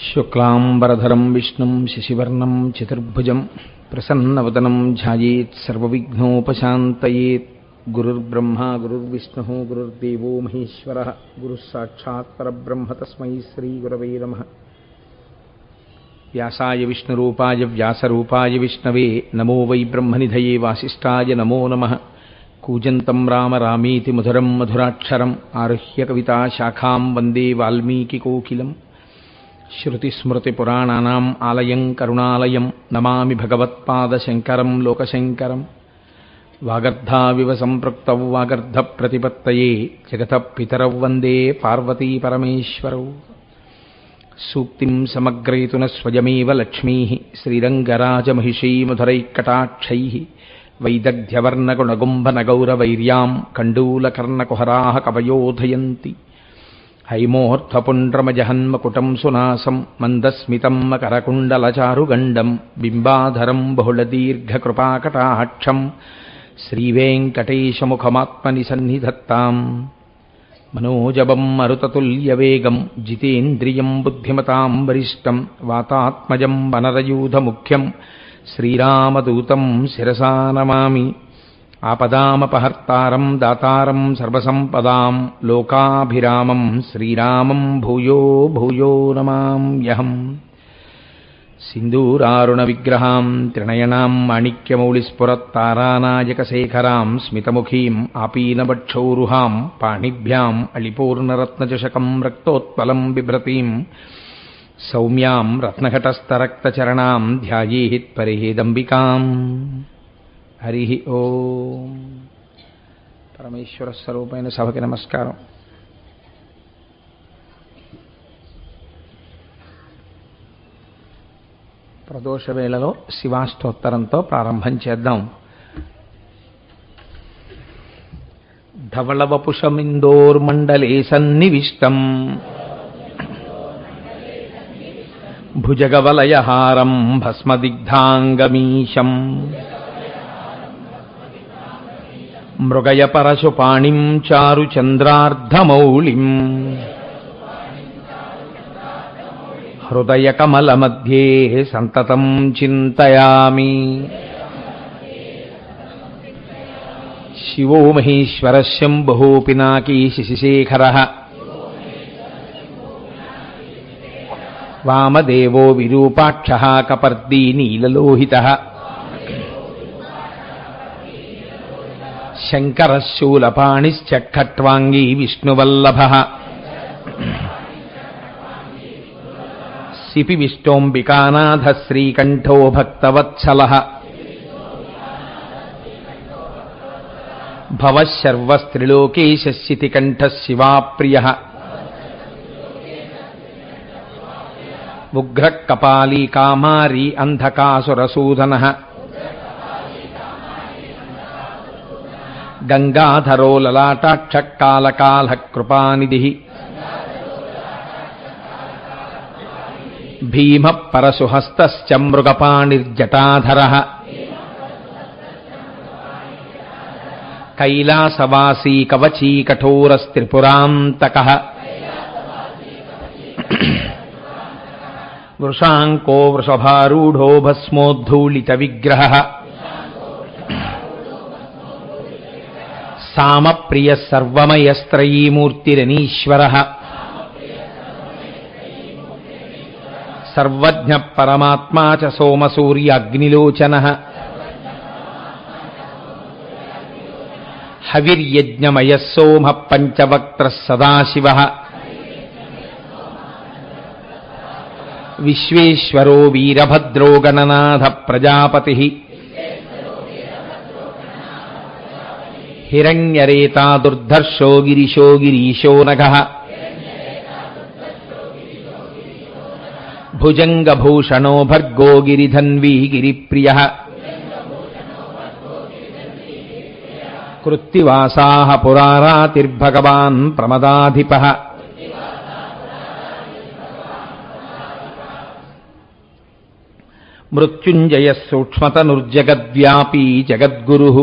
శుక్లాంబరధరం విష్ణుం శశివర్ణం చతుర్భుజం ప్రసన్నవదనం ధ్యాయేత్ సర్వవిఘ్నోపశాంతయేత్. గురుర్బ్రహ్మా గురుర్విష్ణుః గురుర్దేవో మహేశ్వరః గురుస్సాక్షాత్ పరబ్రహ్మ తస్మై శ్రీగురవే నమః. వ్యాసాయ విష్ణురూపాయ వ్యాసరూపాయ విష్ణవే నమో వై బ్రహ్మనిధయే వాసిష్ఠాయ నమో నమః. కూజంతం రామ రామేతి మధురం మధురాక్షరం ఆరుహ్య కవితాశాఖాం వందే వాల్మీకికోకిలం. శృతిస్మృతిపురాణానాం ఆలయం కరుణాలయం నమామి భగవత్పాదశంకరం లోకశంకరం. వాగర్ధావివ సంపృక్తౌ వాగర్ధప్రతిపత్తయే జగతః పితరౌ వందే పార్వతీపరమేశ్వరౌ. సూక్తిం సమగ్రయతున స్వయమేవ లక్ష్మీః శ్రీరంగరాజమహిషీమధురైఃకటాక్షైః వైదగ్ధ్యవర్ణగుణగుంభనగౌరవైర్యాం కండూలకర్ణకుహరాः కవయోధయంతి. హైమోర్ధపుండ్రమజహన్మకుటం సునాసం మందస్మితం మకరకుండలచారుగండం బింబాధరం బహుళదీర్ఘకృపాకటాక్షం శ్రీవేంకటేశముఖమాత్మని సన్నిధత్తాం. మనోజవం మరుతతుల్యవేగం జితేంద్రియం బుద్ధిమతాం వరిష్టం వాతాత్మజం వనరయూధముఖ్యం శ్రీరామదూతం శిరసా నమామి. ఆపదామపహర్తారం దాతారం సర్వసంపదాం లోకాభిరామం శ్రీరామం భూయో భూయో నమామ్యహం. సింధూరారుణ విగ్రహాం త్రినయనాం మాణిక్యమౌళిస్ఫురత్తారానాయకశేఖరాం స్మితముఖీం ఆపీనవక్షౌరుహాం పాణిభ్యాం అళిపూర్ణరత్నచషకం రక్తోత్పలం బిభ్రతీం సౌమ్యాం రత్నఘటస్థరక్తచరణాం ధ్యాయేత్ పరిహేదంబికాం. హరి ఓం. పరమేశ్వర స్వరూపమైన సభకి నమస్కారం. ప్రదోష వేళలో శివాష్టోత్తరంతో ప్రారంభం చేద్దాం. ధవళవపుషమిందోర్మండలే సన్నివిష్టం భుజగవలయహారం భస్మదిగ్ధాంగమీశం మృగయ పరశుపాణిం చారుచంద్రార్ధమౌళిం హృదయకమలమధ్యే సంతతం చింతయామి. శివో మహేశ్వర శంభుః పినాకీ శశిశేఖరః వామదేవో విరూపాక్షః కపర్దీ నీలలోహితః శంకరః శూలపాణిశ్చ ఖట్వాంగీ విష్ణువల్లభః సిపి విష్ణోంబికానాథः శ్రీకంఠో భక్తవత్సలः భవః శర్వస్త్రిలోకేశः శితికంఠः శివాప్రియः ఉగ్రః కపాలీ కామారీ అంధకాసురసూదనः గంగాధరో లలాటాక్షః కాలకాలః కృపానిధిః భీమః పరశుహస్తశ్చ మృగపాణిర్జటాధరః కైలాసవాసీ కవచీ కఠోరస్త్రిపురాంతకః వృషాంకో వృషభారూఢో భస్మోద్ధూళిత విగ్రహః సామప్రియః సర్వమయస్త్రయీమూర్తిరనీశ్వరః సర్వజ్ఞః పరమాత్మా చ సోమసూర్యాగ్నిలోచనః హవిర్యజ్ఞమయః సోమః పంచవక్త్రः సదాశివః విశ్వేశ్వరో వీరభద్రో గణనాథః ప్రజాపతిః హిరణ్యరేతా దుర్ధర్షో గిరిశో గిరీశో నఘః భుజంగభూషణో భర్గో గిరిధన్వీ గిరిప్రియః కృత్తివాసాః పురారాతిర్భగవాన్ ప్రమదాధిపః మృత్యుంజయః సూక్ష్మతనుర్జగద్వ్యాపీ జగద్గురుః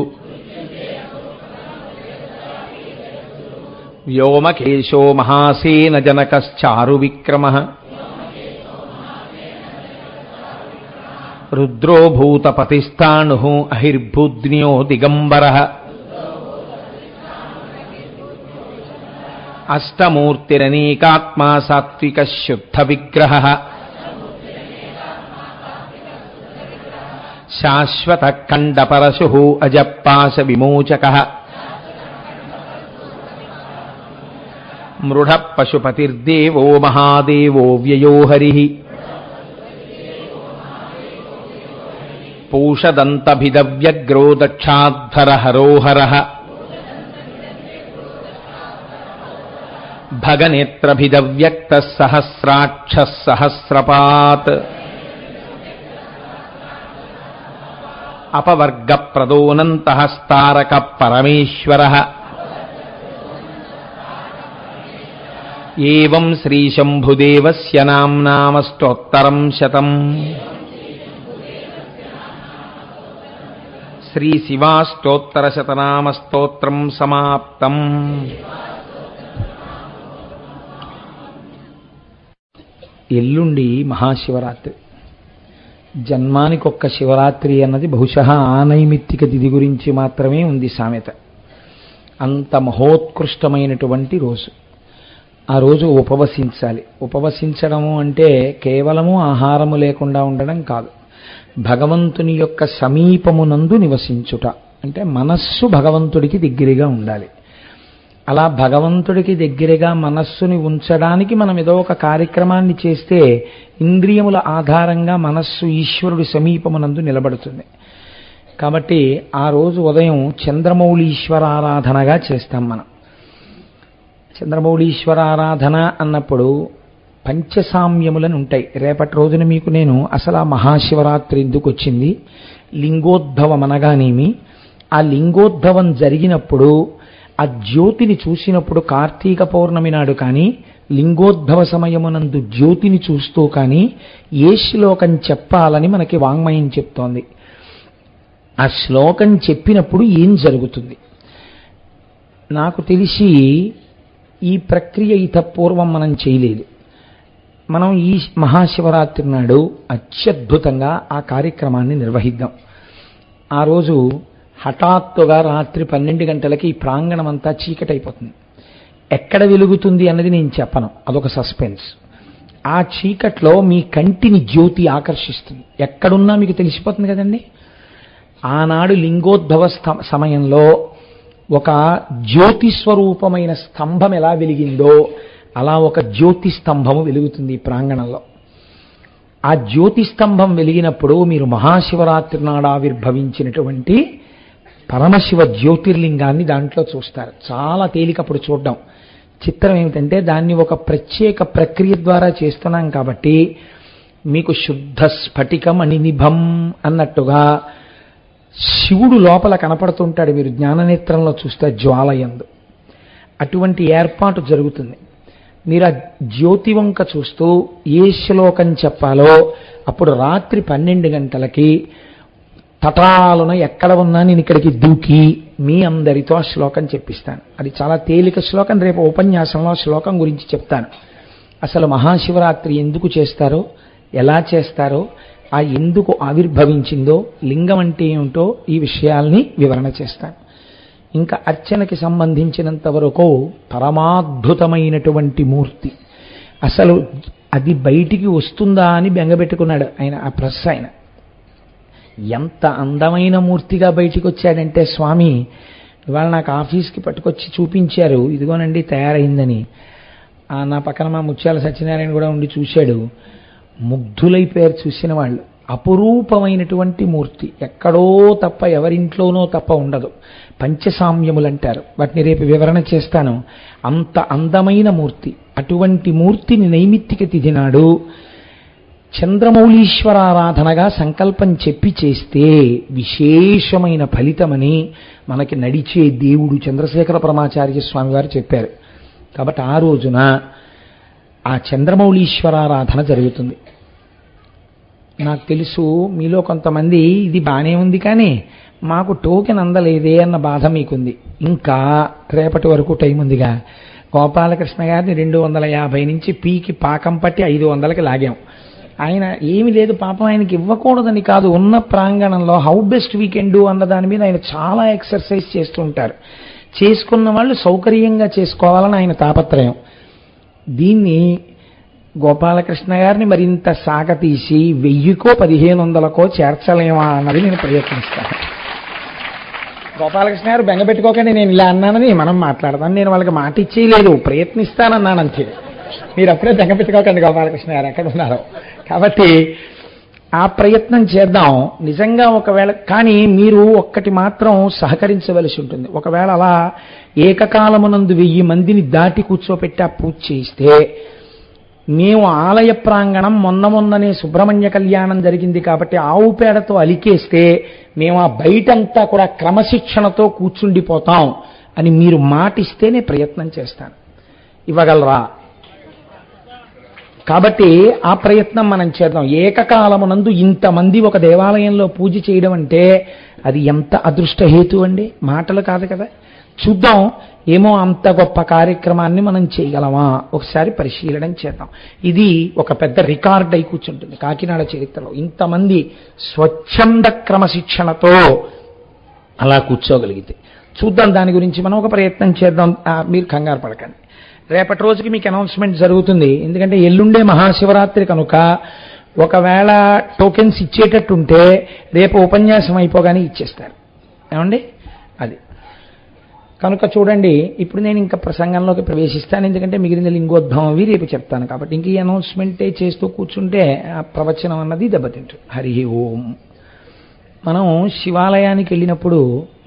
వ్యోమకేశో మహాసేన జనకశ్చారు విక్రమః రుద్రో భూతపతిస్థాణుః అహిర్భూద్న్యో దిగంబరః అష్టమూర్తిరనేకాత్మా సాత్వికः శుద్ధ విగ్రహः శాశ్వతః ఖండపరశుః అజపాశ విమోచకः మృఢః పశుపతిర్దేవో మహాదేవో వ్యయో హరిః పూషదంతభిదవ్యగ్రో దక్షాధ్వరహరోహరః భగనేత్రభిదవ్యక్తః సహస్రాక్షः సహస్రపాత్ అపవర్గప్రదోనంతః స్తారకః పరమేశ్వరः ఏవం శ్రీశంభుదేవస్య నామ్నామస్తోత్తరం శతం శ్రీశివాష్టోత్తరశతనామస్తోత్రం సమాప్తం. ఎల్లుండి మహాశివరాత్రి. జన్మానికొక్క శివరాత్రి అన్నది బహుశः ఆనైమిత్తిక తిథి గురించి మాత్రమే ఉంది సామెత. అంత మహోత్కృష్టమైనటువంటి రోజు. ఆ రోజు ఉపవసించాలి. ఉపవసించడము అంటే కేవలము ఆహారము లేకుండా ఉండడం కాదు, భగవంతుని యొక్క సమీపమునందు నివసించుట. అంటే మనస్సు భగవంతుడికి దగ్గరగా ఉండాలి. అలా భగవంతుడికి దగ్గరగా మనస్సుని ఉంచడానికి మనం ఏదో ఒక కార్యక్రమాన్ని చేస్తే ఇంద్రియముల ఆధారంగా మనస్సు ఈశ్వరుడి సమీపమునందు నిలబడుతుంది. కాబట్టి ఆ రోజు ఉదయం చంద్రమౌళీశ్వరారాధనగా చేస్తాం మనం. చంద్రమౌళీశ్వరారాధన అన్నప్పుడు పంచసామ్యములను ఉంటాయి. రేపటి రోజున మీకు నేను అసలు ఆ మహాశివరాత్రి ఎందుకు వచ్చింది, లింగోద్భవం అనగానేమి, ఆ లింగోద్భవం జరిగినప్పుడు ఆ జ్యోతిని చూసినప్పుడు కార్తీక పౌర్ణమి నాడు కానీ లింగోద్భవ సమయమునందు జ్యోతిని చూస్తూ కానీ ఏ శ్లోకం చెప్పాలని మనకి వాంగ్మయం చెప్తోంది. ఆ శ్లోకం చెప్పినప్పుడు ఏం జరుగుతుంది? నాకు తెలిసి ఈ ప్రక్రియ పూర్వం మనం చేయలేదు. మనం ఈ మహాశివరాత్రి నాడు అత్యద్భుతంగా ఆ కార్యక్రమాన్ని నిర్వహిద్దాం. ఆ రోజు హఠాత్తుగా రాత్రి 12 గంటలకి ఈ ప్రాంగణం అంతా చీకటైపోతుంది. ఎక్కడ వెలుగుతుంది అన్నది నేను చెప్పను, అదొక సస్పెన్స్. ఆ చీకట్లో మీ కంటిని జ్యోతి ఆకర్షిస్తుంది. ఎక్కడున్నా మీకు తెలిసిపోతుంది కదండి. ఆనాడు లింగోద్భవ సమయంలో ఒక జ్యోతి స్వరూపమైన స్తంభం ఎలా వెలిగిందో అలా ఒక జ్యోతి స్తంభము వెలుగుతుంది ఈ ప్రాంగణంలో. ఆ జ్యోతి స్తంభం వెలిగినప్పుడు మీరు మహాశివరాత్రి నాడు ఆవిర్భవించినటువంటి పరమశివ జ్యోతిర్లింగాన్ని దాంట్లో చూస్తారు. చాలా తేలికప్పుడు చూడడం. చిత్రం ఏమిటంటే దాన్ని ఒక ప్రత్యేక ప్రక్రియ ద్వారా చేస్తున్నాం కాబట్టి మీకు శుద్ధ స్ఫటికం అనినిభం అన్నట్టుగా శివుడు లోపల కనపడుతుంటాడు. మీరు జ్ఞాననేత్రంలో చూస్తే జ్వాలయందు అటువంటి ఏర్పాటు జరుగుతుంది. మీరు ఆ జ్యోతి వంక చూస్తూ ఏ శ్లోకం చెప్పాలో అప్పుడు రాత్రి 12 గంటలకి తటాలున ఎక్కడ ఉన్నా నేను ఇక్కడికి దూకి మీ అందరితో ఆ శ్లోకం చెప్పిస్తాను. అది చాలా తేలిక శ్లోకం. రేపు ఉపన్యాసంలో శ్లోకం గురించి చెప్తాను. అసలు మహాశివరాత్రి ఎందుకు చేస్తారో, ఎలా చేస్తారో, ఆ ఎందుకు ఆవిర్భవించిందో, లింగం అంటే ఏమిటో ఈ విషయాల్ని వివరణ చేస్తాను. ఇంకా అర్చనకి సంబంధించినంత వరకు పరమాద్భుతమైనటువంటి మూర్తి. అసలు అది బయటికి వస్తుందా అని బెంగబెట్టుకున్నాడు ఆయన. ఆ ప్లస్ ఆయన ఎంత అందమైన మూర్తిగా బయటికి వచ్చాడంటే, స్వామి ఇవాళ నాకు ఆఫీస్కి పట్టుకొచ్చి చూపించారు, ఇదిగోనండి తయారైందని. నా పక్కన మా ముత్యాల సత్యనారాయణ కూడా ఉండి చూశాడు. ముగ్ధులైపోయారు చూసిన వాళ్ళు. అపురూపమైనటువంటి మూర్తి, ఎక్కడో తప్ప ఎవరింట్లోనో తప్ప ఉండదు. పంచసామ్యములు అంటారు, వాటిని రేపు వివరణ చేస్తాను. అంత అందమైన మూర్తి. అటువంటి మూర్తిని నైమిత్తిక తిథి నాడు చంద్రమౌళీశ్వరారాధనగా సంకల్పం చెప్పి చేస్తే విశేషమైన ఫలితమని మనకి నడిచే దేవుడు చంద్రశేఖర పరమాచార్య స్వామి వారు చెప్పారు. కాబట్టి ఆ రోజున ఆ చంద్రమౌళీశ్వరారాధన జరుగుతుంది. నాకు తెలుసు మీలో కొంతమంది ఇది బాగానే ఉంది కానీ మాకు టోకెన్ అందలేదే అన్న బాధ మీకుంది. ఇంకా రేపటి వరకు టైం ఉందిగా. గోపాలకృష్ణ గారిని 250 నుంచి పీకి పాకం పట్టి 500కి లాగాం. ఆయన ఏమి లేదు పాపం, ఆయనకి ఇవ్వకూడదని కాదు, ఉన్న ప్రాంగణంలో how best we can do అన్న దాని మీద ఆయన చాలా ఎక్సర్సైజ్ చేస్తుంటారు. చేసుకున్న వాళ్ళు సౌకర్యంగా చేసుకోవాలని ఆయన తాపత్రయం. దీన్ని గోపాలకృష్ణ గారిని మరింత సాగతీసి 1000కో 1500కో చేర్చలేమా అన్నది నేను ప్రయత్నిస్తాను. గోపాలకృష్ణ గారు బెంగపెట్టుకోకండి, నేను ఇలా అన్నానని మనం మాట్లాడతాను. నేను వాళ్ళకి మాట ఇచ్చేయలేదు, ప్రయత్నిస్తానన్నాను అంతే. మీరు అప్పుడే బెంగపెట్టుకోకండి గోపాలకృష్ణ గారు ఎక్కడ ఉన్నారో. కాబట్టి ఆ ప్రయత్నం చేద్దాం. నిజంగా ఒకవేళ కానీ మీరు ఒక్కటి మాత్రం సహకరించవలసి ఉంటుంది. ఒకవేళ అలా ఏకకాలమునందు 1000 మందిని దాటి కూర్చోపెట్టి ఆ పూజ చేయిస్తే, మేము ఆలయ ప్రాంగణం మొన్ననే సుబ్రహ్మణ్య కళ్యాణం జరిగింది కాబట్టి ఆవు పేడతో అలికేస్తే మేము ఆ బయటంతా కూడా క్రమశిక్షణతో కూర్చుండిపోతాం అని మీరు మాటిస్తేనే ప్రయత్నం చేస్తాను. ఇవ్వగలరా? కాబట్టి ఆ ప్రయత్నం మనం చేద్దాం. ఏకకాలమునందు ఇంతమంది ఒక దేవాలయంలో పూజ చేయడం అంటే అది ఎంత అదృష్టహేతు అండి, మాటలు కాదు కదా. చూద్దాం, ఏమో అంత గొప్ప కార్యక్రమాన్ని మనం చేయగలమా ఒకసారి పరిశీలన చేద్దాం. ఇది ఒక పెద్ద రికార్డ్ అయి కూర్చుంటుంది కాకినాడ చరిత్రలో. ఇంతమంది స్వచ్ఛంద క్రమశిక్షణతో అలా కూర్చోగలిగితే చూద్దాం. దాని గురించి మనం ఒక ప్రయత్నం చేద్దాం. మీరు కంగారు పడకండి, రేపటి రోజుకి మీకు అనౌన్స్మెంట్ జరుగుతుంది. ఎందుకంటే ఎల్లుండే మహాశివరాత్రి కనుక ఒకవేళ టోకెన్స్ ఇచ్చేటట్టుంటే రేపు ఉపన్యాసం అయిపోగానే ఇచ్చేస్తారు. ఏమండి? అది కనుక చూడండి. ఇప్పుడు నేను ఇంకా ప్రసంగంలోకి ప్రవేశిస్తాను, ఎందుకంటే మిగిలిన లింగోద్భవం అవి రేపు చెప్తాను. కాబట్టి ఇంక ఈ అనౌన్స్మెంటే చేస్తూ కూర్చుంటే ఆ ప్రవచనం అన్నది దెబ్బతింటుంది. హరి ఓం. మనం శివాలయానికి వెళ్ళినప్పుడు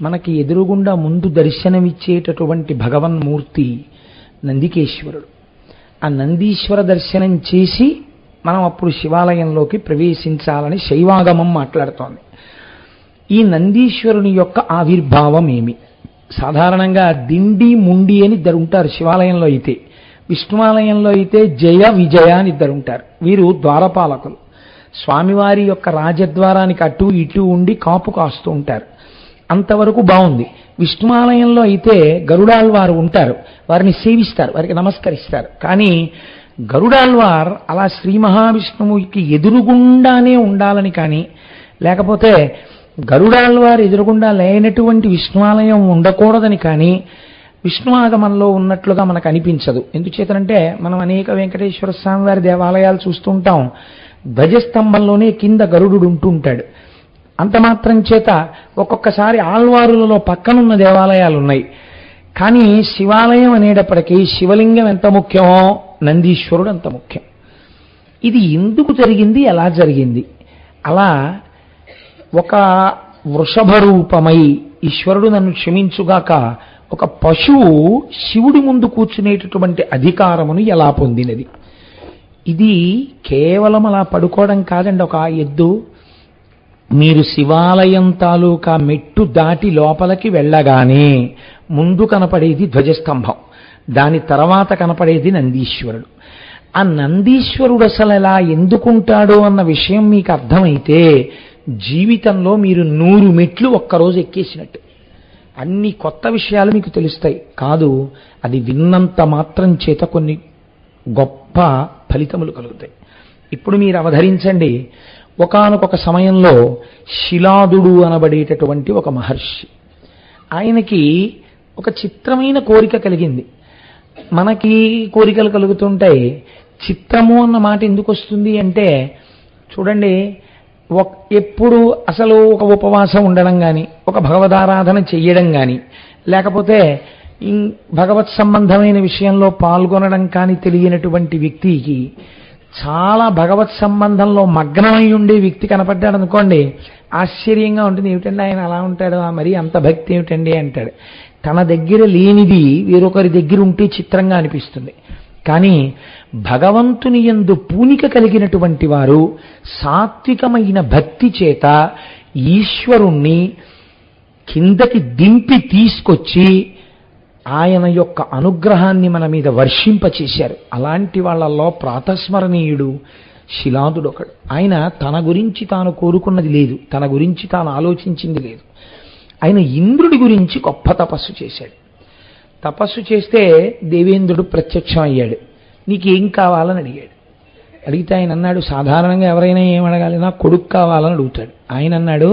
మనకి ఎదురుగుండా ముందు దర్శనమిచ్చేటటువంటి భగవన్మూర్తి నందికేశ్వరుడు. ఆ నందీశ్వర దర్శనం చేసి మనం అప్పుడు శివాలయంలోకి ప్రవేశించాలని శైవాగమం మాట్లాడుతోంది. ఈ నందీశ్వరుని యొక్క ఆవిర్భావం ఏమి? సాధారణంగా దిండి ముండి అని ఇద్దరు ఉంటారు శివాలయంలో అయితే. విష్ణువాలయంలో అయితే జయ విజయ అని ఇద్దరు ఉంటారు. వీరు ద్వారపాలకులు. స్వామివారి యొక్క రాజద్వారానికి అటు ఇటు ఉండి కాపు కాస్తూ ఉంటారు. అంతవరకు బాగుంది. విష్ణువాలయంలో అయితే గరుడాళ్వారు ఉంటారు, వారిని సేవిస్తారు, వారికి నమస్కరిస్తారు. కానీ గరుడాళ్వార్ అలా శ్రీ మహావిష్ణువుకి ఎదురుగుండానే ఉండాలని కానీ, లేకపోతే గరుడాళ్వారు ఎదురుగుండా లేనటువంటి విష్ణువాలయం ఉండకూడదని కానీ విష్ణు ఆగమంలో ఉన్నట్లుగా మనకు అనిపించదు. ఎందుచేతనంటే మనం అనేక వెంకటేశ్వర స్వామి వారి దేవాలయాలు చూస్తుంటాం, ధ్వజస్తంభంలోనే కింద గరుడు ఉంటుంటాడు. అంత మాత్రం చేత ఒక్కొక్కసారి ఆళ్వారులలో పక్కనున్న దేవాలయాలు ఉన్నాయి. కానీ శివాలయం అనేటప్పటికీ శివలింగం ఎంత ముఖ్యమో నందీశ్వరుడు అంత ముఖ్యం. ఇది ఎందుకు జరిగింది, ఎలా జరిగింది? అలా ఒక వృషభ రూపమై ఈశ్వరుడు నన్ను క్షమించుగాక ఒక పశువు శివుడి ముందు కూర్చునేటటువంటి అధికారమును ఎలా పొందినది? ఇది కేవలం అలా పడుకోవడం కాదండి. ఒక ఎద్దు మీరు శివాలయం తాలూకా మెట్టు దాటి లోపలికి వెళ్ళగానే ముందు కనపడేది ధ్వజస్తంభం, దాని తర్వాత కనపడేది నందీశ్వరుడు. ఆ నందీశ్వరుడు అసలు ఎలా ఎందుకుంటాడో అన్న విషయం మీకు అర్థమైతే జీవితంలో మీరు 100 మెట్లు ఒక్కరోజు ఎక్కేసినట్టు. అన్ని కొత్త విషయాలు మీకు తెలుస్తాయి. కాదు, అది విన్నంత మాత్రం చేత కొన్ని గొప్ప ఫలితములు కలుగుతాయి. ఇప్పుడు మీరు అవధరించండి, ఒకానొక సమయంలో శిలాదుడు అనబడేటటువంటి ఒక మహర్షి, ఆయనకి ఒక చిత్రమైన కోరిక కలిగింది. మనకి కోరికలు కలుగుతుంటాయి. చిత్రము అన్న మాట ఎందుకు వస్తుంది అంటే, చూడండి, ఎప్పుడు అసలు ఒక ఉపవాసం ఉండడం కానీ, ఒక భగవదారాధన చెయ్యడం కానీ, లేకపోతే భగవత్ సంబంధమైన విషయంలో పాల్గొనడం కానీ తెలియనటువంటి వ్యక్తికి చాలా భగవత్ సంబంధంలో మగ్నమై ఉండే వ్యక్తి కనపడ్డాడు అనుకోండి, ఆశ్చర్యంగా ఉంటుంది. ఏమిటండి ఆయన అలా ఉంటాడు, మరి అంత భక్తి ఏమిటండి అంటాడు. తన దగ్గర లేనిది వేరొకరి దగ్గర ఉంటే చిత్రంగా అనిపిస్తుంది. కానీ భగవంతుని యందు పూనిక కలిగినటువంటి వారు సాత్వికమైన భక్తి చేత ఈశ్వరుణ్ణి కిందకి దింపి తీసుకొచ్చి ఆయన యొక్క అనుగ్రహాన్ని మన మీద వర్షింపచేశారు. అలాంటి వాళ్ళల్లో ప్రాతస్మరణీయుడు శిలాదుడు ఒకడు. ఆయన తన గురించి తాను కోరుకున్నది లేదు, తన గురించి తాను ఆలోచించింది లేదు. ఆయన ఇంద్రుడి గురించి గొప్ప తపస్సు చేశాడు. తపస్సు చేస్తే దేవేంద్రుడు ప్రత్యక్షం అయ్యాడు. నీకేం కావాలని అడిగాడు. అడిగితే ఆయన అన్నాడు, సాధారణంగా ఎవరైనా ఏం అడగాలి, నాకు కొడుకు కావాలని అడుగుతాడు. ఆయన అన్నాడు,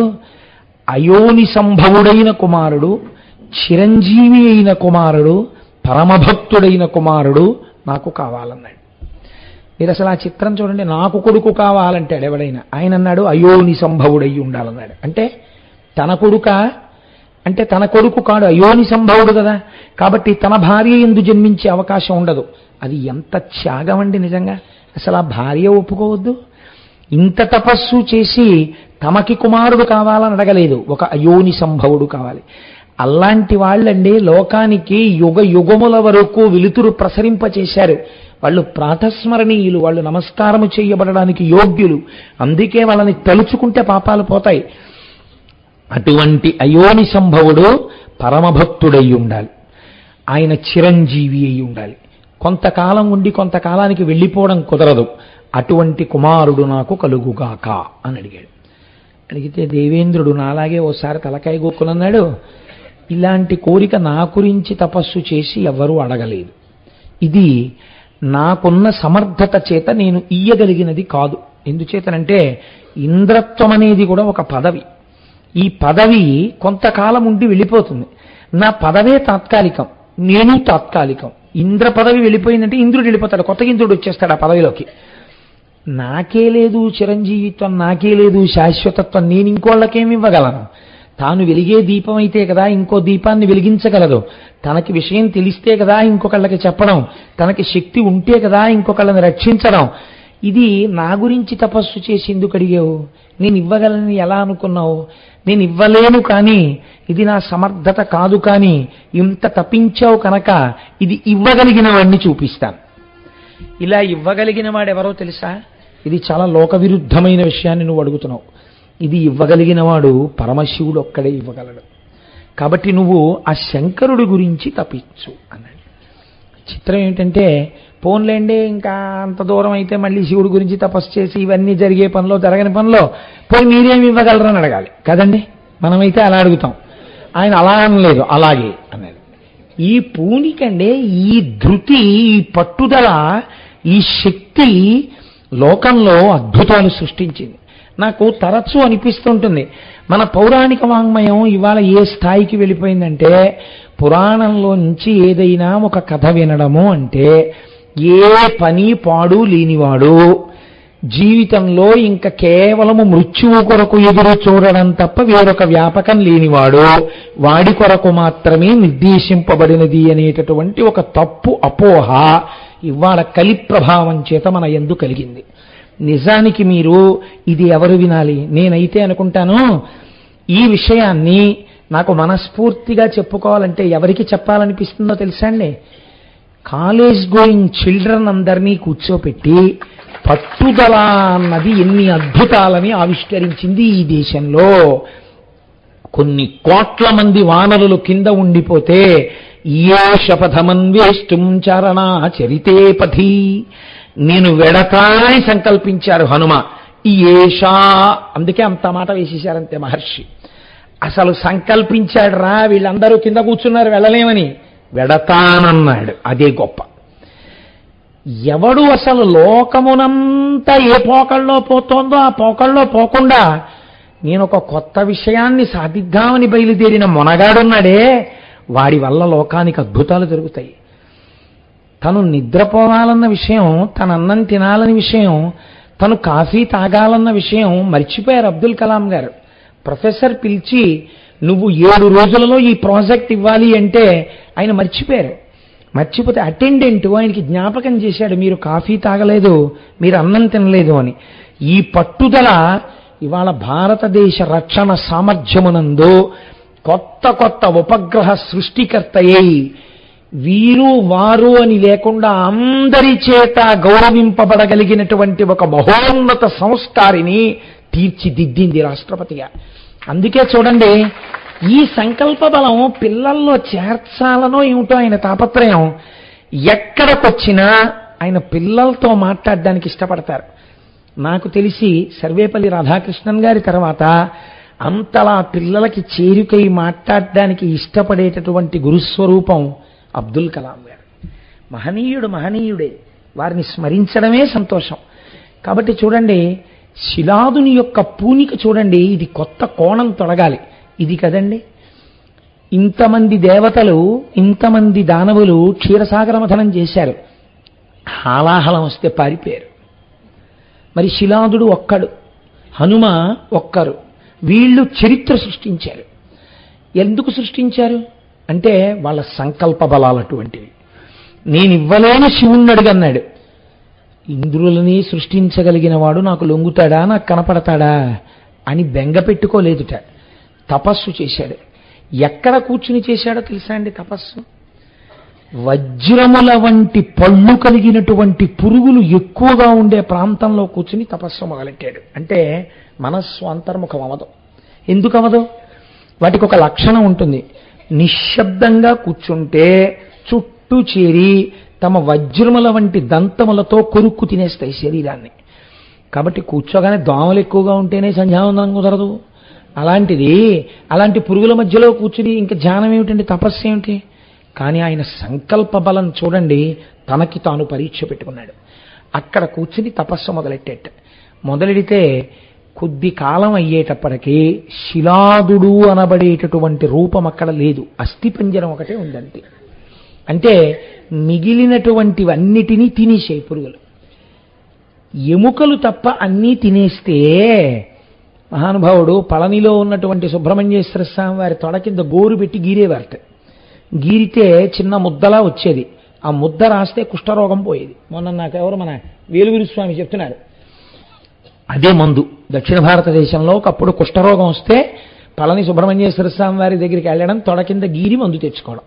అయోని సంభవుడైన కుమారుడు, చిరంజీవి అయిన కుమారుడు, పరమభక్తుడైన కుమారుడు నాకు కావాలన్నాడు. మీరు అసలు ఆ చిత్రం చూడండి, నాకు కొడుకు కావాలంటాడు ఎవడైనా. ఆయన అన్నాడు అయోని సంభవుడై ఉండాలన్నాడు. అంటే తన కొడుక అంటే తన కొడుకు కాడు, అయోని సంభవుడు కదా, కాబట్టి తన భార్య ఎందు జన్మించే అవకాశం ఉండదు. అది ఎంత త్యాగం అండి నిజంగా. అసలు ఆ భార్య ఒప్పుకోవద్దు. ఇంత తపస్సు చేసి తమకి కుమారుడు కావాలని అడగలేదు, ఒక అయోని సంభవుడు కావాలి. అలాంటి వాళ్ళండి లోకానికి యుగ యుగముల వరకు వెలుతురు ప్రసరింపచేశారు. వాళ్ళు ప్రాతస్మరణీయులు, వాళ్ళు నమస్కారము చేయబడడానికి యోగ్యులు. అందుకే వాళ్ళని తలుచుకుంటే పాపాలు పోతాయి. అటువంటి అయోని సంభవుడు పరమభక్తుడై ఉండాలి, ఆయన చిరంజీవి అయి ఉండాలి. కొంతకాలం ఉండి కొంతకాలానికి వెళ్ళిపోవడం కుదరదు. అటువంటి కుమారుడు నాకు కలుగుగాక అని అడిగాడు. అడిగితే దేవేంద్రుడు నాలాగే ఓసారి తలకాయ గోక్కునన్నాడు, ఇలాంటి కోరిక నా గురించి తపస్సు చేసి ఎవ్వరూ అడగలేదు. ఇది నాకున్న సమర్థత చేత నేను ఇయ్యగలిగినది కాదు. ఎందుచేతనంటే ఇంద్రత్వం అనేది కూడా ఒక పదవి. ఈ పదవి కొంతకాలం ఉండి వెళ్ళిపోతుంది. నా పదవే తాత్కాలికం, నేను తాత్కాలికం. ఇంద్ర పదవి వెళ్ళిపోయిందంటే ఇంద్రుడు వెళ్ళిపోతాడు, కొత్త ఇంద్రుడు వచ్చేస్తాడు ఆ పదవిలోకి. నాకే లేదు చిరంజీవిత్వం, నాకే లేదు శాశ్వతత్వం, నేను ఇంకోళ్ళకేమి ఇవ్వగలను? తాను వెలిగే దీపం అయితే కదా ఇంకో దీపాన్ని వెలిగించగలదు. తనకి విషయం తెలిస్తే కదా ఇంకొకళ్ళకి చెప్పడం, తనకి శక్తి ఉంటే కదా ఇంకొకళ్ళని రక్షించడం. ఇది నా గురించి తపస్సు చేసి ఎందుకు అడిగావు? నేను ఇవ్వగలని ఎలా అనుకున్నావు? నేను ఇవ్వలేను, కానీ ఇది నా సమర్థత కాదు, కానీ ఇంత తప్పించావు కనుక ఇది ఇవ్వగలిగిన వాడిని చూపిస్తాను. ఇలా ఇవ్వగలిగిన వాడెవరో తెలుసా? ఇది చాలా లోక విరుద్ధమైన విషయాన్ని నువ్వు అడుగుతున్నావు. ఇది ఇవ్వగలిగిన వాడు పరమశివుడు ఒక్కడే ఇవ్వగలడు. కాబట్టి నువ్వు ఆ శంకరుడి గురించి తప్పించు అన్నాడు. చిత్రం ఏంటంటే, పోన్లేండి ఇంకా అంత దూరం అయితే మళ్ళీ శివుడి గురించి తపస్సు చేసి ఇవన్నీ జరిగే పనిలో జరగని పనిలో పోయి మీరేమి ఇవ్వగలరని అడగాలి కదండి. మనమైతే అలా అడుగుతాం, ఆయన అలా అనలేదు, అలాగే అన్నాడు. ఈ పూనికండే, ఈ ధృతి, ఈ పట్టుదల, ఈ శక్తి లోకంలో అద్భుతాలు సృష్టించింది. నాకు తరచూ అనిపిస్తుంటుంది, మన పౌరాణిక వాంగ్మయం ఇవాళ ఏ స్థాయికి వెళ్ళిపోయిందంటే, పురాణంలో నుంచి ఏదైనా ఒక కథ వినడము అంటే ఏ పని పాడు లేనివాడు, జీవితంలో ఇంకా కేవలము మృత్యువు కొరకు ఎదురు చూడడం తప్ప వేరొక వ్యాపకం లేనివాడు, వాడి కొరకు మాత్రమే నిర్దేశింపబడినది అనేటటువంటి ఒక తప్పు అపోహ ఇవాళ కలి ప్రభావం చేత మన యందు కలిగింది. నిజానికి మీరు ఇది ఎవరు వినాలి? నేనైతే అనుకుంటాను, ఈ విషయాన్ని నాకు మనస్ఫూర్తిగా చెప్పుకోవాలంటే ఎవరికి చెప్పాలనిపిస్తుందో తెలుసా అండి? కాలేజ్ గోయింగ్ చిల్డ్రన్ అందరినీ కూర్చోపెట్టి పట్టుదల అన్నది ఎన్ని అద్భుతాలని ఆవిష్కరించింది ఈ దేశంలో. కొన్ని కోట్ల మంది వానరులు కింద ఉండిపోతే ఏ శపథమన్వేష్టం చారణా చరితే పథి, నేను వెడతాని సంకల్పించారు హనుమ. ఈ ఏషా, అందుకే అంత మాట వేసేశారంతే మహర్షి. అసలు సంకల్పించాడు రా, వీళ్ళందరూ కింద కూర్చున్నారు వెళ్ళలేమని, వెడతానన్నాడు. అదే గొప్ప. ఎవడు అసలు లోకమునంతా ఏ పోకళ్ళలో పోతోందో ఆ పోకళ్ళలో పోకుండా నేను ఒక కొత్త విషయాన్ని సాధిద్దామని బయలుదేరిన మొనగాడున్నాడే, వాడి వల్ల లోకానికి అద్భుతాలు జరుగుతాయి. తను నిద్రపోవాలన్న విషయం, తన అన్నం తినాలని విషయం, తను కాఫీ తాగాలన్న విషయం మర్చిపోయారు అబ్దుల్ కలాం గారు. ప్రొఫెసర్ పిలిచి నువ్వు 7 రోజులలో ఈ ప్రాజెక్ట్ ఇవ్వాలి అంటే ఆయన మర్చిపోయారు. మర్చిపోతే అటెండెంట్ ఆయనకి జ్ఞాపకం చేశాడు, మీరు కాఫీ తాగలేదు, మీరు అన్నం తినలేదు అని. ఈ పట్టుదల ఇవాళ భారతదేశ రక్షణ సామర్థ్యమునందు కొత్త కొత్త ఉపగ్రహ సృష్టికర్తయ్యి, వీరు వారు అని లేకుండా అందరి చేత గౌరవింపబడగలిగినటువంటి ఒక మహోన్నత సంస్కారిని తీర్చిదిద్దింది రాష్ట్రపతిగా. అందుకే చూడండి, ఈ సంకల్ప బలం పిల్లల్లో చేర్చాలనో ఏమిటో ఆయన తాపత్రయం. ఎక్కడికొచ్చినా ఆయన పిల్లలతో మాట్లాడడానికి ఇష్టపడతారు. నాకు తెలిసి సర్వేపల్లి రాధాకృష్ణన్ గారి తర్వాత అంతలా పిల్లలకి చేరుకై మాట్లాడడానికి ఇష్టపడేటటువంటి గురుస్వరూపం అబ్దుల్ కలాం గారు. మహనీయుడు మహనీయుడే, వారిని స్మరించడమే సంతోషం. కాబట్టి చూడండి, శిలాదుని యొక్క పూనిక చూడండి, ఇది కొత్త కోణం తొలగాలి. ఇది కదండి, ఇంతమంది దేవతలు, ఇంతమంది దానవులు క్షీరసాగర మథనం చేశారు, హాలాహలం వస్తే పారిపోయారు. మరి శిలాదుడు ఒక్కడు, హనుమ ఒక్కరు, వీళ్ళు చరిత్ర సృష్టించారు. ఎందుకు సృష్టించారు అంటే వాళ్ళ సంకల్ప బలాలు అటువంటివి. నేను ఇవ్వలేని శివుణ్ణి అడుగన్నాడు. ఇంద్రులని సృష్టించగలిగిన వాడు నాకు లొంగుతాడా, నాకు కనపడతాడా అని బెంగ పెట్టుకోలేదుట. తపస్సు చేశాడు. ఎక్కడ కూర్చుని చేశాడో తెలుసా అండి తపస్సు? వజ్రముల వంటి పళ్ళు కలిగినటువంటి పురుగులు ఎక్కువగా ఉండే ప్రాంతంలో కూర్చుని తపస్సు మొదలెట్టాడు. అంటే మనస్సు అంతర్ముఖం అవదు. ఎందుకు అవదు? వాటికి ఒక లక్షణం ఉంటుంది. నిశ్శబ్దంగా కూర్చుంటే చుట్టూ చేరి తమ వజ్రముల వంటి దంతములతో కొరుక్కు తినేస్తాయి శరీరాన్ని. కాబట్టి కూర్చోగానే దోమలు ఎక్కువగా ఉంటేనే సంధ్యావందనం కుదరదు. అలాంటిది అలాంటి పురుగుల మధ్యలో కూర్చుని ఇంకా ధ్యానం ఏమిటండి, తపస్సు ఏమిటి? కానీ ఆయన సంకల్ప బలం చూడండి, తనకి తాను పరీక్ష పెట్టుకున్నాడు. అక్కడ కూర్చుని తపస్సు మొదలెడితే కొద్ది కాలం అయ్యేటప్పటికీ శిలాదుడు అనబడేటటువంటి రూపం అక్కడ లేదు, అస్థిపంజరం ఒకటే ఉందంతే. అంటే మిగిలినటువంటివన్నిటినీ తినేసాయి పురుగులు. ఎముకలు తప్ప అన్నీ తినేస్తే మహానుభావుడు పళనిలో ఉన్నటువంటి సుబ్రహ్మణ్యేశ్వర స్వామి వారి తొడ కింద గోరు పెట్టి గీరేవారట. గీరితే చిన్న ముద్దలా వచ్చేది. ఆ ముద్ద రాస్తే కుష్ఠరోగం పోయేది. మొన్న నాకెవరు మన వేలుగురి స్వామి చెప్తున్నారు, అదే మందు. దక్షిణ భారతదేశంలో ఒకప్పుడు కుష్ఠరోగం వస్తే పళని సుబ్రహ్మణ్యేశ్వర స్వామి వారి దగ్గరికి వెళ్ళడం, తొడ కింద గీరి మందు తెచ్చుకోవడం.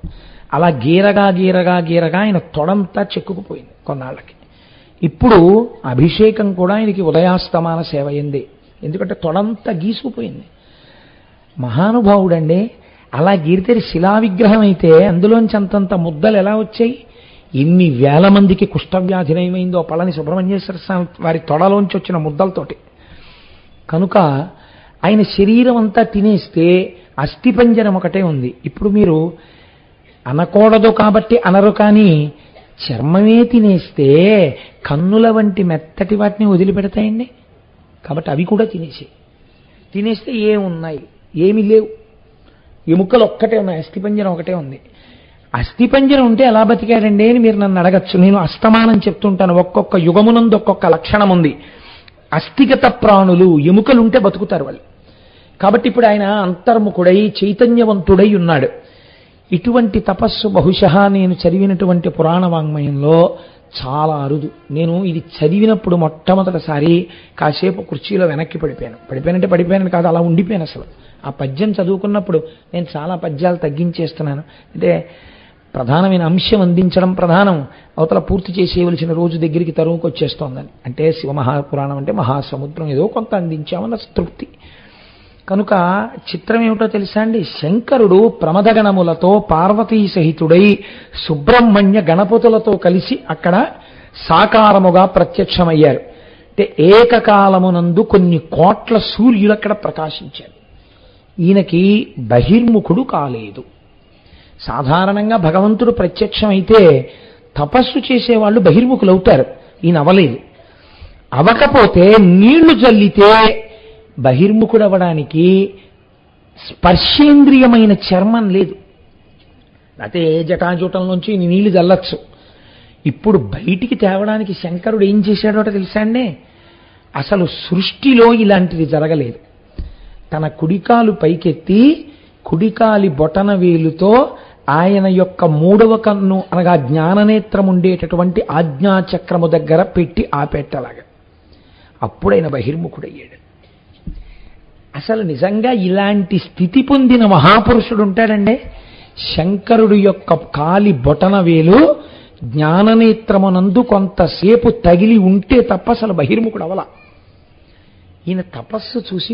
అలా గీరగా గీరగా గీరగా ఆయన తొడంతా చెక్కుకుపోయింది కొన్నాళ్ళకి. ఇప్పుడు అభిషేకం కూడా ఆయనకి ఉదయాస్తమాన సేవ అయింది, ఎందుకంటే తొడంతా గీసుకుపోయింది. మహానుభావుడండి. అలా గీరితే శిలా విగ్రహం అయితే అందులోంచి అంతంత ముద్దలు ఎలా వచ్చాయి? ఎన్ని వేల మందికి కుష్ఠవ్యాధి నయమైందో పళని సుబ్రహ్మణ్యేశ్వర స్వామి వారి తొడలోంచి వచ్చిన ముద్దలతోటి. కనుక ఆయన శరీరం అంతా తినేస్తే అస్థిపంజరం ఒకటే ఉంది. ఇప్పుడు మీరు అనకూడదు కాబట్టి అనరు, కానీ చర్మమే తినేస్తే కన్నుల వంటి మెత్తటి వాటిని వదిలిపెడతాయండి. కాబట్టి అవి కూడా తినేస్తే ఏమున్నాయి? ఏమీ లేవు. ఎముకలు ఒక్కటే ఉన్నాయి, అస్థిపంజరం ఒకటే ఉంది. అస్థిపంజరం ఉంటే ఎలా బతికాడండి అని మీరు నన్ను అడగచ్చు. నేను అస్తమానం చెప్తుంటాను, ఒక్కొక్క యుగమునందు ఒక్కొక్క లక్షణం ఉంది. అస్థిగత ప్రాణులు, ఎముకలుంటే బతుకుతారు వాళ్ళు. కాబట్టి ఇప్పుడు ఆయన అంతర్ముఖుడై చైతన్యవంతుడై ఉన్నాడు. ఇటువంటి తపస్సు బహుశಃ నేను చదివినటువంటి పురాణ వాంగ్మయంలో చాలా అరుదు. నేను ఇది చదివినప్పుడు మొట్టమొదటిసారి కాసేపు కుర్చీలో వెనక్కి పడిపోయానంటే కాదు, అలా ఉండిపోయాను. అసలు ఆ పద్యం చదువుకున్నప్పుడు నేను చాలా పద్యాలు తగ్గించేస్తున్నాను. అంటే ప్రధానమైన అంశం అందించడం ప్రధానం, అవతల పూర్తి చేసేయవలసిన రోజు దగ్గరికి తరువుకు వచ్చేస్తోందని. అంటే శివమహాపురాణం అంటే మహాసముద్రం, ఏదో కొంత అందించామన్న తృప్తి. కనుక చిత్రం ఏమిటో తెలుసా అండి? శంకరుడు ప్రమదగణములతో పార్వతీ సహితుడై సుబ్రహ్మణ్య గణపతులతో కలిసి అక్కడ సాకారముగా ప్రత్యక్షమయ్యారు. అంటే ఏకకాలమునందు కొన్ని కోట్ల సూర్యులు అక్కడ ప్రకాశించారు. ఈయనకి బహిర్ముఖుడు కాలేదు. సాధారణంగా భగవంతుడు ప్రత్యక్షమైతే తపస్సు చేసేవాళ్ళు బహిర్ముఖులు అవుతారు, ఈయన అవలేదు. అవకపోతే నీళ్లు జల్లితే బహిర్ముఖుడవడానికి స్పర్శేంద్రియమైన చర్మం లేదు. అయితే జటాజూటంలోంచి నీళ్లు జల్లచ్చు. ఇప్పుడు బయటికి తేవడానికి శంకరుడు ఏం చేశాడో తెలుసా అండి? అసలు సృష్టిలో ఇలాంటిది జరగలేదు. తన కుడికాలు పైకెత్తి కుడికాలి బొటన వేలుతో ఆయన యొక్క మూడవ కన్ను అనగా జ్ఞాననేత్రం ఉండేటటువంటి ఆజ్ఞాచక్రము దగ్గర పెట్టి ఆపెట్టలాగా అప్పుడైన బహిర్ముఖుడయ్యాడు. అసలు నిజంగా ఇలాంటి స్థితి పొందిన మహాపురుషుడు ఉంటాడండి. శంకరుడు యొక్క కాలి బొటన వేలు జ్ఞాననేత్రమునందు కొంతసేపు తగిలి ఉంటే తప్ప అసలు బహిర్ముఖుడు అవల. ఈయన తపస్సు చూసి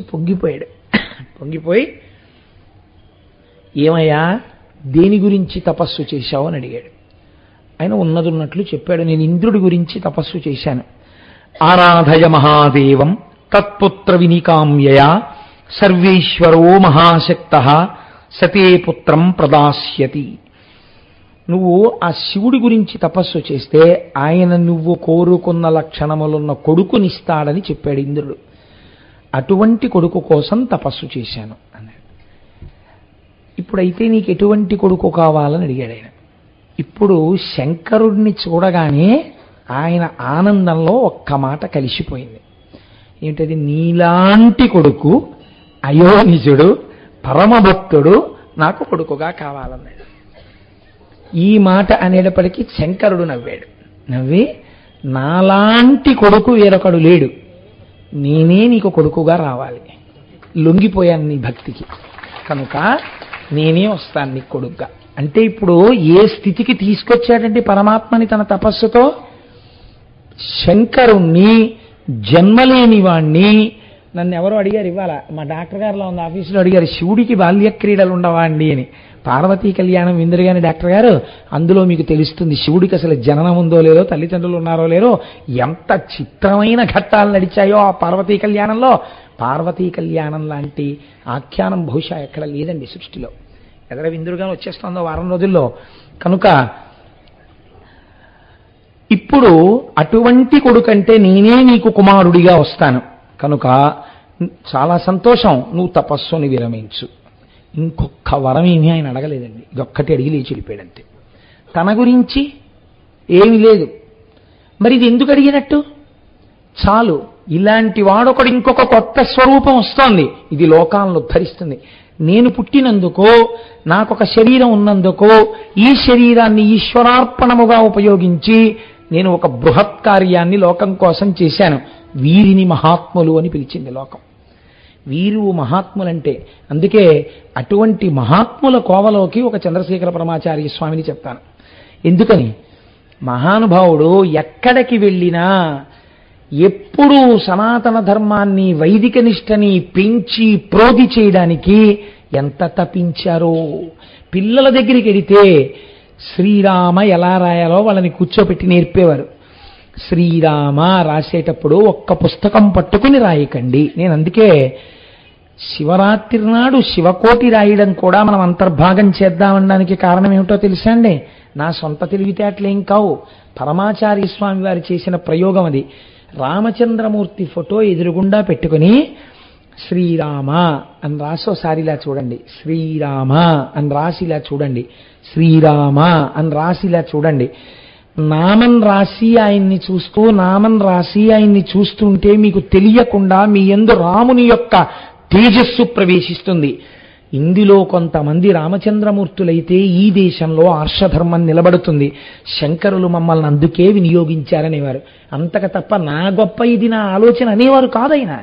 పొంగిపోయి ఏమయ్యా దేని గురించి తపస్సు చేశావు అని అడిగాడు. ఆయన ఉన్నదున్నట్లు చెప్పాడు, నేను ఇంద్రుడి గురించి తపస్సు చేశాను. ఆరాధయ మహాదేవం తత్పుత్ర వినికామ్యయ సర్వేశ్వరో మహాశక్తః సతే పుత్రం ప్రదాస్యతి. నువ్వు ఆ శివుడి గురించి తపస్సు చేస్తే ఆయన నువ్వు కోరుకున్న లక్షణములున్న కొడుకునిస్తాడని చెప్పాడు ఇంద్రుడు. అటువంటి కొడుకు కోసం తపస్సు చేశాను అన్నాడు. ఇప్పుడైతే నీకు ఎటువంటి కొడుకు కావాలని అడిగాడు ఆయన. ఇప్పుడు శంకరుడిని చూడగానే ఆయన ఆనందంలో ఒక్క మాట కలిసిపోయింది. ఏంటది? నీలాంటి కొడుకు, అయోనిజుడు, పరమభక్తుడు నాకు కొడుకుగా కావాలన్నాడు. ఈ మాట అనేటప్పటికీ శంకరుడు నవ్వాడు. నవ్వి, నాలాంటి కొడుకు వేరొకడు లేడు, నేనే నీకు కొడుకుగా రావాలి. లొంగిపోయాను నీ భక్తికి, కనుక నేనే వస్తాను నీకు కొడుకుగా. అంటే ఇప్పుడు ఏ స్థితికి తీసుకొచ్చాడంటే పరమాత్మని తన తపస్సుతో, శంకరుణ్ణి జన్మలేని వాణ్ణి. నన్ను ఎవరో అడిగారు ఇవాళ, మా డాక్టర్ గారిలో ఉన్న ఆఫీసులో అడిగారు, శివుడికి బాల్య క్రీడలు ఉండవా అండి అని. పార్వతీ కళ్యాణం విందురు గాని డాక్టర్ గారు, అందులో మీకు తెలుస్తుంది శివుడికి అసలు జననం ఉందో లేదో, తల్లిదండ్రులు ఉన్నారో లేరో, ఎంత చిత్రమైన ఘట్టాలు నడిచాయో ఆ పార్వతీ కళ్యాణంలో. పార్వతీ కళ్యాణం లాంటి ఆఖ్యానం బహుశా ఎక్కడ లేదండి సృష్టిలో. ఎదర విందురుగానే వచ్చేస్తుందో వారం రోజుల్లో. కనుక ఇప్పుడు అటువంటి కొడుకంటే నేనే నీకు కుమారుడిగా వస్తాను, కనుక చాలా సంతోషం, నువ్వు తపస్సుని విరమించు. ఇంకొక వరం ఏమీ ఆయన అడగలేదండి, ఇదొక్కటి అడిగి లేచి వెళ్ళిపోయాడంతే. తన గురించి ఏమీ లేదు. మరి ఇది ఎందుకు అడిగినట్టు? చాలు, ఇలాంటి వాడొకడు ఇంకొక కొత్త స్వరూపం వస్తోంది, ఇది లోకాలను ఉద్ధరిస్తుంది. నేను పుట్టినందుకో, నాకొక శరీరం ఉన్నందుకో, ఈ శరీరాన్ని ఈశ్వరార్పణముగా ఉపయోగించి నేను ఒక బృహత్ కార్యాన్ని లోకం కోసం చేశాను. వీరిని మహాత్ములు అని పిలిచింది లోకం. వీరు మహాత్ములంటే, అందుకే అటువంటి మహాత్ముల కోవలోకి ఒక చంద్రశేఖర పరమాచార్య స్వామిని చెప్తాను. ఎందుకని? మహానుభావుడు ఎక్కడికి వెళ్ళినా ఎప్పుడూ సనాతన ధర్మాన్ని, వైదిక నిష్టని పెంచి ప్రోధి చేయడానికి ఎంత తపించారో. పిల్లల దగ్గరికి వెడితే శ్రీరామ ఎలా రాయాలో వాళ్ళని కూర్చోపెట్టి నేర్పేవారు. శ్రీరామ రాసేటప్పుడు ఒక్క పుస్తకం పట్టుకుని రాయకండి. నేను అందుకే శివరాత్రి నాడు శివకోటి రాయడం కూడా మనం అంతర్భాగం చేద్దామనడానికి కారణం ఏమిటో తెలుసా అండి? నా సొంత తెలివితేటలేం కావు, పరమాచార్య స్వామి వారు చేసిన ప్రయోగం అది. రామచంద్రమూర్తి ఫోటో ఎదురుగుండా పెట్టుకుని శ్రీరామ అని రాసి ఒకసారి ఇలా చూడండి, శ్రీరామ అని రాసి ఇలా చూడండి, శ్రీరామ అని రాసి ఇలా చూడండి. నామం రాసి ఆయన్ని చూస్తూ, నామం రాసి ఆయన్ని చూస్తుంటే మీకు తెలియకుండా మీ యందు రాముని యొక్క తేజస్సు ప్రవేశిస్తుంది. ఇందులో కొంతమంది రామచంద్రమూర్తులైతే ఈ దేశంలో ఆర్షధర్మం నిలబడుతుంది. శంకరులు మమ్మల్ని అందుకే వినియోగించారనేవారు. అంతక తప్ప నా గొప్ప ఇది నా ఆలోచన అనేవారు కాదైనా.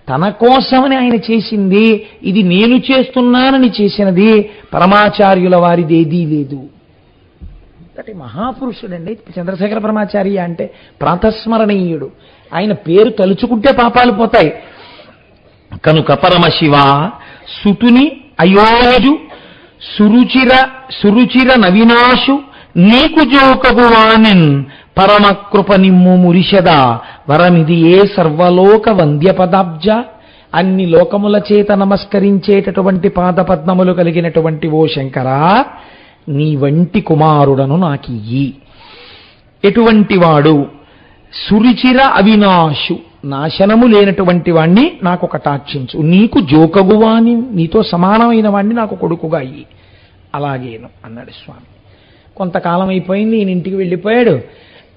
తన కోసమని ఆయన చేసింది, ఇది నేను చేస్తున్నానని చేసినది, పరమాచార్యుల వారిదేదీ లేదు. అంటే మహాపురుషుడండి చంద్రశేఖర పరమాచార్య అంటే, ప్రాతస్మరణీయుడు. ఆయన పేరు తలుచుకుంటే పాపాలు పోతాయి. కనుక పరమశివ సుతుని అయోజు సురుచిర నవినాశు నీకు జోకగువానిన్ పరమకృప నిమ్ము మురిషద వరమిది ఏ సర్వలోక వంద్యపదాబ్జ. అన్ని లోకముల చేత నమస్కరించేటటువంటి పాదపద్మములు కలిగినటువంటి ఓ శంకరా, నీ వంటి కుమారుడను నాకియ్యి. ఎటువంటి వాడు? సురుచిర అవినాశు, నాశనము లేనటువంటి వాణ్ణి నాకు కటాక్షించు. నీకు జోకగువాని, నీతో సమానమైన వాణ్ణి నాకు కొడుకుగా అయ్యి. అలాగేను అన్నాడు స్వామి. కొంతకాలం అయిపోయింది, ఈయన ఇంటికి వెళ్ళిపోయాడు.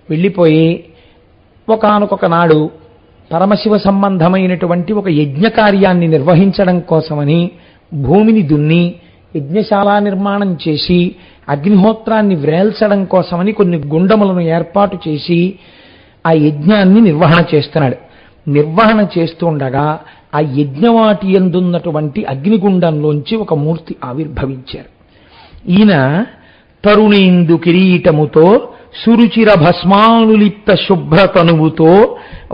వెళ్ళిపోయి ఒకానొక నాడు పరమశివ సంబంధమైనటువంటి ఒక యజ్ఞ కార్యాన్ని నిర్వహించడం కోసమని భూమిని దున్ని యజ్ఞశాల నిర్మాణం చేసి అగ్నిహోత్రాన్ని వ్రేల్చడం కోసమని కొన్ని గుండములను ఏర్పాటు చేసి ఆ యజ్ఞాన్ని నిర్వహణ చేస్తున్నాడు. నిర్వహణ చేస్తూ ఉండగా ఆ యజ్ఞవాటి యందున్నటువంటి అగ్నిగుండంలోంచి ఒక మూర్తి ఆవిర్భవించారు. ఈయన తరుణేందు కిరీటముతో, సురుచిర భస్మానులిప్త శుభ్రతనువుతో,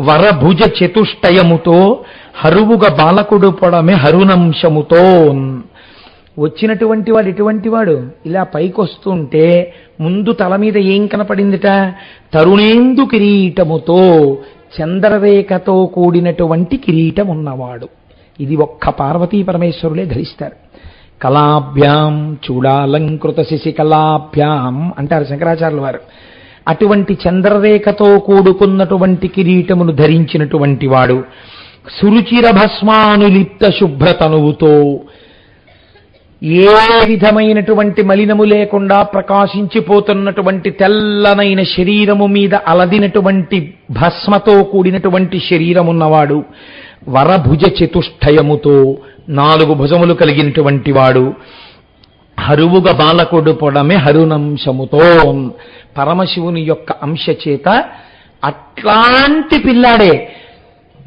వరభుజ చతుష్టయముతో, హరువుగ బాలకుడు పొడమె హరునంశముతో. వచ్చినటువంటి వాడు ఎటువంటి వాడు? ఇలా పైకొస్తుంటే ముందు తల మీద ఏం కనపడిందిట? తరుణేందు కిరీటముతో, చంద్రరేఖతో కూడినటువంటి కిరీటం ఉన్నవాడు. ఇది ఒక్క పార్వతీ పరమేశ్వరులే ధరిస్తారు. కళాభ్యాం చూడాలంకృత శశికళాభ్యాం అంటారు శంకరాచార్యుల వారు. అటువంటి చంద్రరేఖతో కూడుకున్నటువంటి కిరీటమును ధరించినటువంటి వాడు, సురుచిర భస్మానులిప్త శుభ్రతనువుతో ఏ విధమైనటువంటి మలినము లేకుండా ప్రకాశించిపోతున్నటువంటి తెల్లనైన శరీరము మీద అలదినటువంటి భస్మతో కూడినటువంటి శరీరమున్నవాడు, వరభుజ చతుష్టయముతో 4 భుజములు కలిగినటువంటి వాడు, హరువుగ బాలకుడు పొడమే హరునంశముతో పరమశివుని యొక్క అంశ చేత అట్లాంటి పిల్లాడే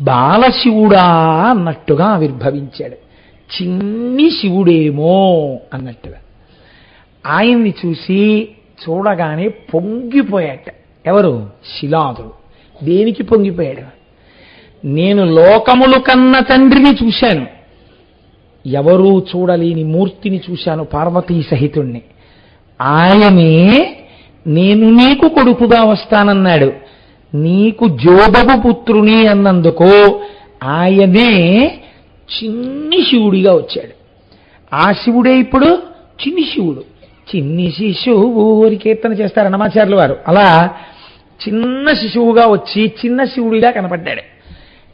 బాలశివుడా అన్నట్టుగా ఆవిర్భవించాడు. చిన్ని శివుడేమో అన్నట్టుగా ఆయన్ని చూడగానే పొంగిపోయాట. ఎవరు? శిలాదుడు. దేనికి పొంగిపోయాడు? నేను లోకములు కన్న తండ్రిని చూశాను, ఎవరూ చూడలేని మూర్తిని చూశాను, పార్వతీ సహితుణ్ణి. ఆయనే నేను నీకు కొడుకుగా వస్తానన్నాడు. నీకు జోబగు పుత్రుని అన్నందుకు ఆయనే చిన్ని శివుడిగా వచ్చాడు. ఆ శివుడే ఇప్పుడు చిన్ని శివుడు. చిన్ని శిశువు కీర్తన చేస్తారు అన్నమాచార్యుల వారు. అలా చిన్న శిశువుగా వచ్చి చిన్న శివుడిగా కనపడ్డాడు.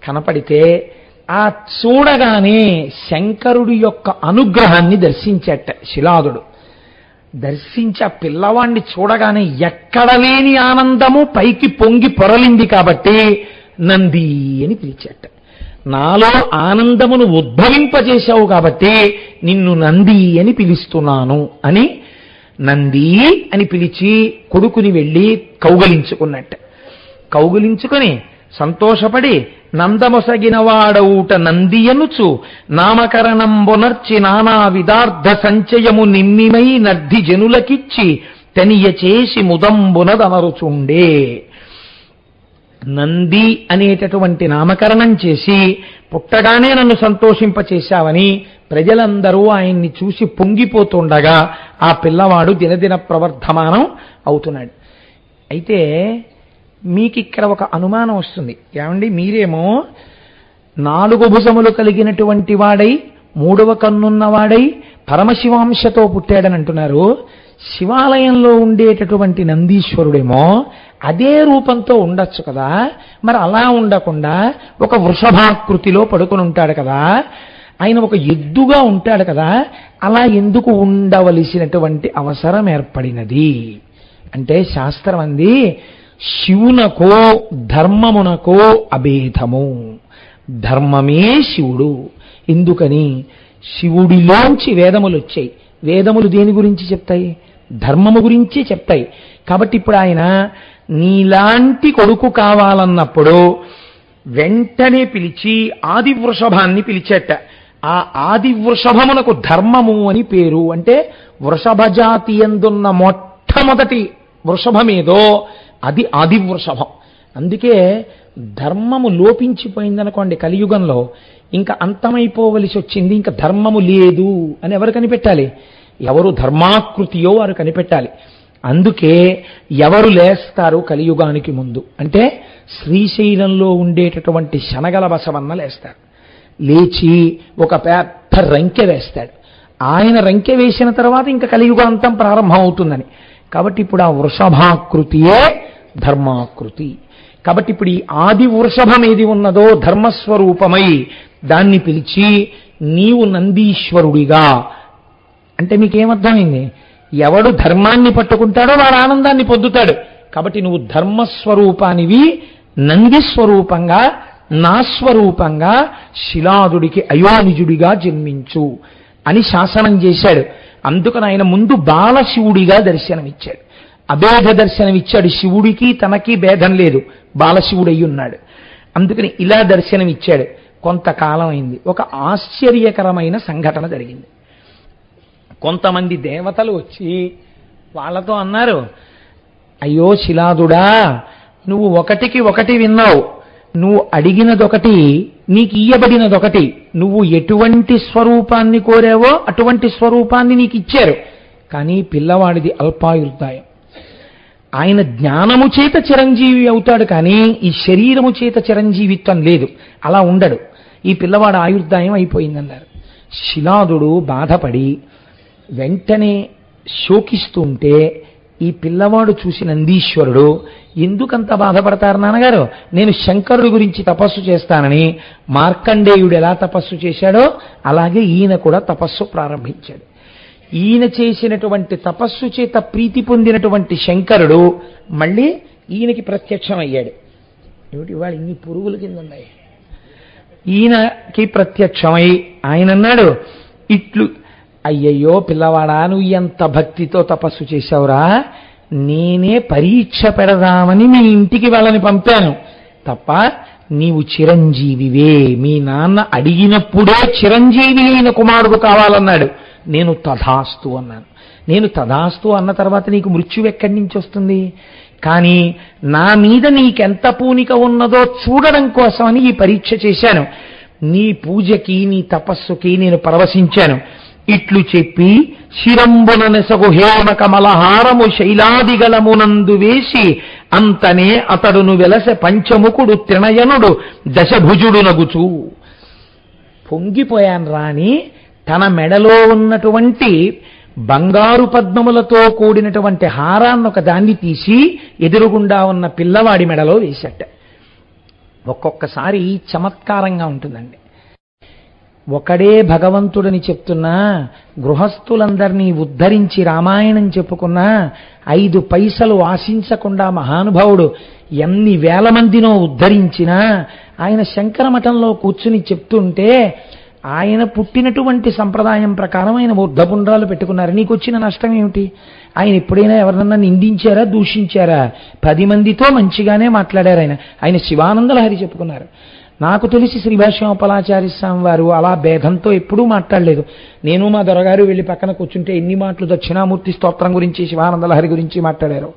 కనపడితే ఆ చూడగానే శంకరుడి యొక్క అనుగ్రహాన్ని దర్శించట శిలాదుడు. దర్శించి ఆ పిల్లవాణ్ణి చూడగానే ఎక్కడ లేని ఆనందము పైకి పొంగి పొరలింది కాబట్టి నంది అని పిలిచాట. నాలో ఆనందమును ఉద్భవింపజేశావు కాబట్టి నిన్ను నంది అని పిలుస్తున్నాను అని నంది అని పిలిచి కొడుకుని వెళ్ళి కౌగలించుకున్నట్ట. కౌగలించుకొని సంతోషపడి నందమొసగిన వాడౌట నంది అనుచు నామకరణంబునర్చి నానా విదార్థ సంచయము నిమ్మిమై నర్ధి జనులకిచ్చి తెనియ చేసి ముదంబునదనరుచుండే. నంది అనేటటువంటి నామకరణం చేసి పుట్టగానే నన్ను సంతోషింపచేశావని ప్రజలందరూ ఆయన్ని చూసి పొంగిపోతుండగా ఆ పిల్లవాడు దినదిన ప్రవర్ధమానం అవుతున్నాడు. అయితే మీకిక్కడ ఒక అనుమానం వస్తుంది. ఏమండి, మీరేమో 4 భుజములు కలిగినటువంటి వాడై 3వ కన్నున్నవాడై పరమశివాంశతో పుట్టాడని అంటున్నారు. శివాలయంలో ఉండేటటువంటి నందీశ్వరుడేమో అదే రూపంతో ఉండొచ్చు కదా, మరి అలా ఉండకుండా ఒక వృషభాకృతిలో పడుకుని ఉంటాడు కదా, ఆయన ఒక ఎద్దుగా ఉంటాడు కదా, అలా ఎందుకు ఉండవలసినటువంటి అవసరం ఏర్పడినది అంటే శాస్త్రం అంది శివునకో ధర్మమునకో అభేదము. ధర్మమే శివుడు. ఎందుకని? శివుడిలోంచి వేదములు వచ్చాయి. వేదములు దేని గురించి చెప్తాయి? ధర్మము గురించి చెప్తాయి. కాబట్టి ఇప్పుడు ఆయన నీలాంటి కొడుకు కావాలన్నప్పుడు వెంటనే పిలిచి ఆది వృషభాన్ని పిలిచేట. ఆ ఆది వృషభమునకు ధర్మము అని పేరు. అంటే వృషభ జాతి యందున్న మొట్టమొదటి వృషభమేదో అది ఆది వృషభం. అందుకే ధర్మము లోపించిపోయిందనుకోండి కలియుగంలో, ఇంకా అంతమైపోవలసి వచ్చింది, ఇంకా ధర్మము లేదు అని ఎవరు కనిపెట్టాలి? ఎవరు ధర్మాకృతియో వారు కనిపెట్టాలి. అందుకే ఎవరు లేస్తారు కలియుగానికి ముందు అంటే శ్రీశైలంలో ఉండేటటువంటి శనగల బసవన్న లేస్తారు. లేచి ఒక పెద్ద రంకె వేస్తాడు. ఆయన రంకె వేసిన తర్వాత ఇంకా కలియుగాంతం ప్రారంభం అవుతుందని. కాబట్టి ఇప్పుడు ఆ వృషభాకృతియే ధర్మాకృతి. కాబట్టి ఇప్పుడు ఈ ఆది వృషభం ఏది ఉన్నదో ధర్మస్వరూపమై దాన్ని పిలిచి నీవు నందీశ్వరుడిగా అంటే మీకేమర్థమైంది? ఎవడు ధర్మాన్ని పట్టుకుంటాడో వాడు ఆనందాన్ని పొందుతాడు. కాబట్టి నువ్వు ధర్మస్వరూపానివి, నందిస్వరూపంగా నా స్వరూపంగా శిలాదుడికి అయోనిజుడిగా జన్మించు అని శాసనం చేశాడు. అందుకని ఆయన ముందు బాలశివుడిగా దర్శనమిచ్చాడు. అభేద దర్శనమిచ్చాడు. శివుడికి తనకి భేదం లేదు, బాలశివుడయ్యి ఉన్నాడు. అందుకని ఇలా దర్శనమిచ్చాడు. కొంతకాలం అయింది. ఒక ఆశ్చర్యకరమైన సంఘటన జరిగింది. కొంతమంది దేవతలు వచ్చి వాళ్ళతో అన్నారు, అయ్యో శిలాదుడా, నువ్వు 1కి 1 విన్నావు, నువ్వు అడిగినదొకటి నీకు ఇయ్యబడినదొకటి, నువ్వు ఎటువంటి స్వరూపాన్ని కోరావో అటువంటి స్వరూపాన్ని నీకు ఇచ్చారు. కానీ పిల్లవాడిది అల్పాయుర్దాయం. ఆయన జ్ఞానము చేత చిరంజీవి అవుతాడు, కానీ ఈ శరీరము చేత చిరంజీవిత్వం లేదు, అలా ఉండడు. ఈ పిల్లవాడు ఆయుర్దాయం అయిపోయిందన్నారు. శిలాదుడు బాధపడి వెంటనే శోకిస్తుంటే ఈ పిల్లవాడు చూసి నందీశ్వరుడు ఎందుకంత బాధపడతారు నాన్నగారు, నేను శంకరుడి గురించి తపస్సు చేస్తానని మార్కండేయుడు ఎలా తపస్సు చేశాడో అలాగే ఈయన కూడా తపస్సు ప్రారంభించాడు. ఈయన చేసినటువంటి తపస్సు చేత ప్రీతి పొందినటువంటి శంకరుడు మళ్ళీ ఈయనకి ప్రత్యక్షమయ్యాడు. ఏమిటి ఇవాళ ఇన్ని పురుగుల కింద ఉన్నాయి. ఈయనకి ప్రత్యక్షమై ఆయన అన్నాడు, ఇట్లు అయ్యయ్యో పిల్లవాడా, నువ్వు ఎంత భక్తితో తపస్సు చేశావురా, నేనే పరీక్ష పెడదామని మీ ఇంటికి వాళ్ళని పంపాను తప్ప నీవు చిరంజీవివే, మీ నాన్న అడిగినప్పుడే చిరంజీవి అయిన కుమారుడు కావాలన్నాడు. నేను తథాస్తు అన్నాను. నేను తథాస్తు అన్న తర్వాత నీకు మృత్యువు ఎక్కడి నుంచి వస్తుంది? కానీ నా మీద నీకెంత పూనిక ఉన్నదో చూడడం కోసమని ఈ పరీక్ష చేశాను. నీ పూజకి నీ తపస్సుకి నేను పరవశించాను. ఇట్లు చెప్పి శిరంబున నెసగు హేమ కమలహారము శైలాదిగలమునందు వేసి అంతనే అతడును వెలసె పంచముకుడు త్రినయనుడు దశభుజుడు నగుచూ. పొంగిపోయాను రాని తన మెడలో ఉన్నటువంటి బంగారు పద్మములతో కూడినటువంటి హారాన్ని ఒక దాన్ని తీసి ఎదురుగుండా ఉన్న పిల్లవాడి మెడలో వేశాట. ఒక్కొక్కసారి చమత్కారంగా ఉంటుందండి. ఒకడే భగవంతుడని చెప్తున్నా, గృహస్థులందరినీ ఉద్ధరించి రామాయణం చెప్పుకున్నా, 5 పైసలు ఆశించకుండా మహానుభావుడు ఎన్ని వేల మందినో ఉద్ధరించినా ఆయన శంకర మఠంలో కూర్చుని చెప్తుంటే ఆయన పుట్టినటువంటి సంప్రదాయం ప్రకారం ఆయన ఊర్ధపుండ్రాలు పెట్టుకున్నారు. నీకు వచ్చిన నష్టం ఏమిటి? ఆయన ఎప్పుడైనా ఎవరినన్నా నిందించారా, దూషించారా? 10 మందితో మంచిగానే మాట్లాడారు. ఆయన శివానంద లహరి చెప్పుకున్నారు. నాకు తెలిసి శ్రీభాష్యోపలాచార్య స్వామి వారు అలా భేదంతో ఎప్పుడూ మాట్లాడలేదు. నేను మా దొరగారు వెళ్ళి పక్కన కూర్చుంటే ఎన్ని మాటలు దక్షిణామూర్తి స్తోత్రం గురించి, శివానంద లహరి గురించి మాట్లాడారు.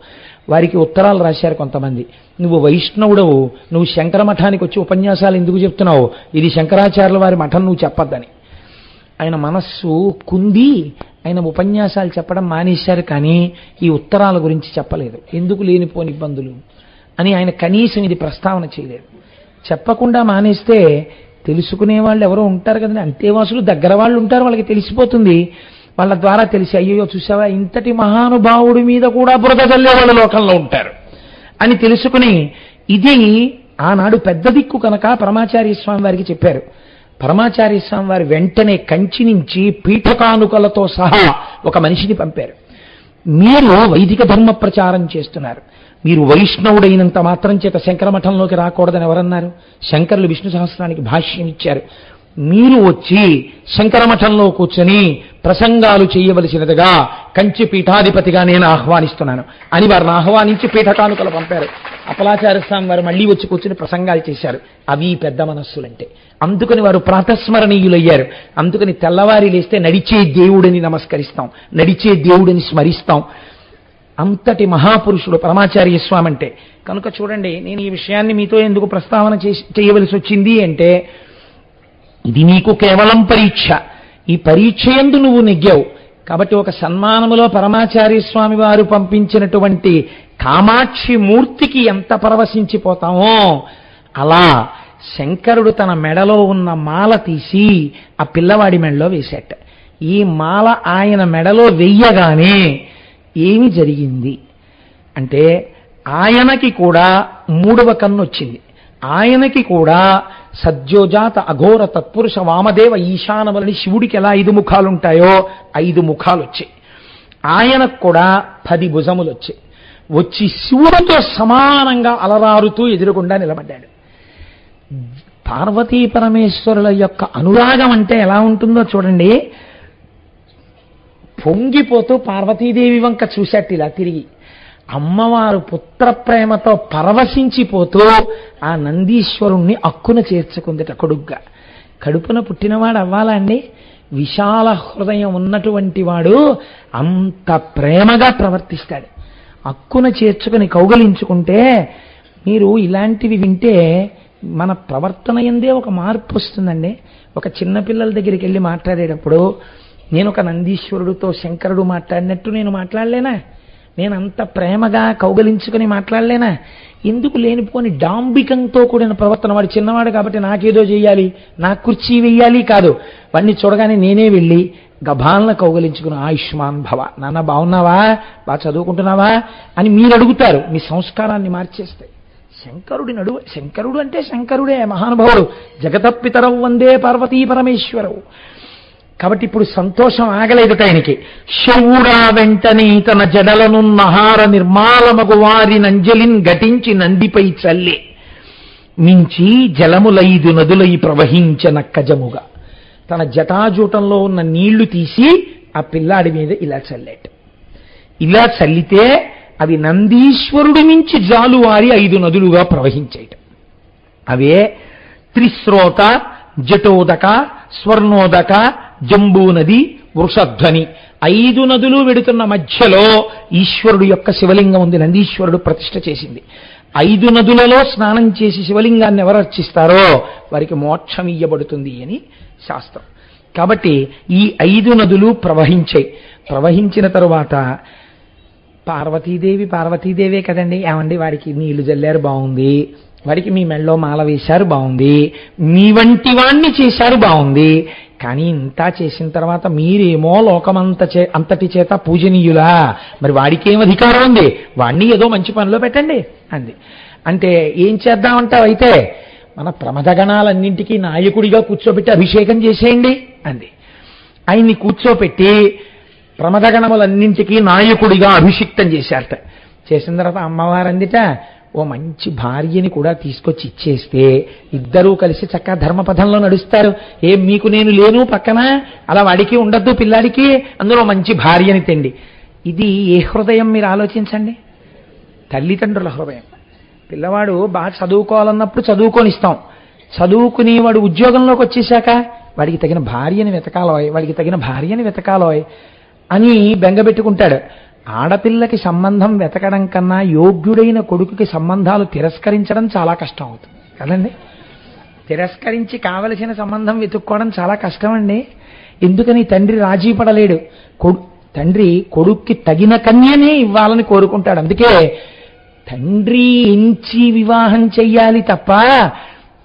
వారికి ఉత్తరాలు రాశారు కొంతమంది, నువ్వు వైష్ణవుడవు, నువ్వు శంకర మఠానికి వచ్చి ఉపన్యాసాలు ఎందుకు చెప్తున్నావు, ఇది శంకరాచార్యుల వారి మఠం, నువ్వు చెప్పొద్దని. ఆయన మనస్సు కుంది ఆయన ఉపన్యాసాలు చెప్పడం మానేశారు, కానీ ఈ ఉత్తరాల గురించి చెప్పలేదు. ఎందుకు లేనిపోని ఇబ్బందులు అని ఆయన కనీసం ఇది ప్రస్తావన చేయలేదు. చెప్పకుండా మానేస్తే తెలుసుకునే వాళ్ళు ఎవరో ఉంటారు కదండి, అంతేవాసులు దగ్గర వాళ్ళు ఉంటారు, వాళ్ళకి తెలిసిపోతుంది. వాళ్ళ ద్వారా తెలిసి అయ్యో చూసావా ఇంతటి మహానుభావుడి మీద కూడా బురద చల్లే వాళ్ళ లోకంలో ఉంటారు అని తెలుసుకుని, ఇది ఆనాడు పెద్ద దిక్కు కనుక పరమాచార్య స్వామి వారికి చెప్పారు. పరమాచార్య స్వామి వారు వెంటనే కంచి నుంచి పీఠకానుకలతో సహా ఒక మనిషిని పంపారు. మీరు వైదిక ధర్మ ప్రచారం చేస్తున్నారు, మీరు వైష్ణవుడైనంత మాత్రం చేత శంకర మఠంలోకి రాకూడదని ఎవరన్నారు? శంకరులు విష్ణు సహస్రానికి భాష్యం ఇచ్చారు. మీరు వచ్చి శంకర మఠంలో కూర్చొని ప్రసంగాలు చేయవలసినదిగా కంచి పీఠాధిపతిగా నేను ఆహ్వానిస్తున్నాను అని వారిని ఆహ్వానించి పీఠకానుకలు పంపారు. అప్పలాచార్య స్వామి వారు మళ్ళీ వచ్చి కూర్చుని ప్రసంగాలు చేశారు. అవి పెద్ద మనస్సులంటే. అందుకని వారు ప్రాతస్మరణీయులయ్యారు. అందుకని తెల్లవారి లేస్తే నడిచే దేవుడిని నమస్కరిస్తాం, నడిచే దేవుడిని స్మరిస్తాం. అంతటి మహాపురుషుడు పరమాచార్య స్వామి అంటే. కనుక చూడండి, నేను ఈ విషయాన్ని మీతో ఎందుకు ప్రస్తావన చేయవలసి వచ్చింది అంటే, ఇది నీకు కేవలం పరీక్ష. ఈ పరీక్ష యందు నువ్వు నెగ్గావు కాబట్టి ఒక సన్మానములో పరమాచార్య స్వామి వారు పంపించినటువంటి కామాక్షి మూర్తికి ఎంత పరవశించిపోతామో అలా శంకరుడు తన మెడలో ఉన్న మాల తీసి ఆ పిల్లవాడి మెడలో వేశాట. ఈ మాల ఆయన మెడలో వెయ్యగానే ఏమి జరిగింది అంటే, ఆయనకి కూడా 3వ కన్ను వచ్చింది. ఆయనకి కూడా సద్యోజాత అఘోర తత్పురుష వామదేవ ఈశానములని శివుడికి ఎలా 5 ముఖాలుంటాయో 5 ముఖాలు వచ్చాయి. ఆయనకు కూడా 10 భుజములు వచ్చాయి. వచ్చి శివుడితో సమానంగా అలరారుతూ ఎదురుగుండా నిలబడ్డాడు. పార్వతీ పరమేశ్వరుల యొక్క అనురాగం అంటే ఎలా ఉంటుందో చూడండి. పొంగిపోతూ పార్వతీదేవి వంక చూశాట్ ఇలా తిరిగి. అమ్మవారు పుత్ర ప్రేమతో పరవశించిపోతూ ఆ నందీశ్వరుణ్ణి అక్కున చేర్చుకుందిట కొడుగ్గా. కడుపున పుట్టినవాడు అవ్వాలా అండి? విశాల హృదయం ఉన్నటువంటి వాడు అంత ప్రేమగా ప్రవర్తిస్తాడు. అక్కున చేర్చుకుని కౌగలించుకుంటే మీరు ఇలాంటివి వింటే మన ప్రవర్తన ఎందే ఒక మార్పు వస్తుందండి. ఒక చిన్నపిల్లల దగ్గరికి వెళ్ళి మాట్లాడేటప్పుడు నేను ఒక నందీశ్వరుడితో శంకరుడు మాట్లాడినట్టు నేను మాట్లాడలేనా? నేను అంత ప్రేమగా కౌగలించుకుని మాట్లాడలేనా? ఎందుకు లేనిపోని డాంబికంతో కూడిన ప్రవర్తన? వాడు చిన్నవాడు కాబట్టి నాకేదో చేయాలి, నాకు కుర్చీ వెయ్యాలి కాదు. వాడిని చూడగానే నేనే వెళ్ళి గభాలను కౌగలించుకుని ఆయుష్మాన్ భవ, నాన్న బాగున్నావా, బాగా చదువుకుంటున్నావా అని మీరు అడుగుతారు. మీ సంస్కారాన్ని మార్చేస్తాయి. శంకరుడు అంటే శంకరుడే మహానుభావుడు. జగతపితరవు వందే పార్వతీ పరమేశ్వరవు. కాబట్టి ఇప్పుడు సంతోషం ఆగలేదుట ఆయనకి. శౌరా వెంటనే తన జడలను నహార నిర్మాలమగు వారి నంజలిన్ ఘటించి నందిపై చల్లే మించి జలములైదు నదులై ప్రవహించనక్కజముగా తన జటాజూటంలో ఉన్న నీళ్లు తీసి ఆ పిల్లాడి మీద ఇలా చల్లేట. ఇలా చల్లితే అవి నందీశ్వరుడి నుంచి జాలువారి 5 నదులుగా ప్రవహించేట. అవే త్రిస్రోత, జటోదక, స్వర్ణోదక, జంబూ నది, వృషధ్వని. 5 నదులు వెడుతున్న మధ్యలో ఈశ్వరుడు యొక్క శివలింగం ఉంది. నందీశ్వరుడు ప్రతిష్ఠ చేసింది. 5 నదులలో స్నానం చేసి శివలింగాన్ని ఎవరు అర్చిస్తారో వారికి మోక్షం ఇయ్యబడుతుంది అని శాస్త్రం. కాబట్టి ఈ 5 నదులు ప్రవహించాయి. ప్రవహించిన తరువాత పార్వతీదేవే కదండి, ఏమండి వాడికి నీళ్లు జల్లారు బాగుంది, వాడికి మీ మెళ్ళో మాల వేశారు బాగుంది, మీ వంటి వాణ్ణి చేశారు బాగుంది, కానీ ఇంత చేసిన తర్వాత మీరేమో అంతటి చేత పూజనీయులా, మరి వాడికేం అధికారం ఉంది, వాణ్ణి ఏదో మంచి పనిలో పెట్టండి అంది. అంటే ఏం చేద్దామంటావు, అయితే మన ప్రమదగణాలన్నింటికీ నాయకుడిగా కూర్చోబెట్టి అభిషేకం చేసేయండి అంది. ఆయన్ని కూర్చోపెట్టి ప్రమదగణములన్నింటికీ నాయకుడిగా అభిషిక్తం చేశారట. చేసిన తర్వాత అమ్మవారు అందిట, ఓ మంచి భార్యని కూడా తీసుకొచ్చి ఇచ్చేస్తే ఇద్దరూ కలిసి చక్కగా ధర్మపథంలో నడుస్తారు. ఏం మీకు నేను లేను పక్కన, అలా వాడికి ఉండద్దు పిల్లాడికి, అందులో మంచి భార్యని తెండి. ఇది ఏ హృదయం మీరు ఆలోచించండి. తల్లిదండ్రుల హృదయం. పిల్లవాడు బాగా చదువుకోవాలన్నప్పుడు చదువుకొనిస్తాం. చదువుకునేవాడు ఉద్యోగంలోకి వచ్చేశాక వాడికి తగిన భార్యని వెతకాలోయ్ అని బెంగబెట్టుకుంటాడు. ఆడపిల్లకి సంబంధం వెతకడం కన్నా యోగ్యుడైన కొడుకుకి సంబంధాలు తిరస్కరించడం చాలా కష్టం అవుతుంది కదండి. తిరస్కరించి కావలసిన సంబంధం వెతుక్కోవడం చాలా కష్టం అండి. ఎందుకని తండ్రి రాజీ పడలేడు. తండ్రి కొడుక్కి తగిన కన్యనే ఇవ్వాలని కోరుకుంటాడు. అందుకే తండ్రి ఎంచి వివాహం చెయ్యాలి తప్ప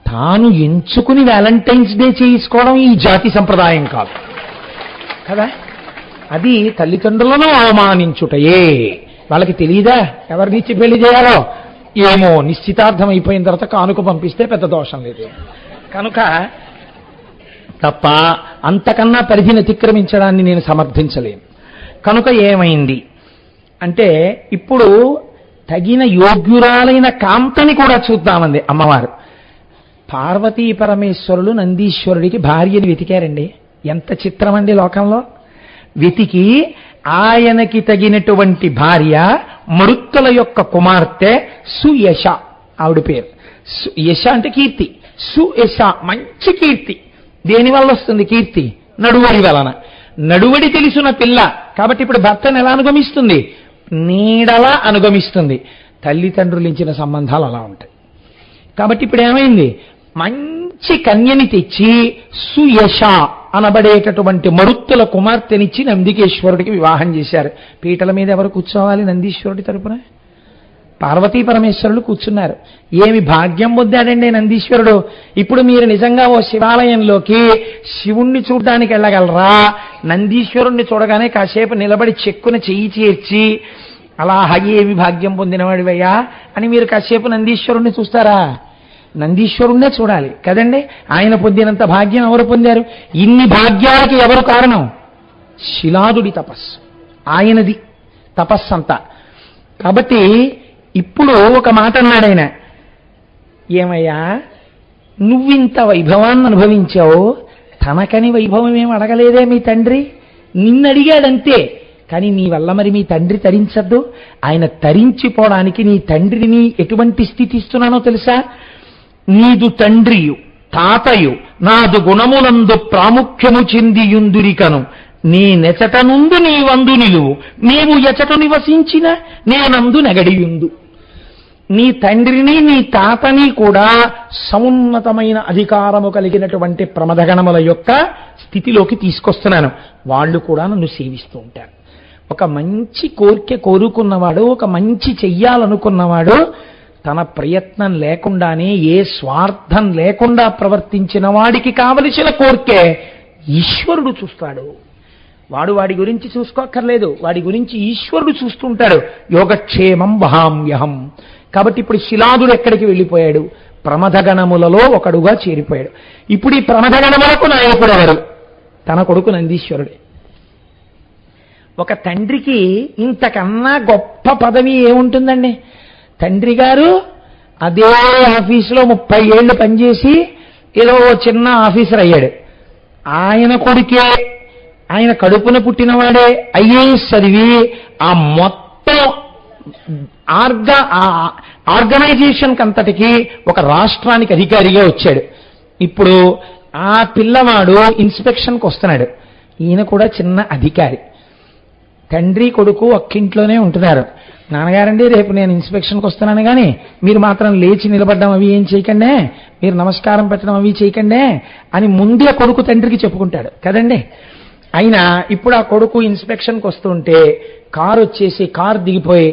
తాను ఎంచుకుని వ్యాలంటైన్స్ డే చేసుకోవడం ఈ జాతి సంప్రదాయం కాదు కదా. అది తల్లిదండ్రులను అవమానించుటయే. వాళ్ళకి తెలియదా ఎవరినిచ్చి పెళ్లి చేయాలో? ఏమో, నిశ్చితార్థం అయిపోయిన తర్వాత కానుక పంపిస్తే పెద్ద దోషం లేదు కనుక తప్ప అంతకన్నా పరిధిని అతిక్రమించడాన్ని నేను సమర్థించలేను. కనుక ఏమైంది అంటే, ఇప్పుడు తగిన యోగ్యురాలైన కాంతని కూడా చూద్దామంది అమ్మవారు. పార్వతీ పరమేశ్వరులు నందీశ్వరుడికి భార్యని వెతికారండి. ఎంత చిత్రం అండి లోకంలో. వెతికి ఆయనకి తగినటువంటి భార్య మరుత్తుల యొక్క కుమార్తె సుయశ, ఆవిడ పేరు. యశ అంటే కీర్తి. సుయశ మంచి కీర్తి. దేనివల్ల వస్తుంది కీర్తి? నడువడి వలన. నడువడి తెలుసున్న పిల్ల కాబట్టి ఇప్పుడు భర్తను ఎలా అనుగమిస్తుంది? నీడలా అనుగమిస్తుంది. తల్లిదండ్రులు ఇచ్చిన సంబంధాలు అలా ఉంటాయి. కాబట్టి ఇప్పుడు ఏమైంది? మంచి కన్యని తెచ్చి సుయశ అనబడేటటువంటి మరుత్తుల కుమార్తెనిచ్చి నందికేశ్వరుడికి వివాహం చేశారు. పీటల మీద ఎవరు కూర్చోవాలి నందీశ్వరుడి తరపున? పార్వతీ పరమేశ్వరులు కూర్చున్నారు. ఏమి భాగ్యం పొందాడండి నందీశ్వరుడు. ఇప్పుడు మీరు నిజంగా ఓ శివాలయంలోకి శివుణ్ణి చూడ్డానికి వెళ్ళగలరా? నందీశ్వరుణ్ణి చూడగానే కాసేపు నిలబడి చెక్కున చెయ్యి చేర్చి అలా ఏమి భాగ్యం పొందినవాడివయ్యా అని మీరు కాసేపు నందీశ్వరుణ్ణి చూస్తారా? నందీశ్వరుణ్ణే చూడాలి కదండి. ఆయన పొందినంత భాగ్యం ఎవరు పొందారు? ఇన్ని భాగ్యాలకి ఎవరు కారణం? శిలాదుడి తపస్సు. ఆయనది తపస్సంతా. కాబట్టి ఇప్పుడు ఒక మాట అన్నాడు ఆయన, ఏమయ్యా నువ్వింత వైభవాన్ని అనుభవించావు, తనకని వైభవం ఏం అడగలేదే మీ తండ్రి? నిన్నడిగాడంతే. కానీ నీ వల్ల మరి మీ తండ్రి తరించద్దు. ఆయన తరించిపోవడానికి నీ తండ్రిని ఎటువంటి స్థితి ఇస్తున్నానో తెలుసా? నీదు తండ్రియు తాతయు నాదు గుణములందు ప్రాముఖ్యము చెందియుందురికను నేనెచట నుండు నీవందు నిలువు, నీవు ఎచట నివసించిన నేనందు నెగడియుందు. నీ తండ్రిని నీ తాతని కూడా సమున్నతమైన అధికారము కలిగినటువంటి ప్రమదగణముల యొక్క స్థితిలోకి తీసుకొస్తున్నాను. వాళ్ళు కూడా నన్ను సేవిస్తూ ఉంటారు. ఒక మంచి కోరిక కోరుకున్నవాడు, ఒక మంచి చెయ్యాలనుకున్నవాడు తన ప్రయత్నం లేకుండానే ఏ స్వార్థం లేకుండా ప్రవర్తించిన వాడికి కావలసిన కోరికే ఈశ్వరుడు చూస్తాడు. వాడి గురించి చూసుకోక్కర్లేదు, వాడి గురించి ఈశ్వరుడు చూస్తుంటాడు. యోగక్షేమం వహామ్యహం. కాబట్టి ఇప్పుడు శిలాదుడు ఎక్కడికి వెళ్ళిపోయాడు? ప్రమథగణములలో ఒకడుగా చేరిపోయాడు. ఇప్పుడు ఈ ప్రమథగణములకు నాయకుడు ఎవరు? తన కొడుకు నందీశ్వరుడే. ఒక తండ్రికి ఇంతకన్నా గొప్ప పదవి ఏముంటుందండి? తండ్రి గారు అదే ఆఫీసులో 30 ఏళ్ళు పనిచేసి ఏదో చిన్న ఆఫీసర్ అయ్యాడు. ఆయన కొడుకే, ఆయన కడుపున పుట్టినవాడే ఐఏఎస్ చదివి ఆ మొత్తం ఆర్గనైజేషన్ అంతటికి ఒక రాష్ట్రానికి అధికారిగా వచ్చాడు. ఇప్పుడు ఆ పిల్లవాడు ఇన్స్పెక్షన్కి వస్తున్నాడు. ఈయన కూడా చిన్న అధికారి. తండ్రి కొడుకు ఒక్కింట్లోనే ఉంటున్నారు. నాన్నగారండి రేపు నేను ఇన్స్పెక్షన్కి వస్తున్నాను, కానీ మీరు మాత్రం లేచి నిలబడ్డం అవి ఏం చేయకండే, మీరు నమస్కారం పెట్టడం అవి చేయకండే అని ముందే కొడుకు తండ్రికి చెప్పుకుంటాడు కదండి. అయినా ఇప్పుడు ఆ కొడుకు ఇన్స్పెక్షన్కి వస్తుంటే కారు వచ్చేసి కారు దిగిపోయి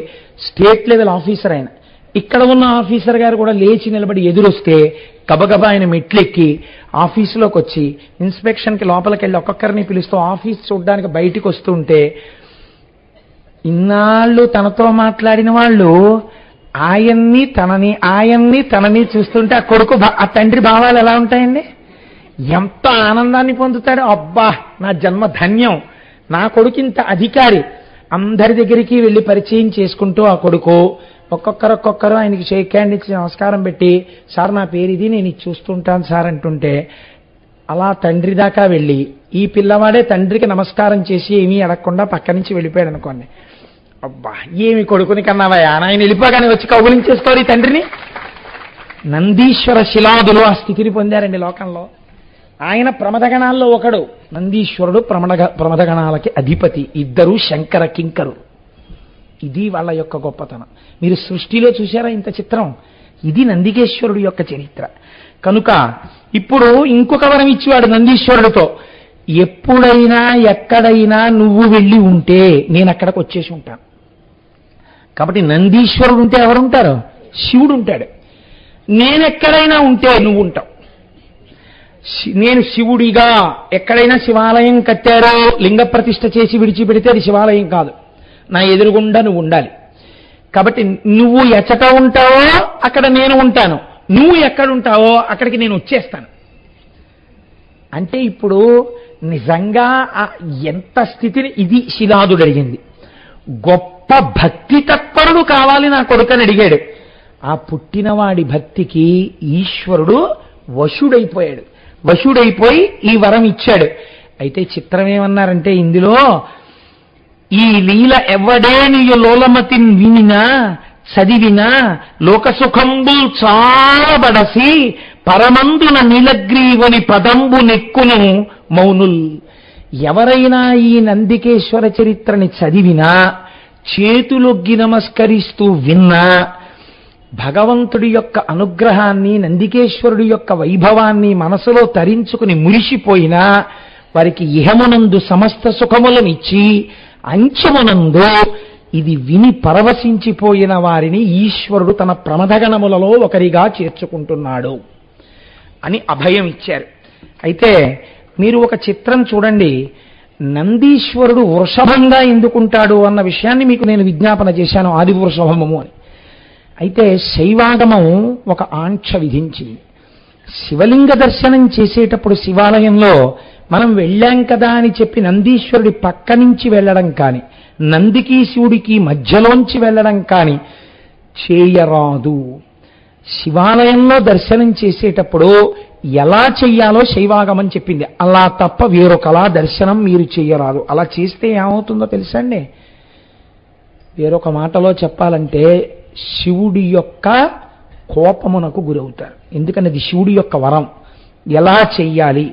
స్టేట్ లెవెల్ ఆఫీసర్ ఆయన, ఇక్కడ ఉన్న ఆఫీసర్ గారు కూడా లేచి నిలబడి ఎదురొస్తే గబగబా ఆయన మెట్లెక్కి ఆఫీసులోకి వచ్చి ఇన్స్పెక్షన్కి లోపలికి వెళ్ళి ఒక్కొక్కరిని పిలుస్తూ ఆఫీస్ చూడడానికి బయటికి వస్తుంటే ఇన్నాళ్ళు తనతో మాట్లాడిన వాళ్ళు ఆయన్ని తనని చూస్తుంటే ఆ కొడుకు ఆ తండ్రి భావాలు ఎలా ఉంటాయండి? ఎంత ఆనందాన్ని పొందుతాడు. అబ్బా నా జన్మ ధన్యం, నా కొడుకు ఇంత అధికారి. అందరి దగ్గరికి వెళ్ళి పరిచయం చేసుకుంటూ ఆ కొడుకు ఒక్కొక్కరు ఆయనకి షేక్ హ్యాండ్ ఇచ్చి నమస్కారం పెట్టి, సార్ నా పేరు ఇది, నేను ఇది చూస్తుంటాను సార్ అంటుంటే అలా తండ్రి దాకా వెళ్ళి ఈ పిల్లవాడే తండ్రికి నమస్కారం చేసి ఏమీ అడగకుండా పక్క నుంచి వెళ్ళిపోయాడు అనుకోండి. అబ్బా ఏమి కొడుకుని కన్నావయ్యా, ఆయన వెళ్ళిపోగానే వచ్చి కౌగులించేసుకోరు ఈ తండ్రిని. నందీశ్వర శిలాదులు ఆ స్థితిని పొందారండి లోకంలో. ఆయన ప్రమథగణాల్లో ఒకడు, నందీశ్వరుడు ప్రమథగణాలకి అధిపతి. ఇద్దరు శంకర కింకరు. ఇది వాళ్ళ యొక్క గొప్పతనం. మీరు సృష్టిలో చూశారా ఇంత చిత్రం? ఇది నందికేశ్వరుడు యొక్క చరిత్ర. కనుక ఇప్పుడు ఇంకొక వరం ఇచ్చేవాడు నందీశ్వరుడితో, ఎప్పుడైనా ఎక్కడైనా నువ్వు వెళ్ళి ఉంటే నేను అక్కడికి వచ్చేసి ఉంటాను. కాబట్టి నందీశ్వరుడు ఉంటే ఎవరుంటారు? శివుడు ఉంటాడు. నేనెక్కడైనా ఉంటే నువ్వు ఉంటావు. నేను శివుడిగా ఎక్కడైనా శివాలయం కట్టారో లింగ ప్రతిష్ఠ చేసి విడిచిపెడితే అది శివాలయం కాదు, నా ఎదురుగుండా నువ్వు ఉండాలి. కాబట్టి నువ్వు ఎచ్చట ఉంటావో అక్కడ నేను ఉంటాను, నువ్వు ఎక్కడుంటావో అక్కడికి నేను వచ్చేస్తాను. అంటే ఇప్పుడు నిజంగా ఎంత స్థితిని ఇది శిలాదుడు అడిగింది. గొప్ప భక్తి తత్పరుడు కావాలి నా కొడుకని అడిగాడు. ఆ పుట్టినవాడి భక్తికి ఈశ్వరుడు వశుడైపోయాడు. వశుడైపోయి ఈ వరం ఇచ్చాడు. అయితే చిత్రం ఏమన్నారంటే ఇందులో, ఈ లీల ఎవ్వడేనియు లోలమతిన్ వినినా చదివినా లోకసుఖంబుల్ చాలబడసి పరమందున నీలగ్రీవుని పదంబు నెక్కును మౌనుల్. ఎవరైనా ఈ నందికేశ్వర చరిత్రని చదివినా, చేతులొగ్గి నమస్కరిస్తూ విన్నా, భగవంతుడి యొక్క అనుగ్రహాన్ని, నందికేశ్వరుడి యొక్క వైభవాన్ని మనసులో తరించుకుని మురిసిపోయినా వారికి ఇహమునందు సమస్త సుఖములనిచ్చి అంచమునందు ఇది విని పరవశించిపోయిన వారిని ఈశ్వరుడు తన ప్రమథగణములలో ఒకరిగా చేర్చుకుంటున్నాడు అని అభయం ఇచ్చారు. అయితే మీరు ఒక చిత్రం చూడండి, నందీశ్వరుడు వృషభంగా ఎందుకుంటాడు అన్న విషయాన్ని మీకు నేను విజ్ఞాపన చేశాను, ఆది వృషభము అని. అయితే శైవాగమం ఒక ఆంక్ష విధించింది. శివలింగ దర్శనం చేసేటప్పుడు శివాలయంలో మనం వెళ్ళాం కదా అని చెప్పి నందీశ్వరుడి పక్క నుంచి వెళ్ళడం కానీ, నందికి శివుడికి మధ్యలోంచి వెళ్ళడం కానీ చేయరాదు. శివాలయంలో దర్శనం చేసేటప్పుడు ఎలా చెయ్యాలో శైవాగమం చెప్పింది. అలా తప్ప వేరొకలా దర్శనం మీరు చెయ్యరాదు. అలా చేస్తే ఏమవుతుందో తెలుసా అండి? వేరొక మాటలో చెప్పాలంటే శివుడి యొక్క కోపమునకు గురవుతారు. ఎందుకని అది శివుడి యొక్క వరం. ఎలా చెయ్యాలి?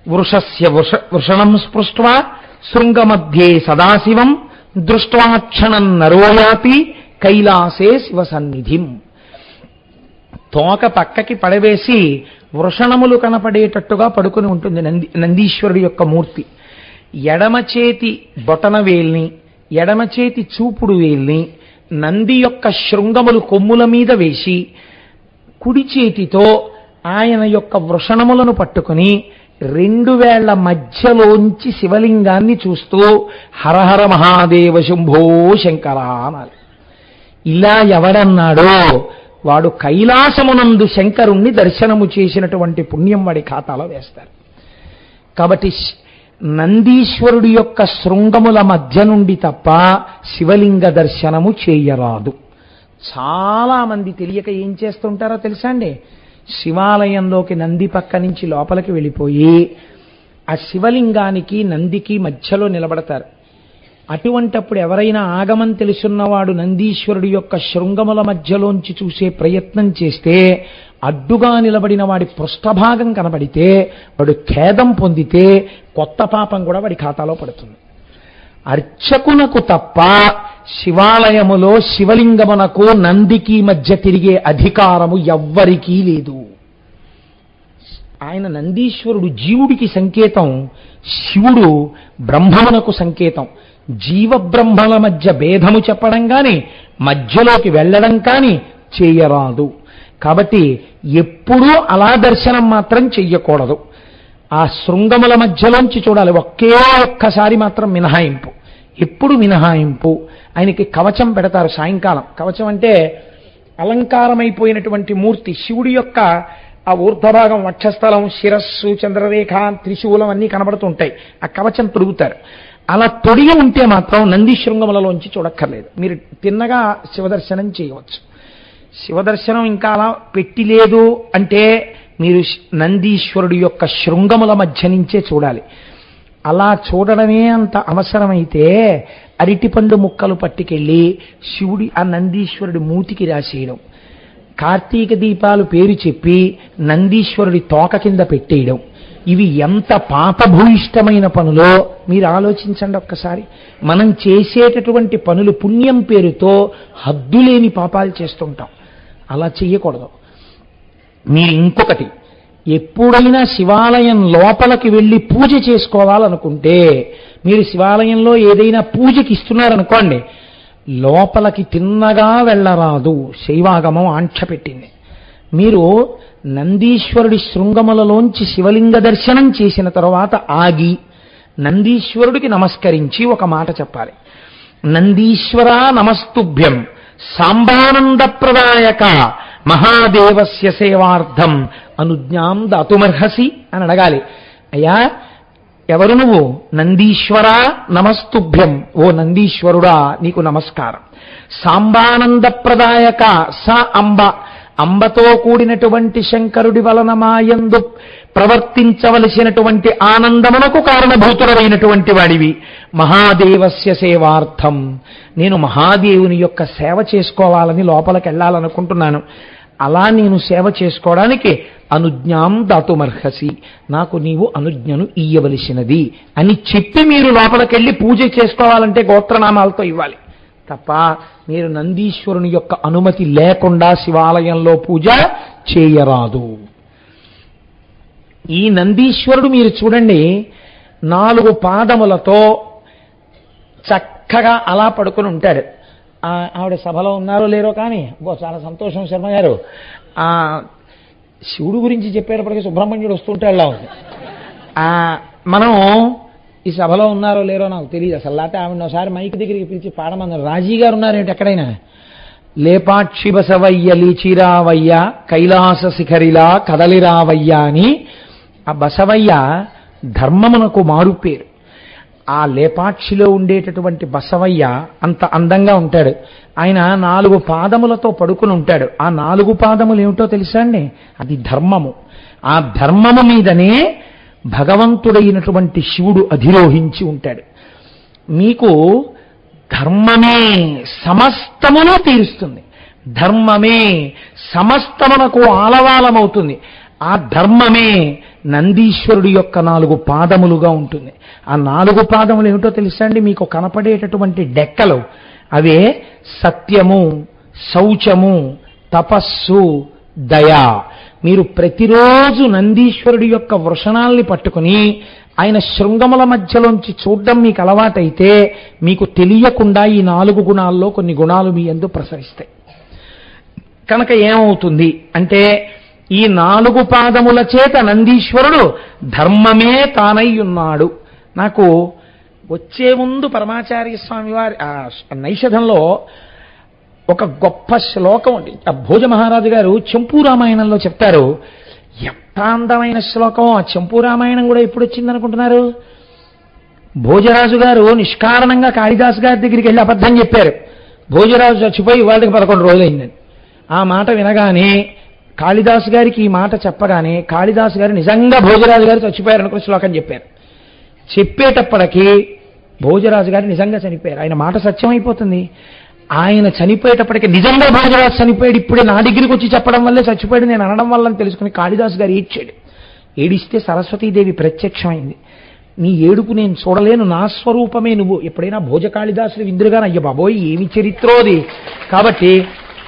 వృషస్య వృషణం స్పృష్ట్వా శృంగమధ్యే సదాశివం దృష్ట్వాక్షణం నరోయాపి కైలాసే శివసన్నిధిం. తోక పక్కకి పడవేసి వృషణములు కనపడేటట్టుగా పడుకుని ఉంటుంది నందీశ్వరుడి యొక్క మూర్తి. ఎడమ చేతి బొటన వేల్ని, ఎడమ చేతి చూపుడు వేల్ని నంది యొక్క శృంగములు కొమ్ముల మీద వేసి కుడి చేతితో ఆయన యొక్క వృషణములను పట్టుకుని 2 వేళ్ల మధ్యలోంచి శివలింగాన్ని చూస్తూ హరహర మహాదేవ శంభో శంకర అనాలి. ఇలా ఎవడన్నాడో వాడు కైలాసమునందు శంకరుణ్ణి దర్శనము చేసినటువంటి పుణ్యం వాడి ఖాతాలో వేస్తారు. కాబట్టి నందీశ్వరుడి యొక్క శృంగముల మధ్య నుండి తప్ప శివలింగ దర్శనము చేయరాదు. చాలా మంది తెలియక ఏం చేస్తుంటారో తెలుసా అండి, శివాలయంలోకి నంది పక్క నుంచి లోపలికి వెళ్ళిపోయి ఆ శివలింగానికి నందికి మధ్యలో నిలబడతారు. అటువంటప్పుడు ఎవరైనా ఆగమం తెలుసున్నవాడు నందీశ్వరుడి యొక్క శృంగముల మధ్యలోంచి చూసే ప్రయత్నం చేస్తే అడ్డుగా నిలబడిన వాడి పృష్ఠభాగం కనబడితే వాడు ఖేదం పొందితే కొత్త పాపం కూడా వాడి ఖాతాలో పడుతుంది. అర్చకునకు తప్ప శివాలయములో శివలింగమునకు నందికి మధ్య తిరిగే అధికారము ఎవ్వరికీ లేదు. ఆయన నందీశ్వరుడు జీవుడికి సంకేతం, శివుడు బ్రహ్మమునకు సంకేతం. జీవబ్రహ్మల మధ్య భేదము చెప్పడం కానీ మధ్యలోకి వెళ్ళడం కానీ చేయరాదు. కాబట్టి ఎప్పుడూ అలా దర్శనం మాత్రం చెయ్యకూడదు. ఆ శృంగముల మధ్యలోంచి చూడాలి. ఒక్కసారి మాత్రం మినహాయింపు, ఎప్పుడు మినహాయింపు. ఆయనకి కవచం పెడతారు సాయంకాలం. కవచం అంటే అలంకారమైపోయినటువంటి మూర్తి, శివుడి యొక్క ఆ ఊర్ధ్వభాగం, వక్షస్థలం, శిరస్సు, చంద్రరేఖ, త్రిశూలం అన్నీ కనబడుతుంటాయి. ఆ కవచం తొడుగుతారు. అలా తొడిగి ఉంటే మాత్రం నంది శృంగములలోంచి చూడక్కర్లేదు. మీరు తిన్నగా శివదర్శనం చేయవచ్చు. శివదర్శనం ఇంకా అలా పెట్టిలేదు అంటే మీరు నందీశ్వరుడి యొక్క శృంగముల మధ్య నుంచే చూడాలి. అలా చూడడమే అంత అవసరమైతే అరటిపండు ముక్కలు పట్టుకెళ్ళి శివుడి ఆ నందీశ్వరుడి మూతికి రాసేయడం, కార్తీక దీపాలు పేరు చెప్పి నందీశ్వరుడి తోక కింద పెట్టేయడం, ఇవి ఎంత పాపభూయిష్టమైన పనులో మీరు ఆలోచించండి ఒక్కసారి. మనం చేసేటటువంటి పనులు పుణ్యం పేరుతో హద్దులేని పాపాలు చేస్తుంటాం. అలా చెయ్యకూడదు. మీరు ఇంకొకటి, ఎప్పుడైనా శివాలయం లోపలికి వెళ్ళి పూజ చేసుకోవాలనుకుంటే, మీరు శివాలయంలో ఏదైనా పూజకి ఇస్తున్నారనుకోండి, లోపలికి తిన్నగా వెళ్ళరాదు. శైవాగమం ఆంక్ష పెట్టింది. మీరు నందీశ్వరుడి శృంగములలోంచి శివలింగ దర్శనం చేసిన తర్వాత ఆగి నందీశ్వరుడికి నమస్కరించి ఒక మాట చెప్పాలి. నందీశ్వర నమస్తుభ్యం సాంబానందప్రదాయక మహాదేవస్య సేవార్థం అనుజ్ఞాం దాతుమర్హసి అని అడగాలి. అయ్యా ఎవరు నువ్వు? నందీశ్వరా నమస్తుభ్యం, ఓ నందీశ్వరుడా నీకు నమస్కారం. సాంబానందప్రదాయక స అంబ, అంబతో కూడినటువంటి శంకరుడి వలన మాయందు ప్రవర్తించవలసినటువంటి ఆనందమునకు కారణభూతుడమైనటువంటి వాడివి. మహాదేవస్య సేవార్థం, నేను మహాదేవుని యొక్క సేవ చేసుకోవాలని లోపలికి వెళ్ళాలనుకుంటున్నాను. అలా నేను సేవ చేసుకోవడానికి అనుజ్ఞాం దాతుమర్హసి, నాకు నీవు అనుజ్ఞను ఇయ్యవలసినది అని చెప్పి మీరు లోపలికెళ్ళి పూజ చేసుకోవాలంటే గోత్రనామాలతో ఇవ్వాలి తప్ప మీరు నందీశ్వరుని యొక్క అనుమతి లేకుండా శివాలయంలో పూజ చేయరాదు. ఈ నందీశ్వరుడు మీరు చూడండి, 4 పాదములతో చక్కగా అలా పడుకుని ఉంటాడు. ఆవిడ సభలో ఉన్నారో లేరో కానీ చాలా సంతోషం శర్మ గారు. శివుడు గురించి చెప్పేటప్పటికీ సుబ్రహ్మణ్యుడు వస్తుంటాడులా ఉంది. మనం ఈ సభలో ఉన్నారో లేరో నాకు తెలియదు అసలు. లేకపోతే ఆవిడ ఒకసారి మైక్ దగ్గరికి పిలిచి పాడమన్నారు. రాజీ గారు ఉన్నారేంటి ఎక్కడైనా? లేపాక్షి బసవయ్య లీచిరావయ్య కైలాస శిఖరిలా కదలిరావయ్య అని ఆ బసవయ్య ధర్మమునకు మారు పేరు. ఆ లేపాక్షిలో ఉండేటటువంటి బసవయ్య అంత అందంగా ఉంటాడు. ఆయన 4 పాదములతో పడుకుని ఉంటాడు. ఆ 4 పాదములు ఏమిటో తెలుసా అండి? అది ధర్మము. ఆ ధర్మము మీదనే భగవంతుడైనటువంటి శివుడు అధిరోహించి ఉంటాడు. మీకు ధర్మమే సమస్తమును తీరుస్తుంది. ధర్మమే సమస్తమునకు ఆలవాలమవుతుంది. ఆ ధర్మమే నందీశ్వరుడి యొక్క 4 పాదములుగా ఉంటుంది. ఆ 4 పాదములు ఏమిటో తెలుసా అండి? మీకు కనపడేటటువంటి డెక్కలు అవే సత్యము, శౌచము, తపస్సు, దయ. మీరు ప్రతిరోజు నందీశ్వరుడి యొక్క వృషణాల్ని పట్టుకుని ఆయన శృంగముల మధ్యలోంచి చూడడం మీకు అలవాటైతే మీకు తెలియకుండా ఈ 4 గుణాల్లో కొన్ని గుణాలు మీ యందు ప్రసరిస్తాయి. కనుక ఏమవుతుంది అంటే ఈ 4 పాదముల చేత నందీశ్వరుడు ధర్మమే తానై ఉన్నాడు. నాకు వచ్చే ముందు పరమాచార్య స్వామి వారి నైషధంలో ఒక గొప్ప శ్లోకం ఉంది. ఆ భోజ మహారాజు గారు చెంపూ రామాయణంలో చెప్తారు. ఎంత అందమైన శ్లోకం! ఆ చెంపూ రామాయణం కూడా ఎప్పుడు వచ్చిందనుకుంటున్నారు? భోజరాజు గారు నిష్కారణంగా కాళిదాసు గారి దగ్గరికి వెళ్ళి అబద్ధం చెప్పారు. భోజరాజు చచ్చిపోయి వాళ్ళకి 11 రోజులైందని. ఆ మాట వినగానే కాళిదాసు గారికి ఈ మాట చెప్పగానే కాళిదాసు గారు నిజంగా భోజరాజు గారు చచ్చిపోయారనుకుని శ్లోకం చెప్పారు. చెప్పేటప్పటికీ భోజరాజు గారు నిజంగా చనిపోయారు. ఆయన మాట సత్యమైపోతుంది. ఆయన చనిపోయేటప్పటికి నిజంగా భోజరాజు చనిపోయాడు, ఇప్పుడే నా దగ్గరికి వచ్చి చెప్పడం వల్లే చచ్చిపోయాడు నేను అనడం వల్ల అని తెలుసుకుని కాళిదాసు గారు ఏడ్చాడు. ఏడిస్తే సరస్వతీదేవి ప్రత్యక్షమైంది. నీ ఏడుపు నేను చూడలేను, నా స్వరూపమే నువ్వు. ఎప్పుడైనా భోజ కాళిదాసులు విందురుగానే అయ్య బాబోయ్ ఏమి చరిత్రోది. కాబట్టి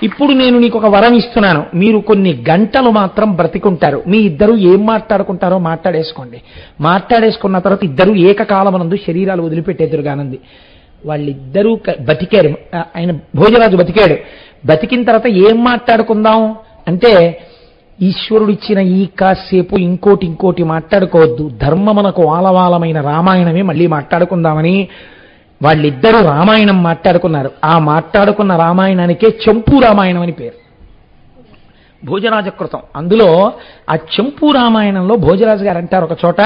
ఇప్పుడు నేను నీకు ఒక వరం ఇస్తున్నాను, మీరు కొన్ని గంటలు మాత్రం బ్రతికుంటారు. మీ ఇద్దరు ఏం మాట్లాడుకుంటారో మాట్లాడేసుకోండి. మాట్లాడేసుకున్న తర్వాత ఇద్దరు ఏకకాలమనందు శరీరాలు వదిలిపెట్టేదురుగానంది. వాళ్ళిద్దరూ బతికారు. ఆయన భోజరాజు బతికాడు. బతికిన తర్వాత ఏం మాట్లాడుకుందాం అంటే ఈశ్వరుడు ఇచ్చిన ఈ కాసేపు ఇంకోటి మాట్లాడుకోవద్దు, ధర్మమునకు ఆలవాలమైన రామాయణమే మళ్ళీ మాట్లాడుకుందామని వాళ్ళిద్దరూ రామాయణం మాట్లాడుకున్నారు. ఆ మాట్లాడుకున్న రామాయణానికే చెంపూ రామాయణం అని పేరు, భోజరాజకృతం. అందులో ఆ చెంపూ రామాయణంలో భోజరాజు గారు అంటారు ఒక చోట,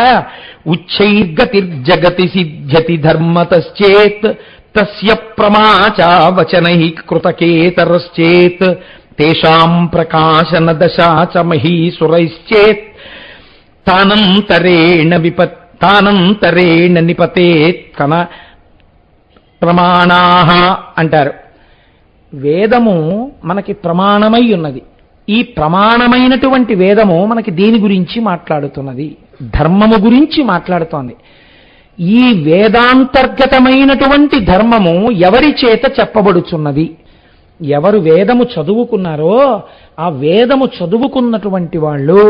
ఉచ్చైర్గతిర్జగతి సిద్ధ్యతి ధర్మతశ్చేత్ తస్య ప్రమాచా వచనై కృతకేతరశ్చేత్ తేషాం ప్రకాశన దశా చ మహీసురైశ్చేత్ తానంతరేణ నిపతేత్ కన ప్రమాణాః అంటారు. వేదము మనకి ప్రమాణమై ఉన్నది. ఈ ప్రమాణమైనటువంటి వేదము మనకి దేని గురించి మాట్లాడుతున్నది? ధర్మము గురించి మాట్లాడుతోంది. ఈ వేదాంతర్గతమైనటువంటి ధర్మము ఎవరి చేత చెప్పబడుచున్నది? ఎవరు వేదము చదువుకున్నారో ఆ వేదము చదువుకున్నటువంటి వాళ్ళు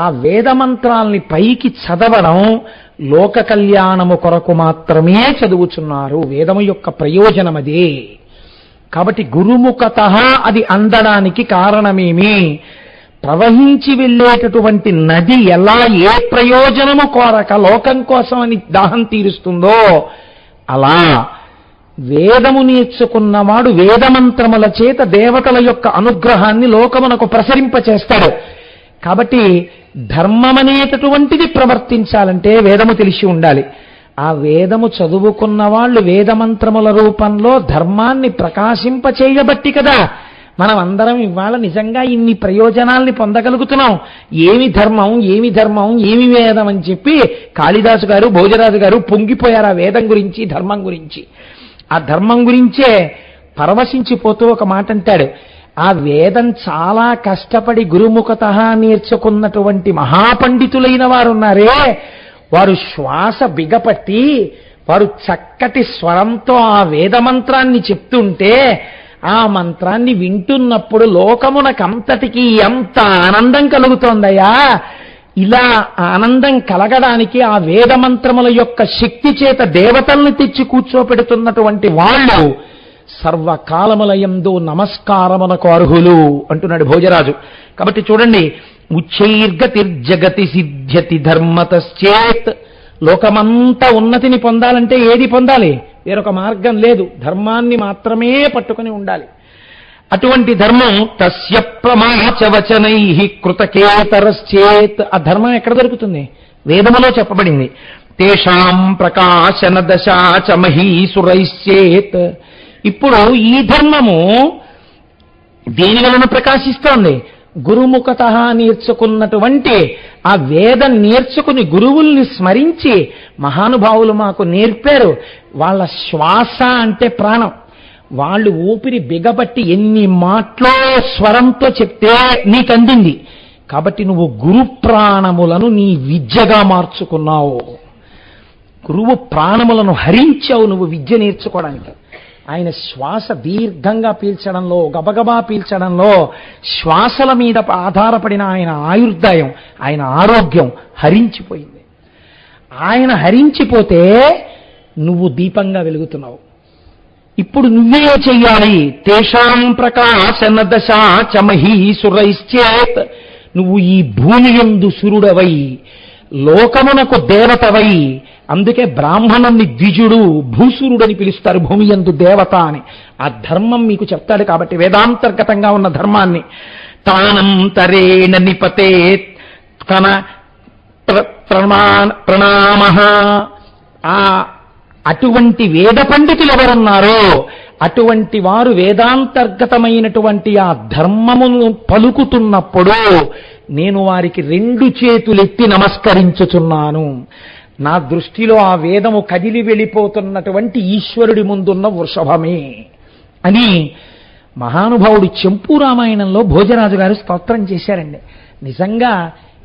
ఆ వేదమంత్రాల్ని పైకి చదవడం లోక కళ్యాణము కొరకు మాత్రమే చదువుచున్నారు. వేదము యొక్క ప్రయోజనం అదే. కాబట్టి గురుముఖతః అది అందడానికి కారణమేమి? ప్రవహించి వెళ్ళేటటువంటి నది ఎలా ఏ ప్రయోజనము కోరక లోకం కోసం అని దాహం తీరుస్తుందో అలా వేదము నేర్చుకున్నవాడు వేదమంత్రముల చేత దేవతల యొక్క అనుగ్రహాన్ని లోకమునకు ప్రసరింపచేస్తాడు. కాబట్టి ధర్మమనేటటువంటిది ప్రవర్తించాలంటే వేదము తెలిసి ఉండాలి. ఆ వేదము చదువుకున్న వాళ్ళు వేదమంత్రముల రూపంలో ధర్మాన్ని ప్రకాశింపచేయబట్టి కదా మనం అందరం ఇవాళ నిజంగా ఇన్ని ప్రయోజనాల్ని పొందగలుగుతున్నాం. ఏమి ధర్మం ఏమి వేదం అని చెప్పి కాళిదాసు గారు భోజరాజు గారు పొంగిపోయారు ఆ వేదం గురించి ధర్మం గురించి. ఆ ధర్మం గురించే పరవశించిపోతూ ఒక మాట అంటాడు, ఆ వేదం చాలా కష్టపడి గురుముఖతః నేర్చుకున్నటువంటి మహాపండితులైన వారు ఉన్నారే, వారు శ్వాస బిగపట్టి వారు చక్కటి స్వరంతో ఆ వేదమంత్రాన్ని చెప్తుంటే ఆ మంత్రాన్ని వింటున్నప్పుడు లోకమునకంతటికీ ఎంత ఆనందం కలుగుతోందయ్యా. ఇలా ఆనందం కలగడానికి ఆ వేదమంత్రముల యొక్క శక్తి చేత దేవతల్ని తెచ్చి కూర్చోపెడుతున్నటువంటి వాళ్ళు సర్వకాలములయందు నమస్కారమునకు అర్హులు అంటున్నాడు భోజరాజు. కాబట్టి చూడండి, ఉచ్చైర్గతిర్జగతి సిద్ధ్యతి ధర్మతశ్చేత్. లోకమంతా ఉన్నతిని పొందాలంటే ఏది పొందాలి? వేరొక మార్గం లేదు, ధర్మాన్ని మాత్రమే పట్టుకుని ఉండాలి. అటువంటి ధర్మం తస్య ప్రమాచ వచనై కృతకేతరశ్చేత్. ఆ ధర్మం ఎక్కడ దొరుకుతుంది? వేదములో చెప్పబడింది. తేషాం ప్రకాశన దశా చ మహీసురైశ్చేత్. ఇప్పుడు ఈ ధర్మము దేని వలన ప్రకాశిస్తోంది? గురుముఖతః నేర్చుకున్నటువంటి ఆ వేదం నేర్చుకుని గురువుల్ని స్మరించి మహానుభావులు మాకు నేర్పారు. వాళ్ళ శ్వాస అంటే ప్రాణం. వాళ్ళు ఊపిరి బిగబట్టి ఎన్ని మాటలో స్వరంతో చెప్తే నీకు అందింది. కాబట్టి నువ్వు గురు ప్రాణములను నీ విద్యగా మార్చుకున్నావు. గురువు ప్రాణములను హరించావు నువ్వు విద్య నేర్చుకోవడానికి. ఆయన శ్వాస దీర్ఘంగా పీల్చడంలో గబగబా పీల్చడంలో శ్వాసల మీద ఆధారపడిన ఆయన ఆయుర్దాయం ఆయన ఆరోగ్యం హరించిపోయింది. ఆయన హరించిపోతే నువ్వు దీపంగా వెలుగుతున్నావు. ఇప్పుడు నువ్వే చెయ్యాలి. తేషాం ప్రకాశన దశా చమహీసురైశ్చేత్. నువ్వు ఈ భూమి యందు సురుడవై లోకమునకు దేవతవై, అందుకే బ్రాహ్మణుణ్ణి ద్విజుడు భూసురుడని పిలుస్తారు, భూమి యందు దేవత అని. ఆ ధర్మం మీకు చెప్తాడు కాబట్టి వేదాంతర్గతంగా ఉన్న ధర్మాన్ని. తానంతరేణ నిపతే తన ప్రణామ. అటువంటి వేద పండితులు ఎవరన్నారో అటువంటి వారు వేదాంతర్గతమైనటువంటి ఆ ధర్మమును పలుకుతున్నప్పుడు నేను వారికి 2 చేతులెత్తి నమస్కరించుచున్నాను. నా దృష్టిలో ఆ వేదము కదిలి వెళ్ళిపోతున్నటువంటి ఈశ్వరుడి ముందున్న వృషభమే అని మహానుభావుడు చెంపు రామాయణంలో భోజరాజు గారు స్తోత్రం చేశారండి. నిజంగా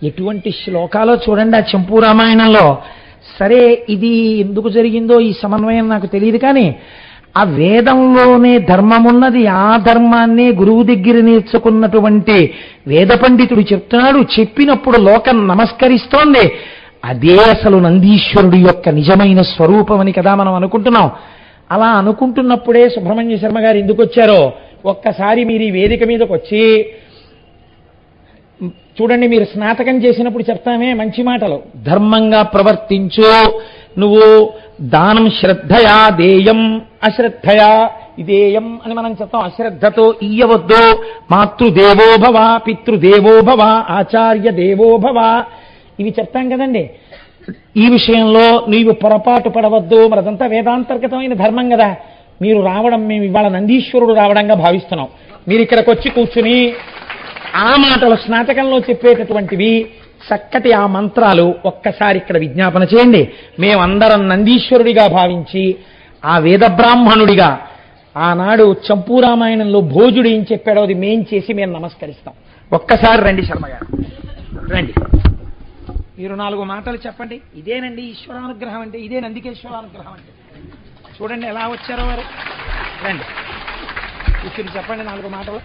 ఎటువంటి శ్లోకాలో చూడండి ఆ చెంపు రామాయణంలో. సరే, ఇది ఎందుకు జరిగిందో ఈ సమన్వయం నాకు తెలియదు, కానీ ఆ వేదంలోనే ధర్మమున్నది, ఆ ధర్మాన్నే గురువు దగ్గర నేర్చుకున్నటువంటి వేద పండితుడు చెప్తున్నాడు. చెప్పినప్పుడు లోకం నమస్కరిస్తోంది. అదే అసలు నందీశ్వరుడి యొక్క నిజమైన స్వరూపం అని కదా మనం అనుకుంటున్నాం. అలా అనుకుంటున్నప్పుడే సుబ్రహ్మణ్య శర్మ గారు ఎందుకు వచ్చారో ఒక్కసారి మీరు ఈ వేదిక మీదకి వచ్చి చూడండి. మీరు స్నాతకం చేసినప్పుడు చెప్తామే మంచి మాటలు. ధర్మంగా ప్రవర్తించు, నువ్వు దానం శ్రద్ధయా దేయం అశ్రద్ధయా ఇదేయం అని మనం చెప్తాం. అశ్రద్ధతో ఇయ్యవద్దు. మాతృదేవో భవ, పితృదేవో భవ, ఆచార్య దేవో భవ, ఇవి చెప్తాం కదండి. ఈ విషయంలో నీవు పొరపాటు పడవద్దు. మరి అదంతా వేదాంతర్గతమైన ధర్మం కదా. మీరు రావడం మేము ఇవాళ నందీశ్వరుడు రావడంగా భావిస్తున్నాం. మీరు ఇక్కడికి వచ్చి కూర్చుని ఆ మాటలు స్నాతకంలో చెప్పేటటువంటివి చక్కటి ఆ మంత్రాలు ఒక్కసారి ఇక్కడ విజ్ఞాపన చేయండి. మేమందరం నందీశ్వరుడిగా భావించి ఆ వేద బ్రాహ్మణుడిగా ఆనాడు చంపు రామాయణంలో భోజుడు ఏం చెప్పాడో అది మేం చేసి మేము నమస్కరిస్తాం. ఒక్కసారి రండి శర్మ గారు, రండి. మీరు 4 మాటలు చెప్పండి. ఇదేనండి ఈశ్వరానుగ్రహం అంటే, ఇదే నందికేశ్వరానుగ్రహం అంటే. చూడండి ఎలా వచ్చారో వారు. రండి కూర్చుని చెప్పండి 4 మాటలు.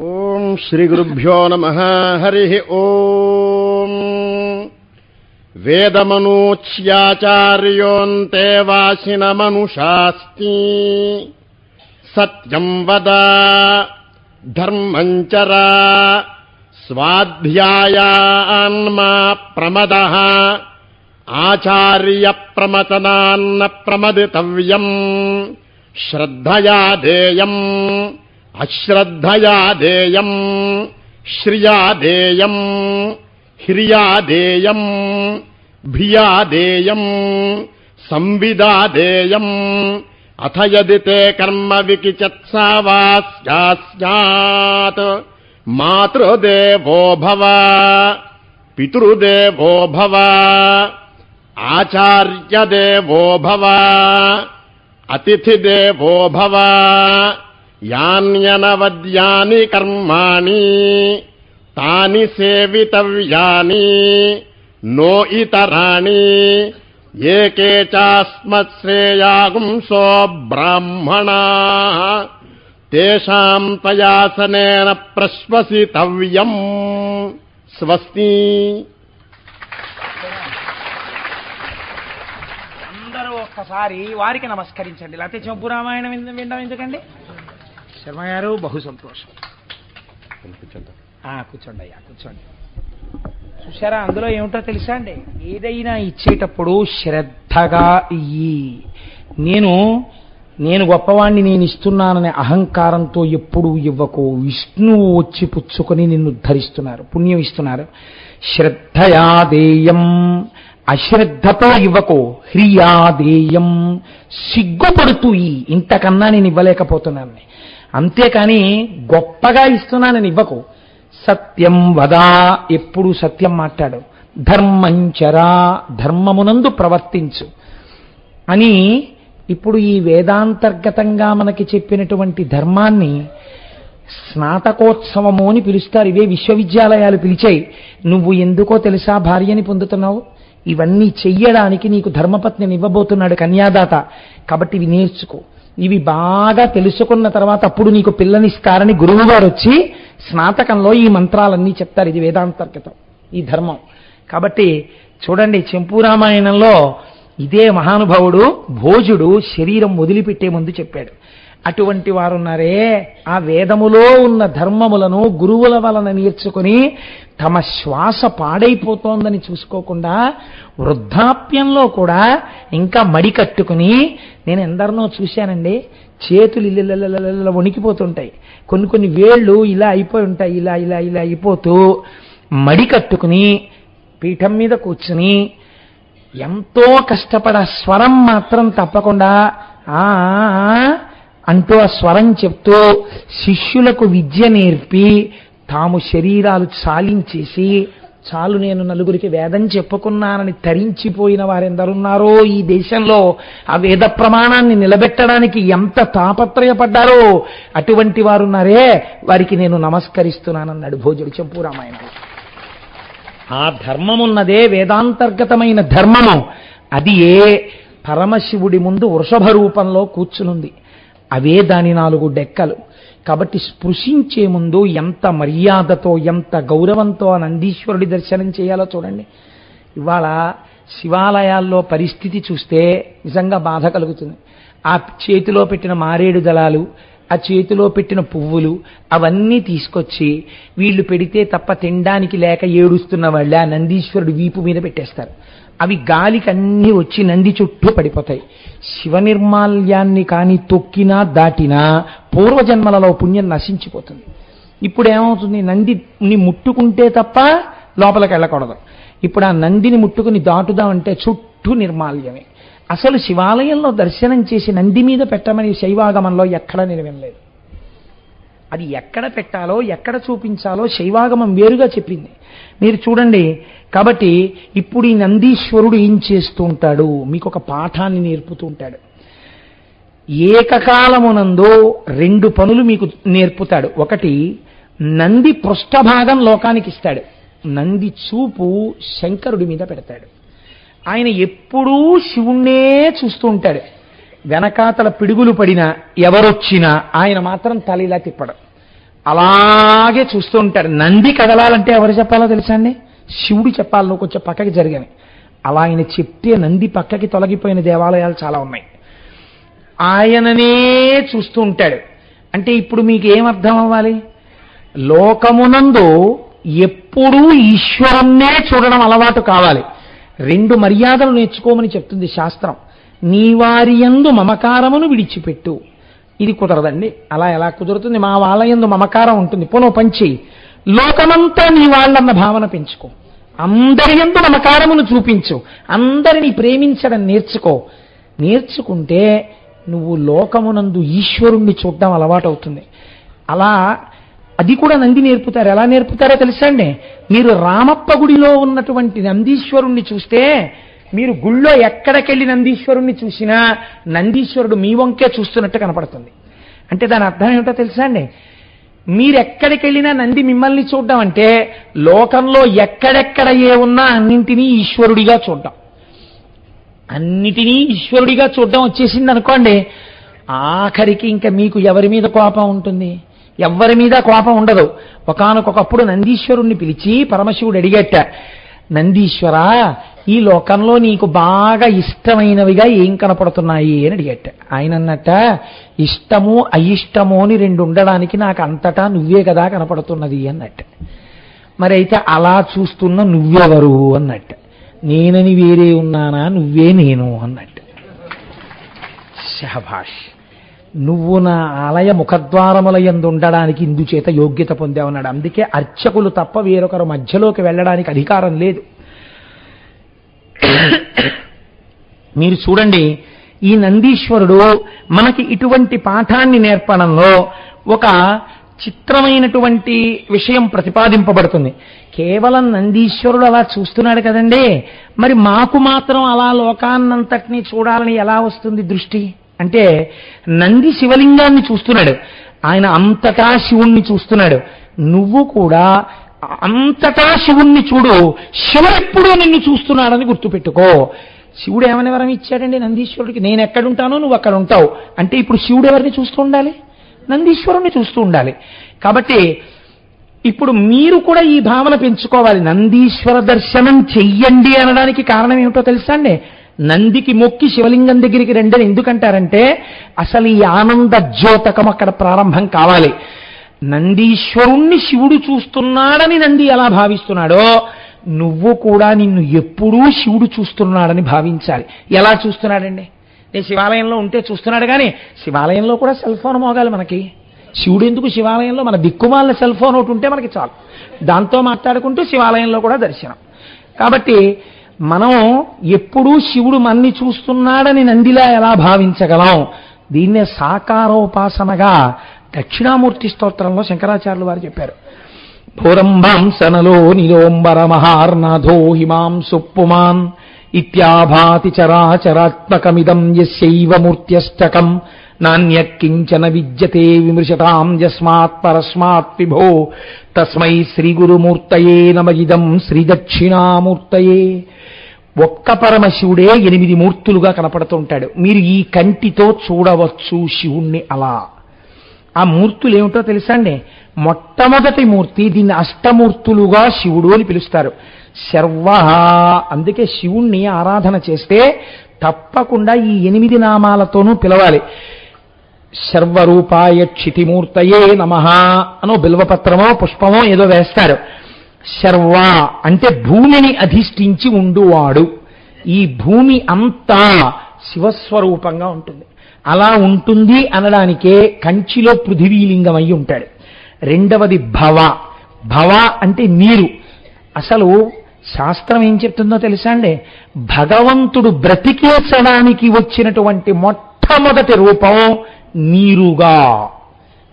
ఓం శ్రీ గురుభ్యో నమః. హరి ఓం. వేదమనూచ్యాచార్యోంతే వాసిన మనుషాస్తి. సత్యం వద ధర్మం చర స్వాధ్యాయాన్మా ప్రమదః. ఆచార్య ప్రమతనాన్న ప్రమదితవ్యం. శ్రద్ధయా దేయం అశ్రద్ధయా దేయం. శ్రియా దేయం హ్రియా దేయం. భియా దేయం సంవిదా దేయం. అథ యది తే కర్మ వికిచత్సా స్యాత్. మాతృదేవో భవ, పితృదేవో భవ, ఆచార్యదేవో భవ, అతిథిదేవో భవ. యాన్యనవద్యాని కర్మాణి తాని సేవితవ్యాని. నో ఇతరాణి. ఏకే చాస్మశ్రేయాగుంసో బ్రాహ్మణాః. తేషాం త్వయాసనేన ప్రశ్వసితవ్యం. స్వస్తి. అందరూ ఒక్కసారి వారికి నమస్కరించండి. లేకపోతే చంపు రామాయణం వినడం ఎందుకండి? శర్మ గారు బహు సంతోషం. కూర్చోండి అయ్యా, కూర్చోండి. చూసారా అందులో ఏమిటో తెలుసా అండి? ఏదైనా ఇచ్చేటప్పుడు శ్రద్ధగా ఇయ్యి. నేను గొప్పవాణ్ణి, నేను ఇస్తున్నాననే అహంకారంతో ఎప్పుడూ ఇవ్వకు. విష్ణువు వచ్చి పుచ్చుకొని నిన్ను ధరిస్తున్నారు, పుణ్యం ఇస్తున్నారు. శ్రద్ధయాదేయం, అశ్రద్ధతో ఇవ్వకు. హ్రియాదేయం, సిగ్గుపడుతూ ఇంతకన్నా నేను ఇవ్వలేకపోతున్నాను. అంతేకాని గొప్పగా ఇస్తున్నానని ఇవ్వకు. సత్యం వదా, ఎప్పుడు సత్యం మాట్లాడు. ధర్మంచరా, ధర్మమునందు ప్రవర్తించు అని ఇప్పుడు ఈ వేదాంతర్గతంగా మనకి చెప్పినటువంటి ధర్మాన్ని స్నాతకోత్సవము అని పిలుస్తారు. ఇవే విశ్వవిద్యాలయాలు పిలిచాయి. నువ్వు ఎందుకో తెలుసా భార్యని పొందుతున్నావు? ఇవన్నీ చెయ్యడానికి నీకు ధర్మపత్నిని ఇవ్వబోతున్నాడు కన్యాదాత. కాబట్టి ఇవి నేర్చుకో. ఇవి బాగా తెలుసుకున్న తర్వాత అప్పుడు నీకు పిల్లనిస్తారని గురువు గారు వచ్చి స్నాతకంలో ఈ మంత్రాలన్నీ చెప్తారు. ఇది వేదాంతర్గతం. ఈ ధర్మం. కాబట్టి చూడండి, చెంపూరామాయణంలో ఇదే మహానుభావుడు భోజుడు శరీరం వదిలిపెట్టే ముందు చెప్పాడు, అటువంటి వారున్నారే ఆ వేదములో ఉన్న ధర్మములను గురువుల వలన నేర్చుకుని తమ శ్వాస పాడైపోతోందని చూసుకోకుండా వృద్ధాప్యంలో కూడా ఇంకా మడి కట్టుకుని, నేను ఎందరినో చూశానండి, చేతులు ఇల్లు వణికిపోతుంటాయి, కొన్ని వేళ్ళు ఇలా అయిపోయి ఉంటాయి, ఇలా ఇలా ఇలా అయిపోతూ మడి కట్టుకుని పీఠం మీద కూర్చుని ఎంతో కష్టపడ స్వరం మాత్రం తప్పకుండా ఆ అంటూ ఆ స్వరం చెప్తూ శిష్యులకు విద్య నేర్పి తాము శరీరాలు చాలించేసి, చాలు నేను నలుగురికి వేదం చెప్పుకున్నానని తరించిపోయిన వారెందరున్నారో ఈ దేశంలో, ఆ వేద ప్రమాణాన్ని నిలబెట్టడానికి ఎంత తాపత్రయపడ్డారో అటువంటి వారున్నారే, వారికి నేను నమస్కరిస్తున్నానన్నాడు భోజుడు చెంపూరామాయణంలో. ఆ ధర్మమున్నదే వేదాంతర్గతమైన ధర్మము, అది ఏ పరమశివుడి ముందు వృషభ రూపంలో కూర్చునుంది, అవే దాని 4 డెక్కలు. కాబట్టి స్పృశించే ముందు ఎంత మర్యాదతో ఎంత గౌరవంతో ఆ నందీశ్వరుడి దర్శనం చేయాలో చూడండి. ఇవాళ శివాలయాల్లో పరిస్థితి చూస్తే నిజంగా బాధ కలుగుతుంది. ఆ చేతిలో పెట్టిన మారేడు దళాలు, ఆ చేతిలో పెట్టిన పువ్వులు అవన్నీ తీసుకొచ్చి వీళ్ళు పెడితే తప్ప తినడానికి లేక ఏడుస్తున్న వాళ్ళే ఆ నందీశ్వరుడు వీపు మీద పెట్టేస్తారు. అవి గాలికి అన్నీ వచ్చి నంది చుట్టూ పడిపోతాయి. శివ నిర్మాల్యాన్ని కానీ తొక్కినా దాటినా పూర్వజన్మలలో పుణ్యం నశించిపోతుంది. ఇప్పుడు ఏమవుతుంది, నందిని ముట్టుకుంటే తప్ప లోపలికి వెళ్ళకూడదు. ఇప్పుడు ఆ నందిని ముట్టుకుని దాటుదామంటే చుట్టూ నిర్మాల్యమే. అసలు శివాలయంలో దర్శనం చేసి నంది మీద పెట్టమని శైవాగమంలో ఎక్కడ నేను వినలేదు. అది ఎక్కడ పెట్టాలో ఎక్కడ చూపించాలో శైవాగమం వేరుగా చెప్పింది. మీరు చూడండి. కాబట్టి ఇప్పుడు ఈ నందీశ్వరుడు ఏం చేస్తూ ఉంటాడు, మీకు ఒక పాఠాన్ని నేర్పుతూ ఉంటాడు. ఏకకాలమునందు 2 పనులు మీకు నేర్పుతాడు. ఒకటి, నంది పృష్ఠభాగం లోకానికి ఇస్తాడు, నంది చూపు శంకరుడి మీద పెడతాడు. ఆయన ఎప్పుడూ శివుణ్ణే చూస్తూ ఉంటాడు. వెనకాతల పిడుగులు పడినా ఎవరొచ్చినా ఆయన మాత్రం తల ఇలా తిప్పడం, అలాగే చూస్తూ ఉంటాడు. నంది కదలాలంటే ఎవరు చెప్పాలో తెలుసా అండి? శివుడు చెప్పాలి, నువ్వు కొంచెం పక్కకి జరగని. అలా ఆయన చెప్తే నంది పక్కకి తొలగిపోయిన దేవాలయాలు చాలా ఉన్నాయి. ఆయననే చూస్తూ ఉంటాడు. అంటే ఇప్పుడు మీకు ఏమర్థం అవ్వాలి, లోకమునందు ఎప్పుడూ ఈశ్వరుణ్ణే చూడడం అలవాటు కావాలి. 2 మర్యాదలు నేర్చుకోమని చెప్తుంది శాస్త్రం. నీ వారి యందు మమకారమును విడిచిపెట్టు. ఇది కుదరదండి. అలా ఎలా కుదురుతుంది? మా వాళ్ళ యందు మమకారం ఉంటుంది, పోనో పంచి లోకమంతా నీ వాళ్ళన్న భావన పెంచుకో. అందరి యందు మమకారమును చూపించు, అందరినీ ప్రేమించడం నేర్చుకో. నేర్చుకుంటే నువ్వు లోకమునందు ఈశ్వరుణ్ణి చూడడం అలవాటు అవుతుంది. అలా అది కూడా నంది నేర్పుతారు. ఎలా నేర్పుతారో తెలుసా అండి? మీరు రామప్ప గుడిలో ఉన్నటువంటి నందీశ్వరుణ్ణి చూస్తే, మీరు గుళ్ళో ఎక్కడికెళ్ళి నందీశ్వరుణ్ణి చూసినా నందీశ్వరుడు మీ వంకే చూస్తున్నట్టు కనపడుతుంది. అంటే దాని అర్థం ఏమిటో తెలుసా అండి? మీరెక్కడికి వెళ్ళినా నంది మిమ్మల్ని చూడడం అంటే లోకంలో ఎక్కడెక్కడ ఏ ఉన్నా అన్నింటినీ ఈశ్వరుడిగా చూడడం. అన్నిటినీ ఈశ్వరుడిగా చూడడం వచ్చేసింది అనుకోండి, ఆఖరికి ఇంకా మీకు ఎవరి మీద కోపం ఉంటుంది? ఎవరి మీద కోపం ఉండదు. ఒకానొకప్పుడు నందీశ్వరుణ్ణి పిలిచి పరమశివుడు అడిగట, నందీశ్వరా, ఈ లోకంలో నీకు బాగా ఇష్టమైనవిగా ఏం కనపడుతున్నాయి అని అడిగట. ఆయన అన్నట్ట, ఇష్టము అయిష్టము అని 2 ఉండడానికి నాకు అంతటా నువ్వే కదా కనపడుతున్నది అన్నట్ట. మరి అయితే అలా చూస్తున్న నువ్వెవరు అన్నట్ట. నేనని వేరే ఉన్నానా, నువ్వే నేను అన్నట్ట. శభాష్, నువ్వు నా ఆలయ ముఖద్వారముల యందు ఉండడానికి ఇందుచేత యోగ్యత పొందావన్నాడు. అందుకే అర్చకులు తప్ప వేరొకరు మధ్యలోకి వెళ్ళడానికి అధికారం లేదు. మీరు చూడండి, ఈ నందీశ్వరుడు మనకి ఇటువంటి పాఠాన్ని నేర్పడంలో ఒక చిత్రమైనటువంటి విషయం ప్రతిపాదింపబడుతుంది. కేవలం నందీశ్వరుడు అలా చూస్తున్నాడు కదండి, మరి మాకు మాత్రం అలా లోకాన్నంతటినీ చూడాలని ఎలా వస్తుంది దృష్టి అంటే, నంది శివలింగాన్ని చూస్తున్నాడు, ఆయన అంతటా శివుణ్ణి చూస్తున్నాడు. నువ్వు కూడా అంతటా శివుణ్ణి చూడు, శివుడు ఎప్పుడూ నిన్ను చూస్తున్నాడని గుర్తుపెట్టుకో. శివుడు ఏమని వరం ఇచ్చాడండి నందీశ్వరుడికి? నేను ఎక్కడుంటానో నువ్వు అక్కడ ఉంటావు. అంటే ఇప్పుడు శివుడు ఎవరిని చూస్తూ ఉండాలి? నందీశ్వరుణ్ణి చూస్తూ ఉండాలి. కాబట్టి ఇప్పుడు మీరు కూడా ఈ భావన పెంచుకోవాలి. నందీశ్వర దర్శనం చెయ్యండి అనడానికి కారణం ఏమిటో తెలుసా అండి? నందికి మొక్కి శివలింగం దగ్గరికి రండి ఎందుకంటారంటే అసలు ఈ ఆనంద ద్యోతకం అక్కడ ప్రారంభం కావాలి. నందీశ్వరుణ్ణి శివుడు చూస్తున్నాడని నంది ఎలా భావిస్తున్నాడో నువ్వు కూడా నిన్ను ఎప్పుడూ శివుడు చూస్తున్నాడని భావించాలి. ఎలా చూస్తున్నాడండి? నేను శివాలయంలో ఉంటే చూస్తున్నాడు, కానీ శివాలయంలో కూడా సెల్ ఫోన్ మోగాలి మనకి. శివుడు ఎందుకు శివాలయంలో? మన దిక్కుమాలిన సెల్ ఫోన్ ఒకటి ఉంటే మనకి చాలు, దాంతో మాట్లాడుకుంటూ శివాలయంలో కూడా దర్శనం. కాబట్టి మనం ఎప్పుడూ శివుడు మన్ని చూస్తున్నాడని నందిలా ఎలా భావించగలం? దీన్నే సాకారోపాసనగా దక్షిణామూర్తి స్తోత్రంలో శంకరాచార్యులు వారు చెప్పారు. భూరంభాంసనలో నిలోంబర మహార్నాథో హిమాంసు పుమాన్ ఇత్యాభాతి చరాచరాత్మకమిదం యస్యైవ మూర్త్యష్టకం నాణ్యకించన విద్యతే విమృశతాం యస్మాత్ పరస్మాత్ విభో తస్మై శ్రీ గురుమూర్తయే నమ ఇదం శ్రీ దక్షిణామూర్తయే. ఒక్క పరమశివుడే 8 మూర్తులుగా కనపడుతుంటాడు. మీరు ఈ కంటితో చూడవచ్చు శివుణ్ణి అలా. ఆ మూర్తులు ఏమిటో తెలుసా అండి? మొట్టమొదటి మూర్తి, దీన్ని అష్టమూర్తులుగా శివుడు అని పిలుస్తారు. శర్వ. అందుకే శివుణ్ణి ఆరాధన చేస్తే తప్పకుండా ఈ 8 నామాలతోనూ పిలవాలి. సర్వరూపాయ క్షితిమూర్తయే నమః అనో బిల్వపత్రమో పుష్పమో ఏదో వేస్తారు. శర్వ అంటే భూమిని అధిష్ఠించి ఉండువాడు. ఈ భూమి అంతా శివస్వరూపంగా ఉంటుంది. అలా ఉంటుంది అనడానికే కంచిలో పృథివీలింగం అయి ఉంటాడు. రెండవది భవ. భవ అంటే నీరు. అసలు శాస్త్రం ఏం చెప్తుందో తెలుసా అండి? భగవంతుడు బ్రతికేసడానికి వచ్చినటువంటి మొట్టమొదటి రూపం నీరుగా.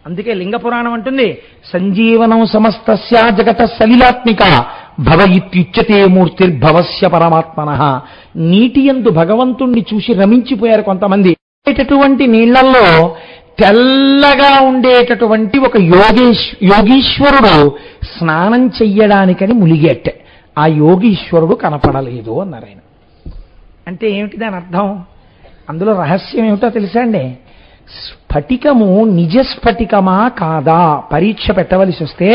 అందుకే లింగ పురాణం అంటుంది సంజీవనం సమస్తస్య జగత సలిలాత్మిక భవ ఇత్యుచ్యతే మూర్తిర్భవస్య పరమాత్మనః. నీటి యందు భగవంతుణ్ణి చూసి రమించిపోయారు కొంతమంది. నీళ్లలో తెల్లగా ఉండేటటువంటి ఒక యోగీశ్వరుడు స్నానం చెయ్యడానికని ములిగేట. ఆ యోగీశ్వరుడు కనపడలేదు అన్నారు ఆయన. అంటే ఏమిటి దాని అర్థం? అందులో రహస్యం ఏమిటో తెలుసా అండి? స్ఫటికము నిజ స్ఫటికమా కాదా పరీక్ష పెట్టవలసి వస్తే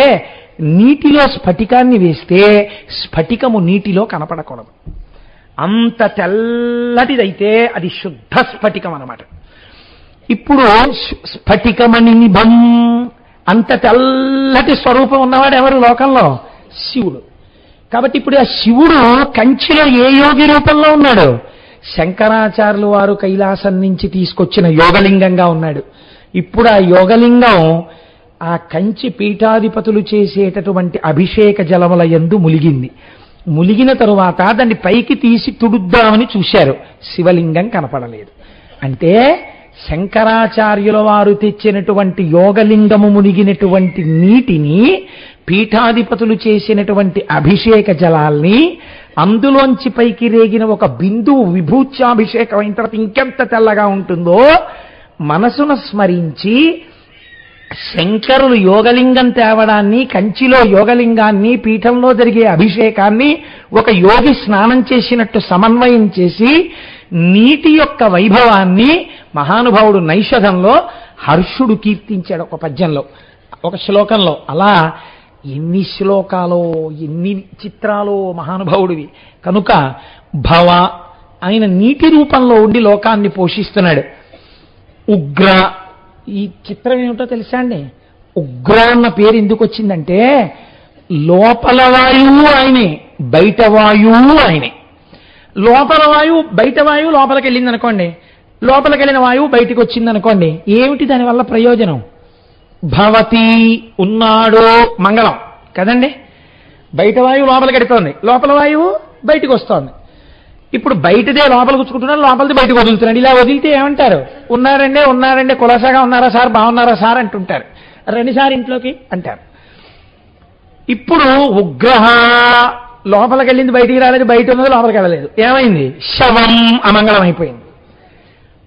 నీటిలో స్ఫటికాన్ని వేస్తే స్ఫటికము నీటిలో కనపడకూడదు. అంత తెల్లటిదైతే అది శుద్ధ స్ఫటికం అన్నమాట. ఇప్పుడు స్ఫటికమణి నిభం, అంత తెల్లటి స్వరూపం ఉన్నవాడు ఎవరు లోకంలో? శివుడు. కాబట్టి ఇప్పుడు ఆ శివుడు కంచిలో ఏ యోగి రూపంలో ఉన్నాడు? శంకరాచార్యులు వారు కైలాసం నుంచి తీసుకొచ్చిన యోగలింగంగా ఉన్నాడు. ఇప్పుడు ఆ యోగలింగం ఆ కంచి పీఠాధిపతులు చేసేటటువంటి అభిషేక జలముల యందు ములిగింది. ములిగిన తరువాత దాన్ని పైకి తీసి తుడుద్దామని చూశారు, శివలింగం కనపడలేదు. అంటే శంకరాచార్యుల వారు తెచ్చినటువంటి యోగలింగము మునిగినటువంటి నీటిని, పీఠాధిపతులు చేసినటువంటి అభిషేక జలాల్ని, అందులోంచి పైకి రేగిన ఒక బిందువు విభూత్యాభిషేకం అయిన తర్వాత ఇంకెంత తెల్లగా ఉంటుందో మనసును స్మరించి శంకరులు యోగలింగం తేవడాన్ని, కంచిలో యోగలింగాన్ని, పీఠంలో జరిగే అభిషేకాన్ని ఒక యోగి స్నానం చేసినట్టు సమన్వయం చేసి నీటి యొక్క వైభవాన్ని మహానుభావుడు నైషధంలో హర్షుడు కీర్తించాడు ఒక పద్యంలో, ఒక శ్లోకంలో. అలా ఎన్ని శ్లోకాలో ఎన్ని చిత్రాలో మహానుభావుడివి. కనుక భవ ఆయన నీటి రూపంలో ఉండి లోకాన్ని పోషిస్తున్నాడు. ఉగ్ర, ఈ చిత్రం ఏమిటో తెలుసా అండి? ఉగ్ర అన్న పేరు ఎందుకు వచ్చిందంటే లోపల వాయువు ఆయనే, బయట వాయువు ఆయనే. లోపల వాయువు బయట వాయువు లోపలికి వెళ్ళింది అనుకోండి, లోపలికి వెళ్ళిన వాయువు బయటికి వచ్చింది అనుకోండి, ఏమిటి దానివల్ల ప్రయోజనం? భవతి ఉన్నాడు మంగళం కదండి. బయట వాయువు లోపలికి వెడుతోంది, లోపల వాయువు బయటికి వస్తోంది. ఇప్పుడు బయటదే లోపల కూర్చుకుంటున్నాడు, లోపలిది బయటకు వదులుతున్నాడు. ఇలా వదిలితే ఏమంటారు? ఉన్నారండి ఉన్నారండి కులాసాగా ఉన్నారా సార్, బాగున్నారా సార్ అంటుంటారు. రండి సార్ ఇంట్లోకి అంటారు. ఇప్పుడు ఉగ్రహ లోపలికి వెళ్ళింది బయటికి రాలేదు, బయట ఉన్నది లోపలికి వెళ్ళలేదు. ఏమైంది? శవం అమంగళం అయిపోయింది.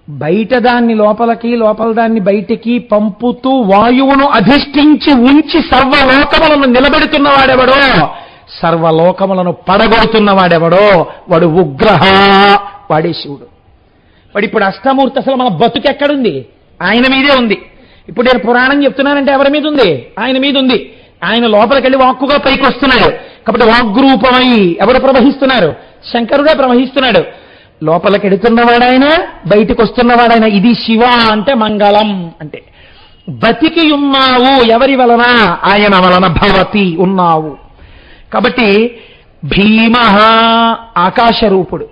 బయట దాన్ని లోపలికి, లోపల దాన్ని బయటికి పంపుతూ వాయువును అధిష్ఠించి ఉంచి సర్వలోకములను నిలబెడుతున్నవాడెవడో, సర్వలోకములను పడగొడుతున్నవాడెవడో వాడు ఉగ్రహ, వాడే శివుడు. వాడు ఇప్పుడు అష్టమూర్తి. అసలు మన బతుకెక్కడుంది? ఆయన మీదే ఉంది. ఇప్పుడు నేను పురాణం చెప్తున్నానంటే ఎవరి మీద ఉంది? ఆయన మీద ఉంది. ఆయన లోపలికెళ్ళి వాక్కుగా పైకి వస్తున్నాడు. కాబట్టి వాగ్రూపమై ఎవరు ప్రవహిస్తున్నారు? శంకరుడే ప్రవహిస్తున్నాడు. లోపలికెడుతున్నవాడాయన, బయటికి వస్తున్నవాడాయన. ఇది శివ అంటే మంగళం. అంటే బతికి ఉన్నావు ఎవరి వలన? ఆయన వలన భవతి ఉన్నావు. కాబట్టి భీమ ఆకాశరూపుడు,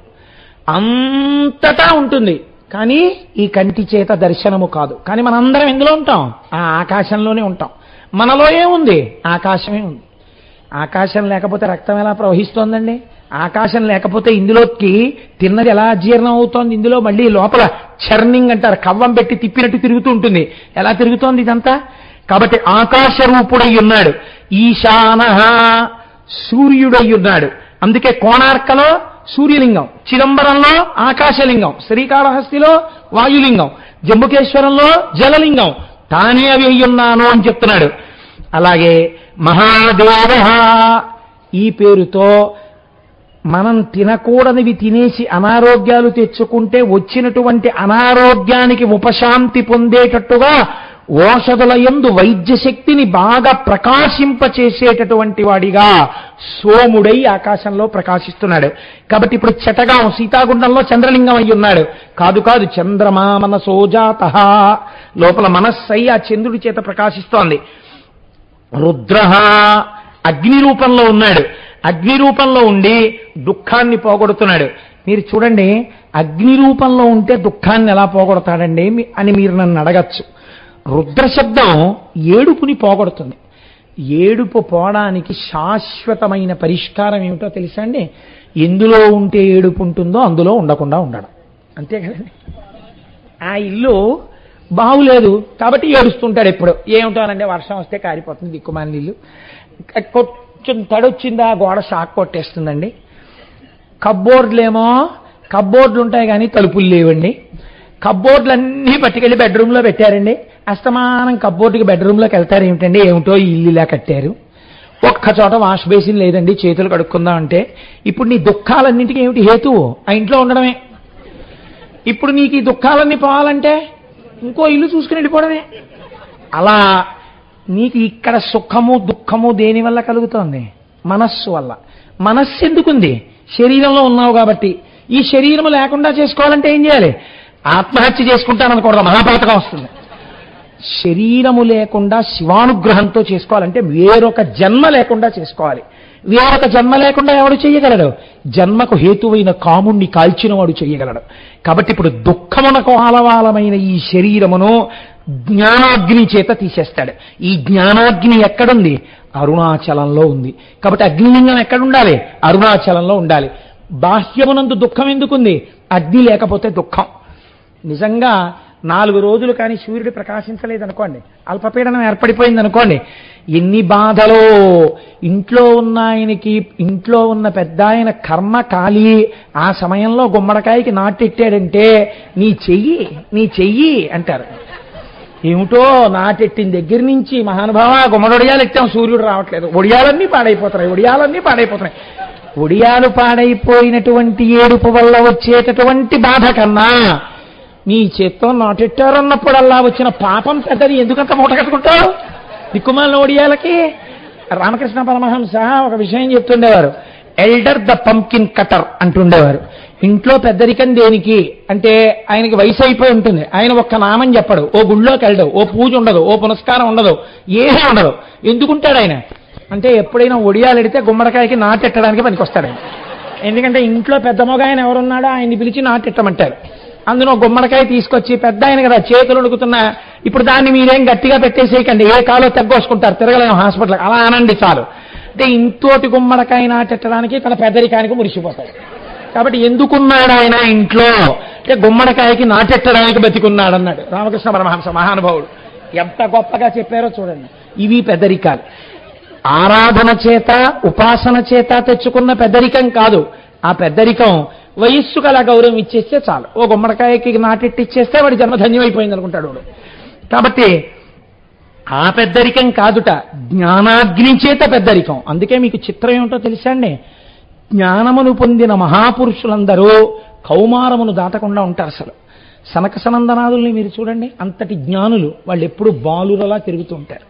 అంతటా ఉంటుంది. కానీ ఈ కంటి చేత దర్శనము కాదు. కానీ మనందరం ఎందులో ఉంటాం? ఆ ఆకాశంలోనే ఉంటాం. మనలో ఏముంది? ఆకాశమే ఉంది. ఆకాశం లేకపోతే రక్తం ఎలా ప్రవహిస్తోందండి? ఆకాశం లేకపోతే ఇందులోకి తిన్నది ఎలా జీర్ణం అవుతోంది? ఇందులో మళ్ళీ లోపల చర్నింగ్ అంటారు, కవ్వం పెట్టి తిప్పినట్టు తిరుగుతూ ఉంటుంది. ఎలా తిరుగుతోంది ఇదంతా? కాబట్టి ఆకాశ రూపుడై ఉన్నాడు. ఈశాన సూర్యుడై ఉన్నాడు. అందుకే కోణార్కలో సూర్యలింగం, చిదంబరంలో ఆకాశలింగం, శ్రీకాళహస్తిలో వాయులింగం, జంబుకేశ్వరంలో జలలింగం. తానే అవి అయ్యున్నాను అని చెప్తున్నాడు. అలాగే మహాదేవ ఈ పేరుతో మనం తినకూడనివి తినేసి అనారోగ్యాలు తెచ్చుకుంటే వచ్చినటువంటి అనారోగ్యానికి ఉపశాంతి పొందేటట్టుగా ఓషధుల యందు వైద్య శక్తిని బాగా ప్రకాశింపచేసేటటువంటి వాడిగా సోముడై ఆకాశంలో ప్రకాశిస్తున్నాడు. కాబట్టి ఇప్పుడు చటగాం సీతాగుండంలో చంద్రలింగం అయి ఉన్నాడు. కాదు కాదు, చంద్రమా మనసోజాత, లోపల మనస్సై ఆ చంద్రుడి చేత ప్రకాశిస్తోంది. రుద్ర అగ్ని రూపంలో ఉన్నాడు. అగ్ని రూపంలో ఉండి దుఃఖాన్ని పోగొడుతున్నాడు. మీరు చూడండి, అగ్ని రూపంలో ఉంటే దుఃఖాన్ని ఎలా పోగొడతాడండి అని మీరు నన్ను అడగచ్చు. రుద్ర శబ్దం ఏడుపుని పోగొడుతుంది. ఏడుపు పోవడానికి శాశ్వతమైన పరిష్కారం ఏమిటో తెలుసా అండి? ఎందులో ఉంటే ఏడుపు ఉంటుందో అందులో ఉండకుండా ఉండడం. అంతే కదండి. ఆ ఇల్లు బాగులేదు కాబట్టి ఏడుస్తుంటాడు ఎప్పుడు. ఏమిటోనంటే వర్షం వస్తే కారిపోతుంది దిక్కుమాలిన ఇల్లు, కొంచెం తడొచ్చిందా గోడ షాక్ కొట్టేస్తుందండి. కబ్బోర్డులేమో కబ్బోర్డులు ఉంటాయి కానీ తలుపులు లేవండి. కబ్బోర్డులన్నీ పట్టుకెళ్ళి బెడ్రూమ్లో పెట్టారండి. అస్తమానం కబ్బోర్డుకి బెడ్రూమ్లోకి వెళ్తారు. ఏమిటండి, ఏమిటో ఈ ఇల్లు ఇలా కట్టారు. ఒక్క చోట వాష్ బేసిన్ లేదండి, చేతులు కడుక్కుందాం అంటే. ఇప్పుడు నీ దుఃఖాలన్నింటికి ఏమిటి హేతువు? ఆ ఇంట్లో ఉండడమే. ఇప్పుడు నీకు ఈ దుఃఖాలన్నీ పోవాలంటే ఇంకో ఇల్లు చూసుకుని వెళ్ళిపోవడమే. అలా నీకు ఇక్కడ సుఖము దుఃఖము దేనివల్ల కలుగుతోంది? మనస్సు వల్ల. మనస్సు ఎందుకుంది? శరీరంలో ఉన్నావు కాబట్టి. ఈ శరీరం లేకుండా చేసుకోవాలంటే ఏం చేయాలి? ఆత్మహత్య చేసుకుంటాననుకోవడం, మహాపాతకం వస్తుంది. శరీరము లేకుండా శివానుగ్రహంతో చేసుకోవాలంటే వేరొక జన్మ లేకుండా చేసుకోవాలి. వేరొక జన్మ లేకుండా ఎవడు చెయ్యగలడు? జన్మకు హేతువైన కాముణ్ణి కాల్చిన వాడు చెయ్యగలడు. కాబట్టి ఇప్పుడు దుఃఖమునకు ఆలవాలమైన ఈ శరీరమును జ్ఞానాగ్ని చేత తీసేస్తాడు. ఈ జ్ఞానాగ్ని ఎక్కడుంది? అరుణాచలంలో ఉంది. కాబట్టి అగ్నిలింగం ఎక్కడుండాలి? అరుణాచలంలో ఉండాలి. బాహ్యమునందు దుఃఖం ఎందుకుంది? అగ్ని లేకపోతే దుఃఖం. నిజంగా 4 రోజులు కానీ సూర్యుడు ప్రకాశించలేదనుకోండి, అల్పపీడనం ఏర్పడిపోయింది అనుకోండి, ఎన్ని బాధలో. ఇంట్లో ఉన్న ఆయనకి, ఇంట్లో ఉన్న పెద్ద ఆయన కర్మ కాలి ఆ సమయంలో గుమ్మడికాయకి నాటెట్టాడంటే నీ చెయ్యి అంటారు. ఏమిటో నాటెట్టిన దగ్గర నుంచి మహానుభావ గుమ్మడొడియాలు ఎట్టాం, సూర్యుడు రావట్లేదు, ఒడియాలన్నీ పాడైపోతున్నాయి. ఒడియాలు పాడైపోయినటువంటి ఏడుపు వల్ల వచ్చేటటువంటి బాధ కన్నా నీ చేత్తో నాటెట్టారన్నప్పుడల్లా వచ్చిన పాపం పెద్దది. ఎందుకంత మూట కట్టుకుంటావు దిక్కుమాల ఒడియాలకి? రామకృష్ణ పరమహంస ఒక విషయం చెప్తుండేవారు. ఎల్డర్ ద పంకిన్ కటర్ అంటుండేవారు. ఇంట్లో పెద్దరికం దేనికి అంటే ఆయనకి వయసు అయిపోయి ఉంటుంది. ఆయన ఒక్క నామం చెప్పడు, ఓ గుళ్ళోకి వెళ్ళడు, ఓ పూజ ఉండదు, ఓ పునస్కారం ఉండదు, ఏమీ ఉండదు. ఎందుకుంటాడు ఆయన అంటే ఎప్పుడైనా ఒడియాలు ఎడితే గుమ్మడికాయకి నాటెట్టడానికి పనికొస్తాడు ఆయన. ఎందుకంటే ఇంట్లో పెద్ద మొగాయన ఎవరున్నాడో ఆయన్ని పిలిచి నాటెట్టమంటారు. అందులో గుమ్మడికాయ తీసుకొచ్చి, పెద్ద ఆయన కదా చేతులు ఉడుకుతున్నా, ఇప్పుడు దాన్ని మీరేం గట్టిగా పెట్టేసేయకండి, ఏ కాలో తగ్గోసుకుంటారు, తిరగలేము హాస్పిటల్కి, అలా అనండి చాలు. అంటే ఇంతోటి గుమ్మడికాయ నాటెట్టడానికి తన పెద్దరికానికి మురిసిపోతాడు. కాబట్టి ఎందుకున్నాడు ఆయన ఇంట్లో అంటే గుమ్మడికాయకి నాటెట్టడానికి బతికున్నాడు అన్నాడు రామకృష్ణ పరమహంస మహానుభావుడు. ఎంత గొప్పగా చెప్పారో చూడండి. ఇవి పెద్దరికాలు. ఆరాధన చేత ఉపాసన చేత తెచ్చుకున్న పెద్దరికం కాదు. ఆ పెద్దరికం వయస్సుకు అలా గౌరవం ఇచ్చేస్తే చాలు. ఓ గుమ్మడికాయకి నాటెట్టిచ్చేస్తే వాడి జన్మధన్యం అయిపోయింది అనుకుంటాడు వాడు. కాబట్టి ఆ పెద్దరికం కాదుట, జ్ఞానాగ్ని చేత పెద్దరికం. అందుకే మీకు చిత్రం ఏమిటో తెలుసా అండి? జ్ఞానమును పొందిన మహాపురుషులందరూ కౌమారమును దాటకుండా ఉంటారు. అసలు సనక సనందనాదుల్ని మీరు చూడండి, అంతటి జ్ఞానులు, వాళ్ళు ఎప్పుడు బాలురలా తిరుగుతూ ఉంటారు.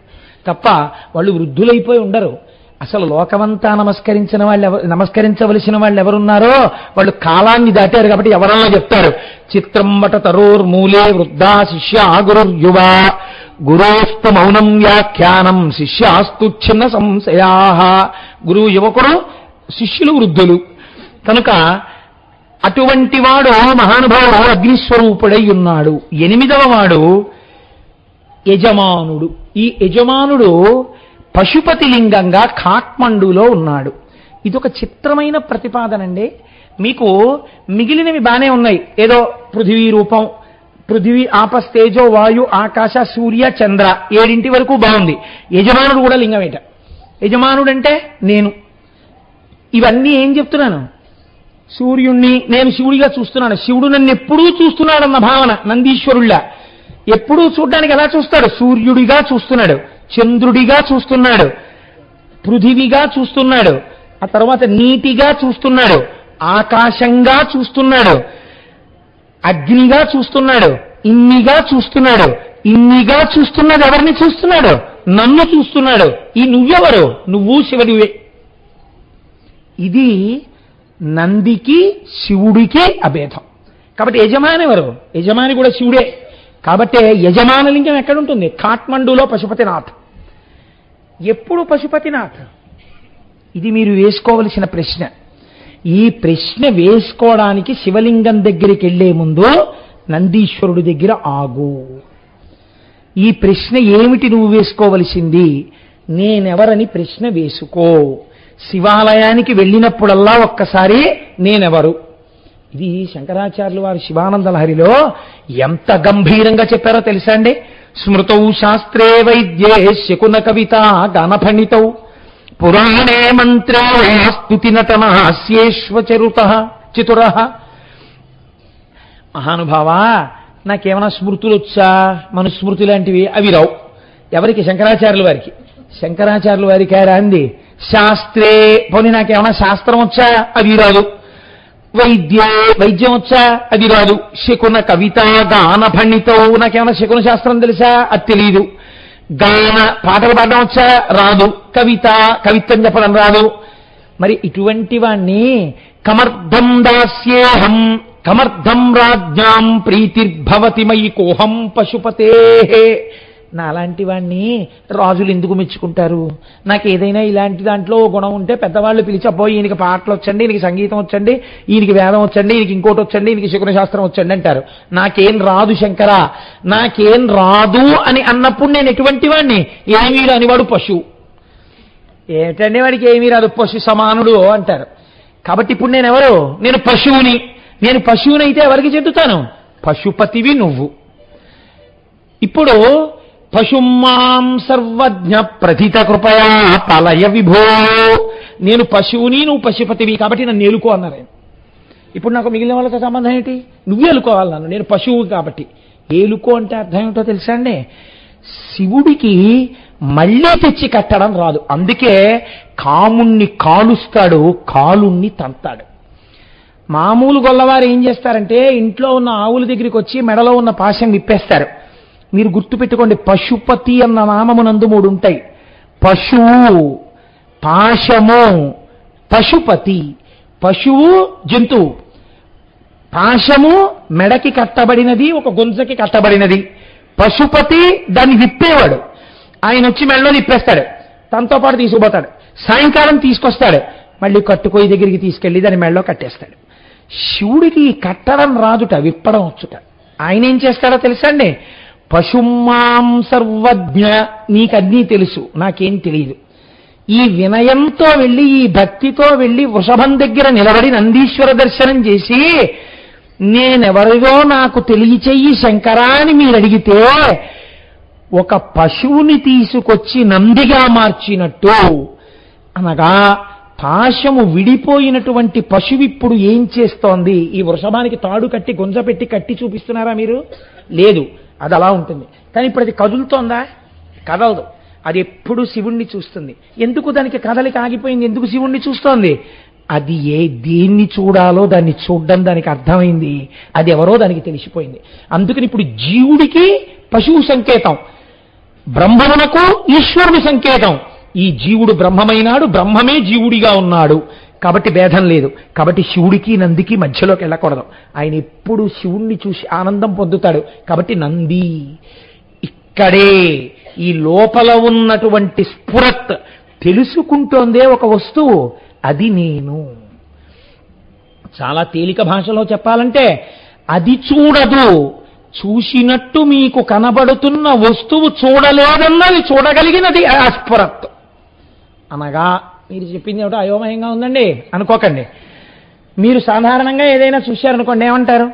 తప్ప వాళ్ళు వృద్ధులైపోయి ఉండరు. అసలు లోకమంతా నమస్కరించవలసిన వాళ్ళు ఎవరున్నారో వాళ్ళు కాలాన్ని దాటారు కాబట్టి ఎవరన్నా చెప్తారు. చిత్రం వట తరోర్మూలే వృద్ధా శిష్య గురుర్యువ గురోస్తు మౌనం వ్యాఖ్యానం శిష్యాస్తు చిన్న సంశయా. గురువు యువకుడు, శిష్యులు వృద్ధులు. కనుక అటువంటి వాడు మహానుభావుడు అగ్నిస్వరూపుడై ఉన్నాడు. 8వ వాడు యజమానుడు. ఈ యజమానుడు పశుపతి లింగంగా ఖాట్మండులో ఉన్నాడు. ఇదొక చిత్రమైన ప్రతిపాదనండి. మీకు మిగిలినవి బానే ఉన్నాయి. ఏదో పృథివీ రూపం, పృథివీ ఆపస్తేజో వాయు ఆకాశ సూర్య చంద్ర 7 వరకు బాగుంది. యజమానుడు కూడా లింగమేట. యజమానుడు అంటే నేను. ఇవన్నీ ఏం చెప్తున్నాను? సూర్యుణ్ణి నేను శివుడిగా చూస్తున్నాను, శివుడు నన్ను ఎప్పుడూ చూస్తున్నాడన్న భావన నందీశ్వరుళ్ళ. ఎప్పుడూ చూడ్డానికి ఎలా చూస్తాడు? సూర్యుడిగా చూస్తున్నాడు, చంద్రుడిగా చూస్తున్నాడు, పృథివిగా చూస్తున్నాడు, ఆ తర్వాత నీటిగా చూస్తున్నాడు, ఆకాశంగా చూస్తున్నాడు, అగ్నిగా చూస్తున్నాడు, ఇన్నిగా చూస్తున్నాడు. ఇన్నిగా చూస్తున్నది ఎవరిని చూస్తున్నాడు? నన్ను చూస్తున్నాడు. ఈ నువ్వెవరు? నువ్వు శివుడివే. ఇది నందికి శివుడికి అభేదం. కాబట్టి యజమాని ఎవరు? యజమాని కూడా శివుడే. కాబట్టి యజమాన లింగం ఎక్కడుంటుంది? ఖాట్మండులో పశుపతినాథ్. ఎప్పుడు పశుపతినాథ్? ఇది మీరు వేసుకోవలసిన ప్రశ్న. ఈ ప్రశ్న వేసుకోవడానికి శివలింగం దగ్గరికి వెళ్లే ముందు నందీశ్వరుడి దగ్గర ఆగు. ఈ ప్రశ్న ఏమిటి నువ్వు వేసుకోవలసింది? నేనెవరని ప్రశ్న వేసుకో. శివాలయానికి వెళ్ళినప్పుడల్లా ఒక్కసారి నేనెవరు. ఇది శంకరాచార్యులు వారు శివానంద లహరిలో ఎంత గంభీరంగా చెప్పారో తెలుసా అండి? స్మృతౌ శాస్త్రే వైద్యే శకున కవిత గానఫణితౌ పురాణే మంత్రే స్తుతి చతుర. మహానుభావా, నాకేమైనా స్మృతులు వచ్చా? మనుస్మృతి లాంటివి అవి రావు. ఎవరికి? శంకరాచార్యుల వారికి. శంకరాచార్యుల వారికి అంది శాస్త్రే, పోనీ నాకేమైనా శాస్త్రం వచ్చా? అది రాదు. వైద్యే, వైద్యం వచ్చా? అది రాదు. శకున కవిత గాన పండితవు, నాకేమైనా శకున శాస్త్రం తెలుసా? అది తెలియదు. గాన, పాటలు పాడడం వచ్చా? రాదు. కవిత, కవిత్వం చెప్పడం రాదు. మరి ఇటువంటి వాణ్ణి కమర్థం దాస్యేహం కమర్థం రాజ్ఞాం ప్రీతిర్భవతి మయి కోహం పశుపతే. నా అలాంటి వాణ్ణి రాజులు ఎందుకు మెచ్చుకుంటారు? నాకు ఏదైనా ఇలాంటి దాంట్లో గుణం ఉంటే పెద్దవాళ్ళు పిలిచపోయి ఈయనకి పాటలు వచ్చండి, ఈయనకి సంగీతం వచ్చండి, ఈయనకి వేదం వచ్చండి, ఈయనకి ఇంకోటి వచ్చండి, ఈయనకి శకున శాస్త్రం వచ్చండి అంటారు. నాకేం రాదు శంకరా, నాకేం రాదు అని అన్నప్పుడు నేను ఎటువంటి వాడిని? ఏమీ రానివాడు పశువు. ఏమిటండి వాడికి ఏమీ రాదు, పశు సమానుడు అంటారు. కాబట్టి ఇప్పుడు నేను ఎవరు? నేను పశువుని. నేను పశువునైతే ఎవరికి చెందుతాను? పశుపతివి నువ్వు. ఇప్పుడు పశుమాం సర్వజ్ఞ ప్రథిత కృపయా పలయ విభో. నేను పశువుని, నువ్వు పశుపతివి, కాబట్టి నన్ను ఏలుకో అన్నారు ఆయన. ఇప్పుడు నాకు మిగిలిన వాళ్ళతో సంబంధం ఏంటి? నువ్వు ఏలుకోవాలి నన్ను, నేను పశువు కాబట్టి. ఏలుకో అంటే అర్థం ఏమిటో తెలుసా అండి? శివుడికి మళ్ళీ తెచ్చి కట్టడం రాదు. అందుకే కాముణ్ణి కాలుస్తాడు, కాలుణ్ణి తంతాడు. మామూలు గొల్లవారు ఏం చేస్తారంటే ఇంట్లో ఉన్న ఆవుల దగ్గరికి వచ్చి మెడలో ఉన్న పాశం విప్పేస్తారు. మీరు గుర్తుపెట్టుకోండి, పశుపతి అన్న నామమునందు 3 ఉంటాయి. పశువు, పాశము, పశుపతి. పశువు జంతువు, పాశము మెడకి కట్టబడినది, ఒక గుంజకి కట్టబడినది. పశుపతి దాన్ని విప్పేవాడు. ఆయన వచ్చి మెడలో విప్పేస్తాడు, తనతో పాటు తీసుకుపోతాడు. సాయంకాలం తీసుకొస్తాడు, మళ్ళీ కట్టుకోయి దగ్గరికి తీసుకెళ్లి దాన్ని మెడలో కట్టేస్తాడు. శివుడికి కట్టడం రాదుట, విప్పడం వచ్చుట. ఆయన ఏం చేస్తాడో తెలుసా అండి? పశుమాం సర్వజ్ఞ, నీకన్నీ తెలుసు, నాకేం తెలియదు. ఈ వినయంతో వెళ్ళి, ఈ భక్తితో వెళ్ళి వృషభం దగ్గర నిలబడి నందీశ్వర దర్శనం చేసి నేనెవరిదో నాకు తెలియచెయ్యి శంకరా అని మీరు అడిగితే ఒక పశువుని తీసుకొచ్చి నందిగా మార్చినట్టు. అనగా పాశము విడిపోయినటువంటి పశువు ఇప్పుడు ఏం చేస్తోంది? ఈ వృషభానికి తాడు కట్టి గుంజ పెట్టి కట్టి చూపిస్తున్నారా మీరు? లేదు, అది అలా ఉంటుంది. కానీ ఇప్పుడు అది కదులుతోందా? కదలదు. అది ఎప్పుడు శివుణ్ణి చూస్తుంది. ఎందుకు దానికి కదలిక ఆగిపోయింది? ఎందుకు శివుణ్ణి చూస్తోంది? అది దేన్ని చూడాలో దాన్ని చూడడం దానికి అర్థమైంది. అది ఎవరో దానికి తెలిసిపోయింది. అందుకని ఇప్పుడు జీవుడికి పశువు సంకేతం, బ్రహ్మమునకు ఈశ్వరుని సంకేతం. ఈ జీవుడు బ్రహ్మమైనాడు, బ్రహ్మమే జీవుడిగా ఉన్నాడు, కాబట్టి భేదం లేదు. కాబట్టి శివుడికి నందికి మధ్యలోకి వెళ్ళకూడదు. ఆయన ఎప్పుడు శివుణ్ణి చూసి ఆనందం పొందుతాడు. కాబట్టి నంది ఇక్కడే ఈ లోపల ఉన్నటువంటి స్ఫురత్ తెలుసుకుంటోందే ఒక వస్తువు, అది నేను. చాలా తేలిక భాషలో చెప్పాలంటే అది చూడదు, చూసినట్టు మీకు కనబడుతున్న వస్తువు చూడలేదన్నది చూడగలిగినది ఆ స్ఫురత్. అనగా మీరు చెప్పింది ఏమిటో అయోమయంగా ఉందండి అనుకోకండి. మీరు సాధారణంగా ఏదైనా చూశారనుకోండి, ఏమంటారు?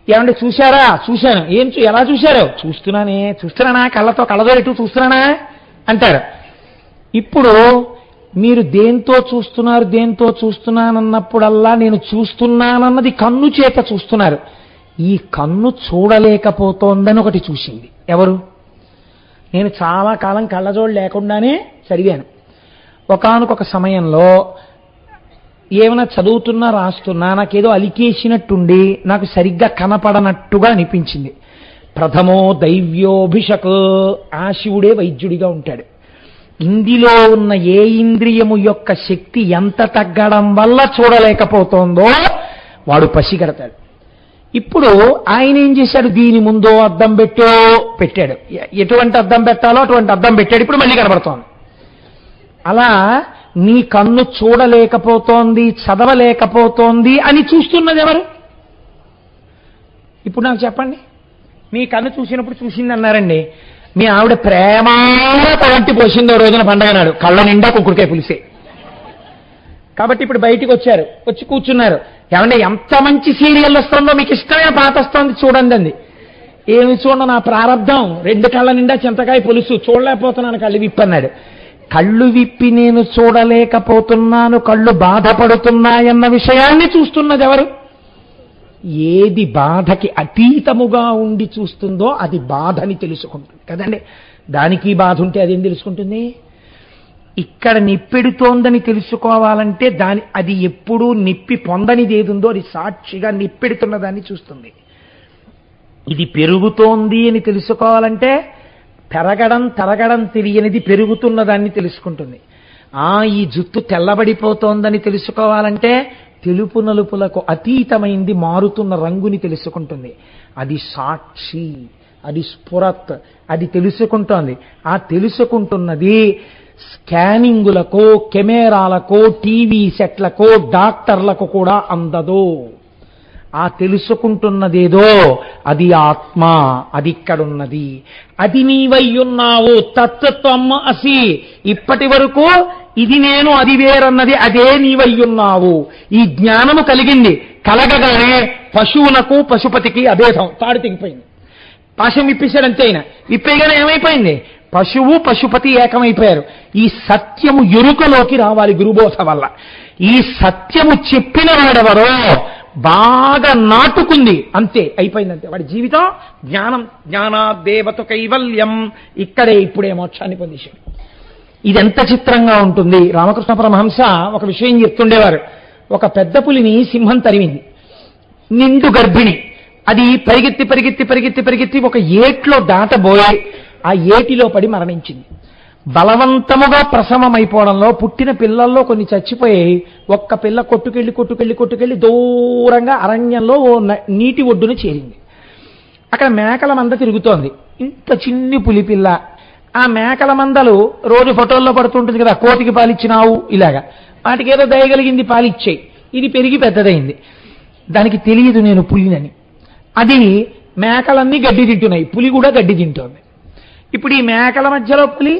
ఏమంటే చూశారా? చూశాను. ఎలా చూశారు? చూస్తున్నానా కళ్ళతో, కళ్ళతో ఎటు చూస్తున్నానా అంటారు. ఇప్పుడు మీరు దేంతో చూస్తున్నానన్నప్పుడల్లా నేను చూస్తున్నానన్నది కన్ను చేత చూస్తున్నారు. ఈ కన్ను చూడలేకపోతోందని ఒకటి చూసింది. ఎవరు? నేను చాలా కాలం కళ్ళజోడు లేకుండానే చదివాను. ఒకానొక సమయంలో ఏమైనా చదువుతున్నా రాస్తున్నా నాకేదో అలికేసినట్టుండి నాకు సరిగ్గా కనపడనట్టుగా అనిపించింది. ప్రథమో దైవ్యోభిషక్, ఆ శివుడే వైద్యుడిగా ఉంటాడు. ఇందులో ఉన్న ఏ ఇంద్రియము యొక్క శక్తి ఎంత తగ్గడం వల్ల చూడలేకపోతోందో వాడు పసిగడతాడు. ఇప్పుడు ఆయన ఏం చేశాడు? దీని ముందో అద్దం పెట్టాడు. ఎటువంటి అద్దం పెట్టాలో అటువంటి అద్దం పెట్టాడు. ఇప్పుడు మళ్ళీ కనబడుతోంది. అలా నీ కన్ను చూడలేకపోతోంది, చదవలేకపోతోంది అని చూస్తున్నది ఎవరు? ఇప్పుడు నాకు చెప్పండి. మీ కన్ను చూసినప్పుడు చూసింది అన్నారండి, మీ ఆవిడ ప్రేమాత వంటి పోసిందో రోజున పండగ నాడు కళ్ళ నిండా కుక్కుడికాయ పులిసే. కాబట్టి ఇప్పుడు బయటికి వచ్చి కూర్చున్నారు. ఏమంటే ఎంత మంచి సీరియల్ వస్తుందో, మీకు ఇష్టమైన పాట వస్తుంది చూడండి అంది. ఏమి చూడండి, నా ప్రారంధం, 2 కళ్ళ నిండా చింతకాయ పులుసు, చూడలేకపోతున్నాను, కళ్ళు విప్పన్నాడు. కళ్ళు విప్పి నేను చూడలేకపోతున్నాను, కళ్ళు బాధపడుతున్నాయన్న విషయాన్ని చూస్తున్నది ఎవరు? ఏది బాధకి అతీతముగా ఉండి చూస్తుందో అది బాధని తెలుసుకుంటుంది కదండి. దానికి బాధ ఉంటే అదేం తెలుసుకుంటుంది? ఇక్కడ నిప్పెడుతోందని తెలుసుకోవాలంటే అది ఎప్పుడూ నిప్పి పొందనిది ఏదుందో అది సాక్షిగా నిప్పెడుతున్న దాన్ని చూస్తుంది. ఇది పెరుగుతోంది అని తెలుసుకోవాలంటే తరగడం తెలియనిది పెరుగుతున్న దాన్ని తెలుసుకుంటుంది. ఈ జుత్తు తెల్లబడిపోతోందని తెలుసుకోవాలంటే తెలుపు నలుపులకు అతీతమైంది మారుతున్న రంగుని తెలుసుకుంటుంది. అది సాక్షి, అది స్ఫురత్, అది తెలుసుకుంటోంది. ఆ తెలుసుకుంటున్నది స్కానింగులకు, కెమెరాలకు, టీవీ సెట్లకు, డాక్టర్లకు కూడా అందదు. ఆ తెలుసుకుంటున్నదేదో అది ఆత్మ, అది ఇక్కడున్నది. అది నీవయ్యున్నావు, తత్వం అసి. ఇప్పటి వరకు ఇది నేను, అది వేరన్నది అదే నీవయ్యున్నావు. ఈ జ్ఞానము కలిగింది. కలగగానే పశువునకు పశుపతికి అభేదం, తాడు తెగిపోయింది. పాశం విప్పేశాడంతే. ఆయన విప్పేగానే ఏమైపోయింది? పశువు పశుపతి ఏకమైపోయారు. ఈ సత్యము ఎరుకలోకి రావాలి గురుబోధ వల్ల. ఈ సత్యము చెప్పిన వాడెవరో బాగా నాటుకుంది, అంతే, అయిపోయిందంతే. వాడి జీవితం జ్ఞానాదేవత కైవల్యం, ఇక్కడే ఇప్పుడే మోక్షాన్ని పొందేశాడు. ఇదెంత చిత్రంగా ఉంటుంది. రామకృష్ణ పరమహంస ఒక విషయం చెప్తుండేవారు. ఒక పెద్ద పులిని సింహం తరిమింది, నిండు గర్భిణి. అది పరిగెత్తి ఒక ఏట్లో దాటబోయి ఆ ఏటిలో పడి మరణించింది. బలవంతముగా ప్రసవమైపోవడంలో పుట్టిన పిల్లల్లో కొన్ని చచ్చిపోయి ఒక్క పిల్ల కొట్టుకెళ్ళి దూరంగా అరణ్యంలో ఓ నీటి ఒడ్డున చేరింది. అక్కడ మేకల మంద తిరుగుతోంది. ఇంత చిన్ని పులి పిల్ల. ఆ మేకల మందలు రోజు ఫోటోల్లో పడుతుంటుంది కదా, కోతికి పాలిచ్చినావు ఇలాగా. వాటికి ఏదో దయగలిగింది, పాలిచ్చాయి. ఇది పెరిగి పెద్దదైంది. దానికి తెలియదు నేను పులినని. అది మేకలన్నీ గడ్డి తింటున్నాయి, పులి కూడా గడ్డి తింటోంది. ఇప్పుడు ఈ మేకల మధ్యలో పులి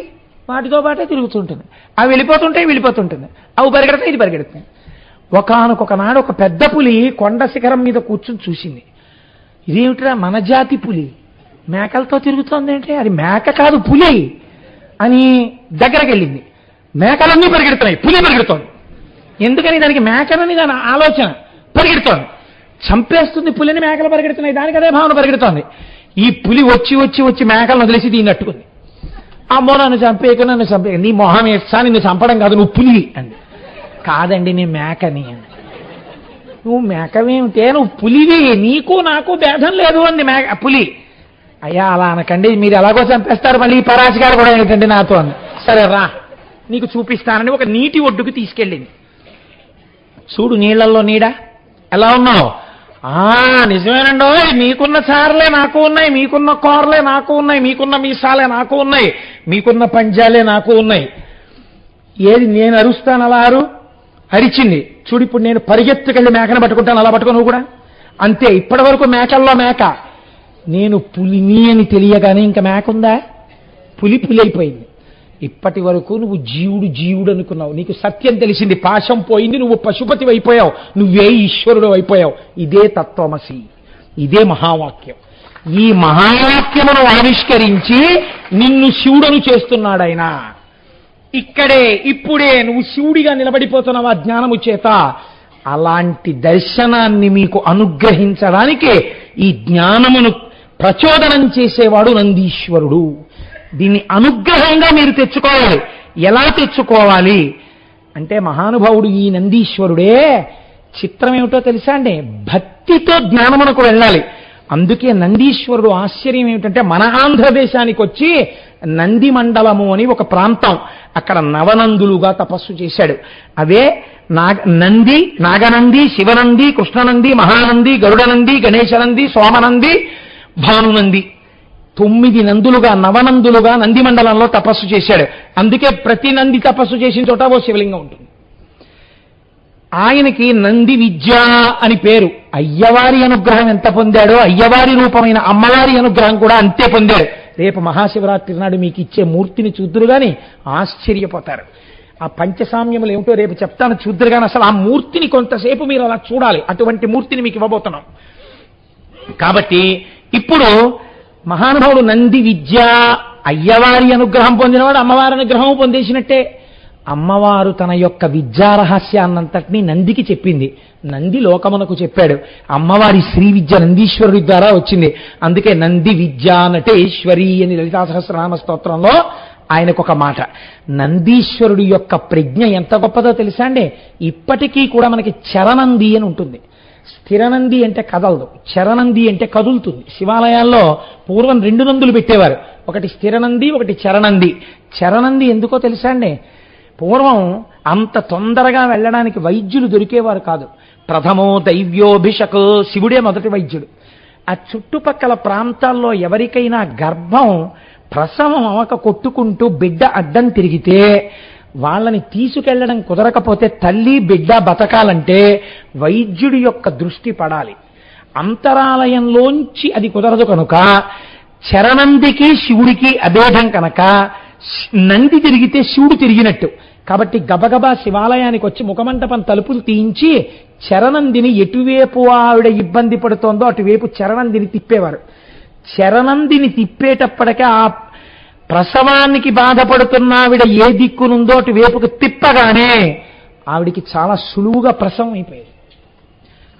వాటితో పాటే తిరుగుతుంటుంది. అవి వెళ్ళిపోతుంటుంది, అవి పరిగెడతాయి, ఇది పరిగెడుతుంది. ఒకనొకనాడు ఒక పెద్ద పులి కొండ శిఖరం మీద కూర్చుని చూసింది. ఇదేమిట్రా, మన జాతి పులి మేకలతో తిరుగుతోంది ఏంటి, అది మేక కాదు పులి అని దగ్గరకు వెళ్ళింది. మేకలన్నీ పరిగెడుతున్నాయి, పులి పరిగెడుతోంది. ఎందుకని? దానికి మేకనని దాని ఆలోచన. పరిగెడుతోంది, చంపేస్తుంది పులిని, మేకలు పరిగెడుతున్నాయి, దానికి అదే భావన పరిగెడుతోంది. ఈ పులి వచ్చి మేకలను వదిలేసి దీన్ని అట్టుకుంది. అమ్మో నన్ను చంపేక నీ మొహం వేస్తా, నిన్ను చంపడం కాదు, నువ్వు పులి అంది. కాదండి నేను మేకని అంది. నువ్వు మేకవేమిటే, నువ్వు పులివి, నీకు నాకు భేదం లేదు అంది పులి. అయ్యా అలా అనకండి, మీరు ఎలాగో చంపేస్తారు, మళ్ళీ ఈ పరాచికారు కూడా ఏంటండి నాతో అని. సరే రా నీకు చూపిస్తానని ఒక నీటి ఒడ్డుకు తీసుకెళ్ళింది. చూడు నీళ్లలో నీడ ఎలా ఉన్నావు. నిజమేనండో, మీకున్న చారలే నాకు ఉన్నాయి, మీకున్న కూరలే నాకు ఉన్నాయి, మీకున్న మీసాలే నాకు ఉన్నాయి, మీకున్న పంజాలే నాకు ఉన్నాయి. ఏది నేను అరుస్తాను అలా అరిచింది. చూడు ఇప్పుడు నేను పరిగెత్తుకెళ్ళి మేకను పట్టుకుంటాను, అలా పట్టుకో నువ్వు కూడా అంతే. ఇప్పటి వరకు మేకల్లో మేక, నేను పులిని అని తెలియగానే ఇంకా మేక ఉందా? పులి అయిపోయింది. ఇప్పటి వరకు నువ్వు జీవుడు అనుకున్నావు, నీకు సత్యం తెలిసింది, పాశం పోయింది, నువ్వు పశుపతి అయిపోయావు, నువ్వే ఈశ్వరుడు అయిపోయావు. ఇదే తత్వమసి, ఇదే మహావాక్యం. ఈ మహావాక్యమును ఆవిష్కరించి నిన్ను శివుడను చేస్తున్నాడు ఆయన. ఇక్కడే ఇప్పుడే నువ్వు శివుడిగా నిలబడిపోతున్నావు ఆ జ్ఞానము చేత. అలాంటి దర్శనాన్ని మీకు అనుగ్రహించడానికే ఈ జ్ఞానమును ప్రచోదనం చేసేవాడు నందీశ్వరుడు. దీన్ని అనుగ్రహంగా మీరు తెచ్చుకోవాలి. ఎలా తెచ్చుకోవాలి అంటే మహానుభావుడు ఈ నందీశ్వరుడే. చిత్రం ఏమిటో తెలుసా అండి, భక్తితో జ్ఞానమునకు వెళ్ళాలి. అందుకే నందీశ్వరుడు ఆశ్చర్యం ఏమిటంటే మన ఆంధ్రదేశానికి వచ్చి నంది మండలము అని ఒక ప్రాంతం, అక్కడ నవనందులుగా తపస్సు చేశాడు. అవే నంది, నాగనంది, శివనంది, కృష్ణనంది, మహానంది, గరుడనంది, గణేశనంది, సోమనంది, భానునంది, 9 నందులుగా నవనందులుగా నంది మండలంలో తపస్సు చేశాడు. అందుకే ప్రతి నంది తపస్సు చేసిన చోట ఓ శివలింగం ఉంటుంది. ఆయనకి నంది విద్య అని పేరు. అయ్యవారి అనుగ్రహం ఎంత పొందాడో అయ్యవారి రూపమైన అమ్మవారి అనుగ్రహం కూడా అంతే పొందాడు. రేపు మహాశివరాత్రి నాడు మీకు ఇచ్చే మూర్తిని చూద్దురు గాని ఆశ్చర్యపోతారు. ఆ పంచసామ్యములు ఏమిటో రేపు చెప్తాను, చూద్దురు గాని అసలు ఆ మూర్తిని కొంతసేపు మీరు అలా చూడాలి. అటువంటి మూర్తిని మీకు ఇవ్వబోతున్నాం. కాబట్టి ఇప్పుడు మహానుభావుడు నంది విద్య, అయ్యవారి అనుగ్రహం పొందినవాడు అమ్మవారి అనుగ్రహం పొందేసినట్టే. అమ్మవారు తన యొక్క విద్యా రహస్యాన్నంతటినీ నందికి చెప్పింది, నంది లోకమునకు చెప్పాడు. అమ్మవారి శ్రీ విద్య నందీశ్వరుడి ద్వారా వచ్చింది. అందుకే నంది విద్యా నటేశ్వరి అని లలితా సహస్రనామ స్తోత్రంలో ఆయనకు ఒక మాట. నందీశ్వరుడి యొక్క ప్రజ్ఞ ఎంత గొప్పదో తెలుసా అండి. ఇప్పటికీ కూడా మనకి చరనంది అని ఉంటుంది. స్థిరనంది అంటే కదలదు, చరనంది అంటే కదులుతుంది. శివాలయాల్లో పూర్వం 2 నందులు పెట్టేవారు, ఒకటి స్థిరనంది, ఒకటి చరనంది. చరనంది ఎందుకో తెలుసా అండి, పూర్వం అంత తొందరగా వెళ్ళడానికి వైద్యులు దొరికేవారు కాదు. ప్రథమో దైవ్యోభిషక్, శివుడే మొదటి వైద్యుడు. ఆ చుట్టుపక్కల ప్రాంతాల్లో ఎవరికైనా గర్భం ప్రసవం అవక కొట్టుకుంటూ బిడ్డ అడ్డం తిరిగితే వాళ్ళని తీసుకెళ్లడం కుదరకపోతే తల్లి బిడ్డ బతకాలంటే వైద్యుడి యొక్క దృష్టి పడాలి. అంతరాలయంలోంచి అది కుదరదు కనుక చరనందికి శివుడికి అభేదం కనుక నంది తిరిగితే శివుడు తిరిగినట్టు. కాబట్టి గబగబా శివాలయానికి వచ్చి ముఖమంటపం తలుపులు తీయించి చరనందిని ఎటువైపు ఆవిడ ఇబ్బంది పడుతోందో అటువైపు చరనందిని తిప్పేవారు. చరనందిని తిప్పేటప్పటికే ఆ ప్రసవానికి బాధపడుతున్న ఆవిడ ఏ దిక్కునుందో అటువైపుకు తిప్పగానే ఆవిడికి చాలా సులువుగా ప్రసవం అయిపోయేది.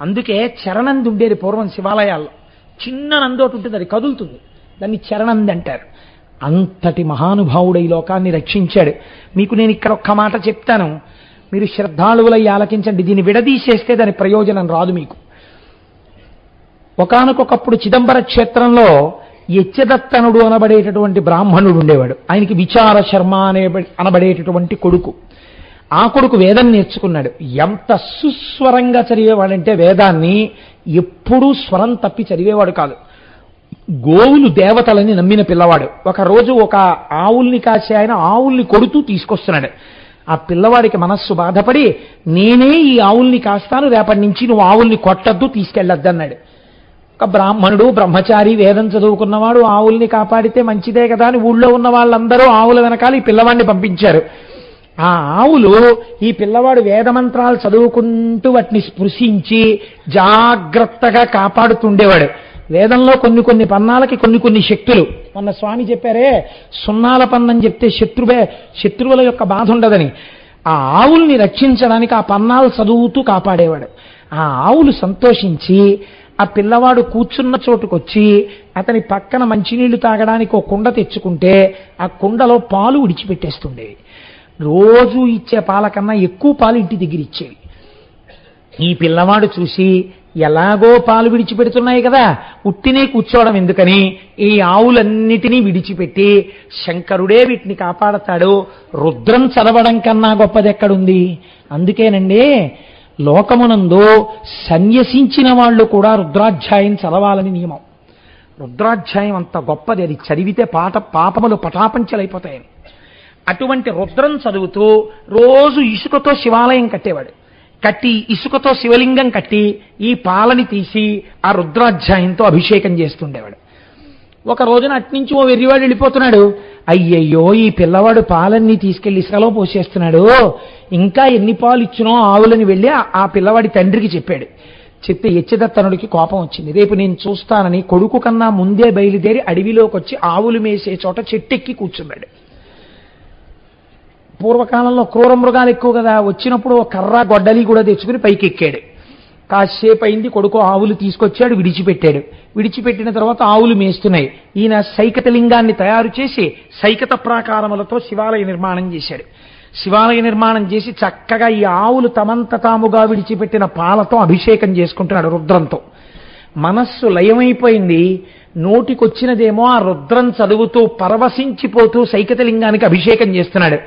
అందుకే చరణంది ఉండేది పూర్వం శివాలయాల్లో. చిన్న నందోటి ఉంటుంది, అది కదులుతుంది, దాన్ని చరణంది అంటారు. అంతటి మహానుభావుడు ఈ లోకాన్ని రక్షించాడు. మీకు నేను ఇక్కడ ఒక్క మాట చెప్తాను, మీరు శ్రద్ధాళువులై ఆలకించండి. దీన్ని విడదీసేస్తే దాని ప్రయోజనం రాదు మీకు. ఒకానొకప్పుడు చిదంబర క్షేత్రంలో యజ్ఞదత్తనుడు అనబడేటటువంటి బ్రాహ్మణుడు ఉండేవాడు. ఆయనకి విచార శర్మ అనబడేటటువంటి కొడుకు. ఆ కొడుకు వేదం నేర్చుకున్నాడు. ఎంత సుస్వరంగా చదివేవాడంటే వేదాన్ని ఎప్పుడూ స్వరం తప్పి చదివేవాడు కాదు. గోవులు దేవతలని నమ్మిన పిల్లవాడు. ఒకరోజు ఒక ఆవుల్ని కాసే ఆయన ఆవుల్ని కొడుతూ తీసుకొస్తున్నాడు. ఆ పిల్లవాడికి మనస్సు బాధపడి, నేనే ఈ ఆవుల్ని కాస్తాను, రేపటి నుంచి నువ్వు ఆవుల్ని కొట్టద్దు, తీసుకెళ్ళొద్దు అన్నాడు. ఒక బ్రాహ్మణుడు బ్రహ్మచారి వేదం చదువుకున్నవాడు ఆవుల్ని కాపాడితే మంచిదే కదా అని ఊళ్ళో ఉన్న వాళ్ళందరూ ఆవుల వెనకాల ఈ పిల్లవాడిని పంపించారు. ఆ ఆవులు ఈ పిల్లవాడు వేదమంత్రాలు చదువుకుంటూ వాటిని స్పృశించి జాగ్రత్తగా కాపాడుతుండేవాడు. వేదంలో కొన్ని పన్నాలకి కొన్ని శక్తులు. మొన్న స్వామి చెప్పారే, సున్నాల పన్నని చెప్తే శత్రువుల యొక్క బాధ ఉండదని. ఆ ఆవుల్ని రక్షించడానికి ఆ పన్నాలు చదువుతూ కాపాడేవాడు. ఆ ఆవులు సంతోషించి ఆ పిల్లవాడు కూర్చున్న చోటుకొచ్చి అతని పక్కన మంచినీళ్లు తాగడానికి ఒక కుండ తెచ్చుకుంటే ఆ కుండలో పాలు విడిచిపెట్టేస్తుండేవి. రోజు ఇచ్చే పాల కన్నా ఎక్కువ పాలు ఇంటి దగ్గర ఇచ్చేవి. ఈ పిల్లవాడు చూసి, ఎలాగో పాలు విడిచిపెడుతున్నాయి కదా, ఉట్టినే కూర్చోవడం ఎందుకని ఈ ఆవులన్నిటినీ విడిచిపెట్టి శంకరుడే వీటిని కాపాడతాడు. రుద్రం చదవడం కన్నా గొప్పది ఎక్కడుంది? అందుకేనండి లోకమునందు సన్యసించిన వాళ్ళు కూడా రుద్రాధ్యాయం చదవాలని నియమం. రుద్రాధ్యాయం అంత గొప్పది, అది చదివితే పాపములు పటాపంచలైపోతాయని. అటువంటి రుద్రం చదువుతూ రోజు ఇసుకతో శివాలయం కట్టేవాడు. కట్టి ఇసుకతో శివలింగం కట్టి ఈ పాలని తీసి ఆ రుద్రాధ్యాయంతో అభిషేకం చేస్తుండేవాడు. ఒక రోజున అట్నుంచి ఓ వెర్రివాడు వెళ్ళిపోతున్నాడు. అయ్యయ్యో, ఈ పిల్లవాడు పాలన్నీ తీసుకెళ్లి ఇసుకలో పోసేస్తున్నాడు, ఇంకా ఎన్ని పాలు ఇచ్చినో ఆవులని వెళ్ళి ఆ పిల్లవాడి తండ్రికి చెప్పాడు. చెప్తే యచ్చిదత్తనుడికి కోపం వచ్చింది. రేపు నేను చూస్తానని కొడుకు కన్నా ముందే బయలుదేరి అడవిలోకి వచ్చి ఆవులు మేసే చోట చెట్టెక్కి కూర్చున్నాడు. పూర్వకాలంలో క్రూర మృగాలు ఎక్కువ కదా, వచ్చినప్పుడు ఒక కర్ర గొడ్డలి కూడా తెచ్చుకుని పైకి ఎక్కాడు. కాసేపు అయింది, కొడుకు ఆవులు తీసుకొచ్చాడు, విడిచిపెట్టాడు. విడిచిపెట్టిన తర్వాత ఆవులు మేస్తున్నాయి. ఈయన సైకత లింగాన్ని తయారు చేసి సైకత ప్రాకారములతో శివాలయ నిర్మాణం చేశాడు. శివాలయ నిర్మాణం చేసి చక్కగా ఈ ఆవులు తమంత తాముగా విడిచిపెట్టిన పాలతో అభిషేకం చేసుకుంటున్నాడు రుద్రంతో. మనస్సు లయమైపోయింది. నోటికొచ్చినదేమో ఆ రుద్రం చదువుతూ పరవశించిపోతూ సైకత లింగానికి అభిషేకం చేస్తున్నాడు.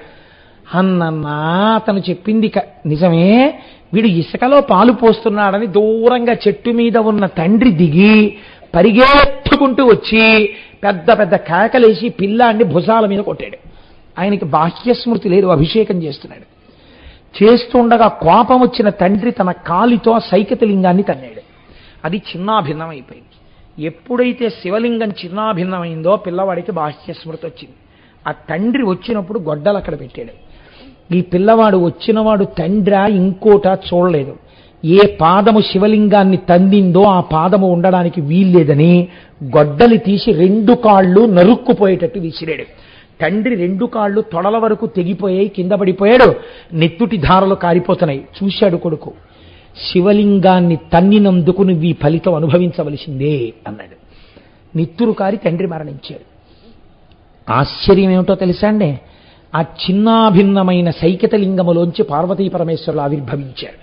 అన్నన్నా అతను చెప్పింది నిజమే, వీడు ఇసుకలో పాలు పోస్తున్నాడని దూరంగా చెట్టు మీద ఉన్న తండ్రి దిగి పరిగెత్తుకుంటూ వచ్చి పెద్ద పెద్ద కేకలేసి పిల్లాన్ని భుజాల మీద కొట్టాడు. ఆయనకి బాహ్యస్మృతి లేదు, అభిషేకం చేస్తున్నాడు. చేస్తుండగా కోపం వచ్చిన తండ్రి తన కాలితో సైకత లింగాన్ని తన్నాడు. అది చిన్నాభిన్నమైపోయింది. ఎప్పుడైతే శివలింగం చిన్నాభిన్నమైందో పిల్లవాడికి బాహ్యస్మృతి వచ్చింది. ఆ తండ్రి వచ్చినప్పుడు గొడ్డలు అక్కడ పెట్టాడు. ఈ పిల్లవాడు వచ్చినవాడు తండ్రా ఇంకోట చూడలేదు. ఏ పాదము శివలింగాన్ని తందిందో ఆ పాదము ఉండడానికి వీల్లేదని గొడ్డలి తీసి 2 కాళ్ళు నరుక్కుపోయేటట్టు విసిరాడు. తండ్రి 2 కాళ్ళు తొడల వరకు తెగిపోయాయి, కింద పడిపోయాడు. నెత్తుటి ధారలు కారిపోతున్నాయి. చూశాడు కొడుకు. శివలింగాన్ని తన్నినందుకు నువ్వు ఈ ఫలితం అనుభవించవలసిందే అన్నాడు. నెత్తురు కారి తండ్రి మరణించాడు. ఆశ్చర్యం ఏమిటో తెలుసా అండి, ఆ చిన్నాభిన్నమైన సైకత లింగములోంచి పార్వతీ పరమేశ్వరులు ఆవిర్భవించాడు.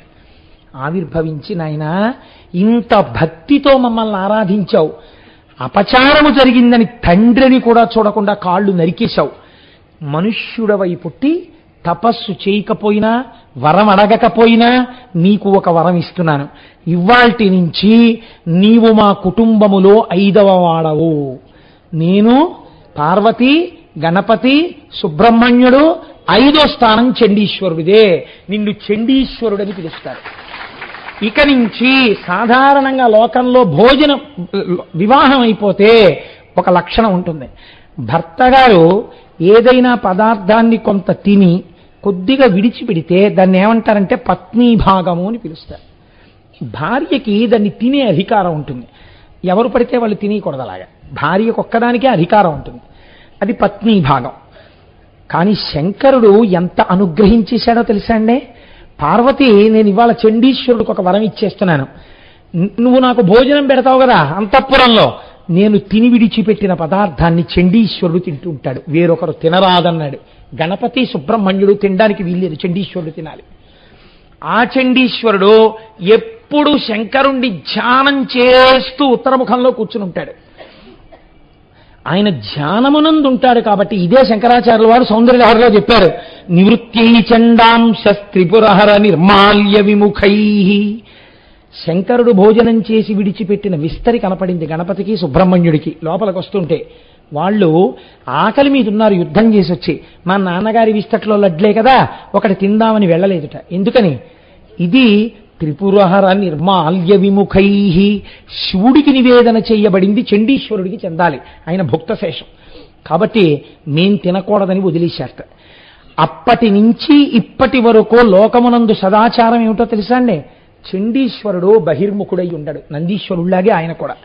ఆవిర్భవించి నాయనా ఇంత భక్తితో మమ్మల్ని ఆరాధించావు, అపచారము జరిగిందని తండ్రిని కూడా చూడకుండా కాళ్ళు నరికేశావు, మనుష్యుడవై పుట్టి తపస్సు చేయకపోయినా వరం అడగకపోయినా నీకు ఒక వరం ఇస్తున్నాను. ఇవాల్టి నుంచి నీవు మా కుటుంబములో 5వ వాడవు. నేను పార్వతి, గణపతి, సుబ్రహ్మణ్యుడు, 5వ స్థానం చండీశ్వరుడిదే. నిన్ను చండీశ్వరుడని పిలుస్తారు. ఇక నుంచి సాధారణంగా లోకంలో వివాహం అయిపోతే ఒక లక్షణం ఉంటుంది. భర్త గారు ఏదైనా పదార్థాన్ని కొంత తిని కొద్దిగా విడిచిపెడితే దాన్ని ఏమంటారంటే పత్నీ భాగము అని పిలుస్తారు. భార్యకి దాన్ని తినే అధికారం ఉంటుంది. ఎవరు పడితే వాళ్ళు తినేయకూడదు. అలాగా భార్యకు ఒక్కదానికే అధికారం ఉంటుంది. అది పత్నీ భాగం. కానీ శంకరుడు ఎంత అనుగ్రహించేశాడో తెలుసా అండి. పార్వతి, నేను ఇవాళ చండీశ్వరుడికి ఒక వరం ఇచ్చేస్తున్నాను, నువ్వు నాకు భోజనం పెడతావు కదా అంతఃపురంలో, నేను తిని విడిచిపెట్టిన పదార్థాన్ని చండీశ్వరుడు తింటూ ఉంటాడు, వేరొకరు తినరాదన్నాడు. గణపతి, సుబ్రహ్మణ్యుడు తినడానికి వీల్లేదు, చండీశ్వరుడు తినాలి. ఆ చండీశ్వరుడు ఎప్పుడు శంకరుణ్ణి ధ్యానం చేస్తూ ఉత్తరముఖంలో కూర్చుని ఉంటాడు. ఆయన ధ్యానమునందు ఉంటాడు కాబట్టి ఇదే శంకరాచార్యుల వారు సౌందర్యలహరిలో చెప్పారు, నివృత్యై చండాంశ త్రిపురహర నిర్మాల్య విముఖై. శంకరుడు భోజనం చేసి విడిచిపెట్టిన విస్తరి కనపడింది గణపతికి, సుబ్రహ్మణ్యుడికి. లోపలికి వస్తుంటే వాళ్ళు ఆకలి మీద ఉన్నారు, యుద్ధం చేసి వచ్చి. మా నాన్నగారి విస్తట్లో లడ్లే కదా, ఒకటి తిందామని వెళ్ళలేదుట. ఎందుకని? ఇది త్రిపురహర నిర్మాల్య విముఖై, శివుడికి నివేదన చేయబడింది, చండీశ్వరుడికి చెందాలి, ఆయన భుక్తశేషం కాబట్టి మేం తినకూడదని వదిలేశారట. అప్పటి నుంచి ఇప్పటి వరకు లోకమునందు సదాచారం ఏమిటో తెలుసా అండి. చండీశ్వరుడు బహిర్ముఖుడై ఉండడు, నందీశ్వరుడిలాగే ఆయన కూడా.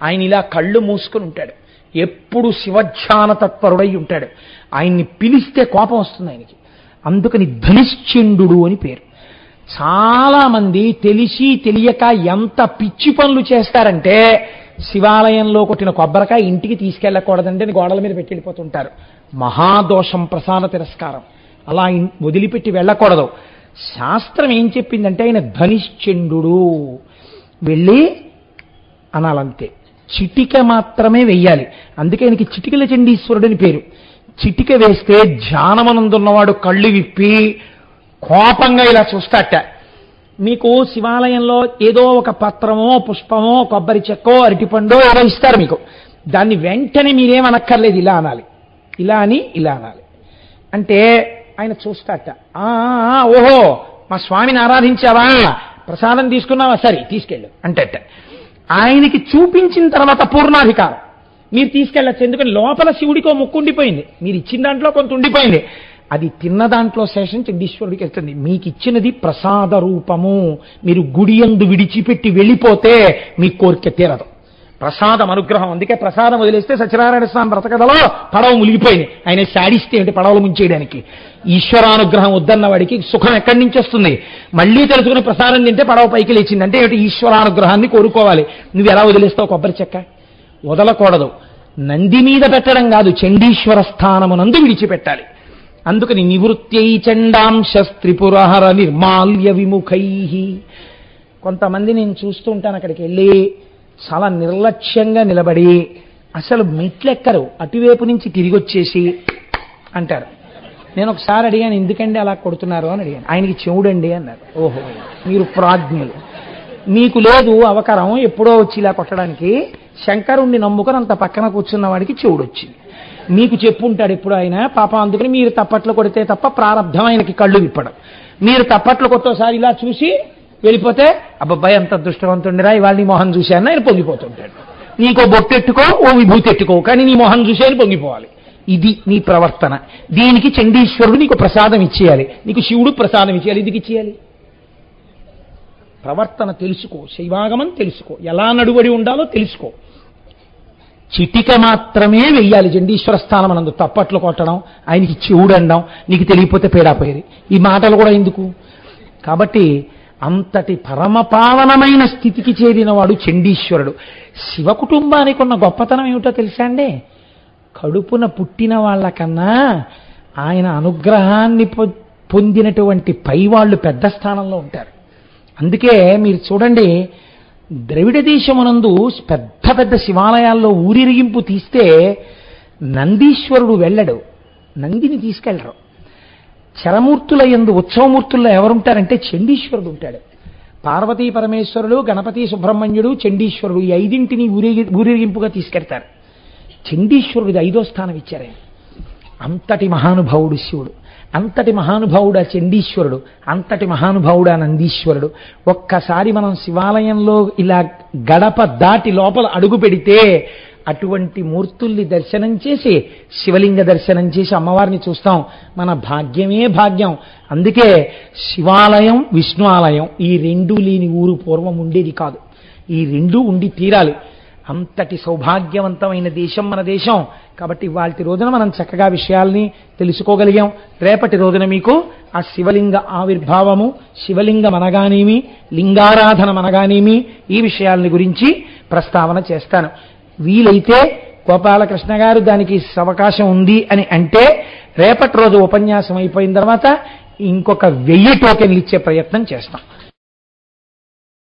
ఆయన ఇలా కళ్ళు మూసుకుని ఉంటాడు, ఎప్పుడు శివధ్యాన తత్పరుడై ఉంటాడు. ఆయన్ని పిలిస్తే కోపం వస్తుంది ఆయనకి. అందుకని ధనిశ్చండు అని పేరు. చాలా మంది తెలిసి తెలియక ఎంత పిచ్చి పనులు చేస్తారంటే, శివాలయంలో కొట్టిన కొబ్బరికాయ ఇంటికి తీసుకెళ్ళకూడదంటే గోడల మీద పెట్టి వెళ్ళిపోతుంటారు. మహాదోషం, ప్రసాద తిరస్కారం. అలా వదిలిపెట్టి వెళ్ళకూడదు. శాస్త్రం ఏం చెప్పిందంటే ఆయన ధనిశ్చండు, వెళ్ళి అనాలంతే. చిటిక మాత్రమే వెయ్యాలి. అందుకే ఆయనకి చిటికల చండీశ్వరుడని పేరు. చిటిక వేస్తే ధ్యానమనందున్నవాడు కళ్ళు విప్పి కోపంగా ఇలా చూస్తాట. మీకు శివాలయంలో ఏదో ఒక పత్రమో పుష్పమో కొబ్బరి చెక్కో అరటిపండో ఏదో ఇస్తారు మీకు. దాన్ని వెంటనే మీరేమనక్కర్లేదు, ఇలా అనాలి. ఇలా అని ఇలా అనాలి. అంటే ఆయన చూస్తాట. ఓహో మా స్వామిని ఆరాధించావా, ప్రసాదం తీసుకున్నావా, సరే తీసుకెళ్ళు అంటట. ఆయనకి చూపించిన తర్వాత పూర్ణాధికారం మీరు తీసుకెళ్ళచ్చు. ఎందుకంటే లోపల శివుడికో ముక్కు ఉండిపోయింది, మీరు ఇచ్చిన దాంట్లో కొంత ఉండిపోయింది. అది తిన్న దాంట్లో శేషం చండీశ్వరుడికి వెళ్తుంది. మీకు ఇచ్చినది ప్రసాద రూపము. మీరు గుడి యందు విడిచిపెట్టి వెళ్ళిపోతే మీ కోరిక తీరదు. ప్రసాదం అనుగ్రహం. అందుకే ప్రసాదం వదిలేస్తే సత్యనారాయణ స్వామి బ్రతకథలో పడవ మునిగిపోయింది. ఆయన శాడిస్తే ఏంటి పడవలు ముంచేయడానికి. ఈశ్వరానుగ్రహం వద్దన్న వాడికి సుఖం ఎక్కడి నుంచి వస్తుంది? మళ్ళీ తెలుసుకుని ప్రసాదం తింటే పడవ పైకి లేచింది అంటే ఏమిటి? ఈశ్వరానుగ్రహాన్ని కోరుకోవాలి. నువ్వు ఎలా వదిలేస్తావు కొబ్బరి చెక్క? వదలకూడదు. నంది మీద పెట్టడం కాదు, చండీశ్వర స్థానమునందు విడిచిపెట్టాలి. అందుకని నివృత్యై చండాంశ త్రిపురహర నిర్మాల్య విముఖై. కొంతమంది నేను చూస్తూ ఉంటాను, అక్కడికి వెళ్ళి చాలా నిర్లక్ష్యంగా నిలబడి అసలు మెట్లెక్కరు, అటువైపు నుంచి తిరిగి వచ్చేసి అంటారు. నేను ఒకసారి అడిగాను, ఎందుకండి అలా కొడుతున్నారు అని అడిగాను. ఆయనకి చెవుడండి అన్నారు. ఓహో మీరు ప్రాజ్ఞులు, మీకు లేదు అవకారం ఎప్పుడో వచ్చి ఇలా కొట్టడానికి. శంకరుణ్ణి నమ్ముకొని అంత పక్కన కూర్చున్న వాడికి చెవుడు వచ్చింది. మీకు చెప్పుంటాడు ఎప్పుడు ఆయన పాపం. అందుకని మీరు తప్పట్లు కొడితే తప్ప ప్రారంధం ఆయనకి కళ్ళు విప్పడం. మీరు తప్పట్లు కొట్టోసారి ఇలా చూసి వెళ్ళిపోతే అబ్బాయి అంత దృష్టవంతుండిరా ఇవాళ నీ మొహం చూశాను ఆయన పొంగిపోతుంటాడు. నీకో బొట్టెట్టుకో ఓ విభూతి ఎట్టుకో, కానీ నీ మొహం చూసి ఆయన పొంగిపోవాలి. ఇది నీ ప్రవర్తన. దీనికి చండీశ్వరుడు నీకు ప్రసాదం ఇచ్చేయాలి, నీకు శివుడు ప్రసాదం ఇచ్చేయాలి. ఎందుకు ఇచ్చేయాలి? ప్రవర్తన తెలుసుకో, శైవాగమం తెలుసుకో, ఎలా నడువడి ఉండాలో తెలుసుకో. చిటిక మాత్రమే వెయ్యాలి చండీశ్వర స్థానం అనందు. తప్పట్లు కొట్టడం, ఆయనకి చెవుడు అనడం, నీకు తెలియకపోతే పేడాపోయేది, ఈ మాటలు కూడా ఎందుకు? కాబట్టి అంతటి పరమపావనమైన స్థితికి చేరినవాడు చండీశ్వరుడు. శివ కుటుంబానికి ఉన్న గొప్పతనం ఏమిటో తెలుసా అండి? కడుపున పుట్టిన వాళ్ళకన్నా ఆయన అనుగ్రహాన్ని పొందినటువంటి పైవాళ్ళు పెద్ద స్థానంలో ఉంటారు. అందుకే మీరు చూడండి, ద్రవిడ దేశమునందు పెద్ద పెద్ద శివాలయాల్లో ఊరిరిగింపు తీస్తే నందీశ్వరుడు వెళ్ళడు, నందిని తీసుకెళ్లరు. చరమూర్తుల యందు ఉత్సవమూర్తుల్లో ఎవరుంటారంటే చండీశ్వరుడు ఉంటాడు. పార్వతీ పరమేశ్వరుడు, గణపతి, సుబ్రహ్మణ్యుడు, చండీశ్వరుడు ఈ ఐదింటిని ఊరేగింపుగా తీసుకెళ్తారు. చండీశ్వరుడిది 5వ స్థానం ఇచ్చారు. అంతటి మహానుభావుడు శివుడు, అంతటి మహానుభావుడు చండీశ్వరుడు, అంతటి మహానుభావుడు నందీశ్వరుడు. ఒక్కసారి మనం శివాలయంలో ఇలా గడప దాటి లోపల అడుగు పెడితే అటువంటి మూర్తుల్ని దర్శనం చేసి శివలింగ దర్శనం చేసి అమ్మవారిని చూస్తాం. మన భాగ్యమే భాగ్యం. అందుకే శివాలయం, విష్ణు ఆలయం ఈ రెండూ లేని ఊరు పూర్వం ఉండేది కాదు. ఈ రెండూ ఉండి తీరాలి. అంతటి సౌభాగ్యవంతమైన దేశం మన దేశం. కాబట్టి ఇవాల్టి రోజున మనం చక్కగా విషయాల్ని తెలుసుకోగలిగాం. రేపటి రోజున మీకు ఆ శివలింగ ఆవిర్భావము, శివలింగం అనగానేమి, లింగారాధన అనగానేమి, ఈ విషయాల్ని గురించి ప్రస్తావన చేస్తాను. వీలైతే గోపాలకృష్ణ గారు దానికి అవకాశం ఉంది అని అంటే రేపటి రోజు ఉపన్యాసం అయిపోయిన తర్వాత ఇంకొక 1000 టోకెన్లు ఇచ్చే ప్రయత్నం చేస్తాం.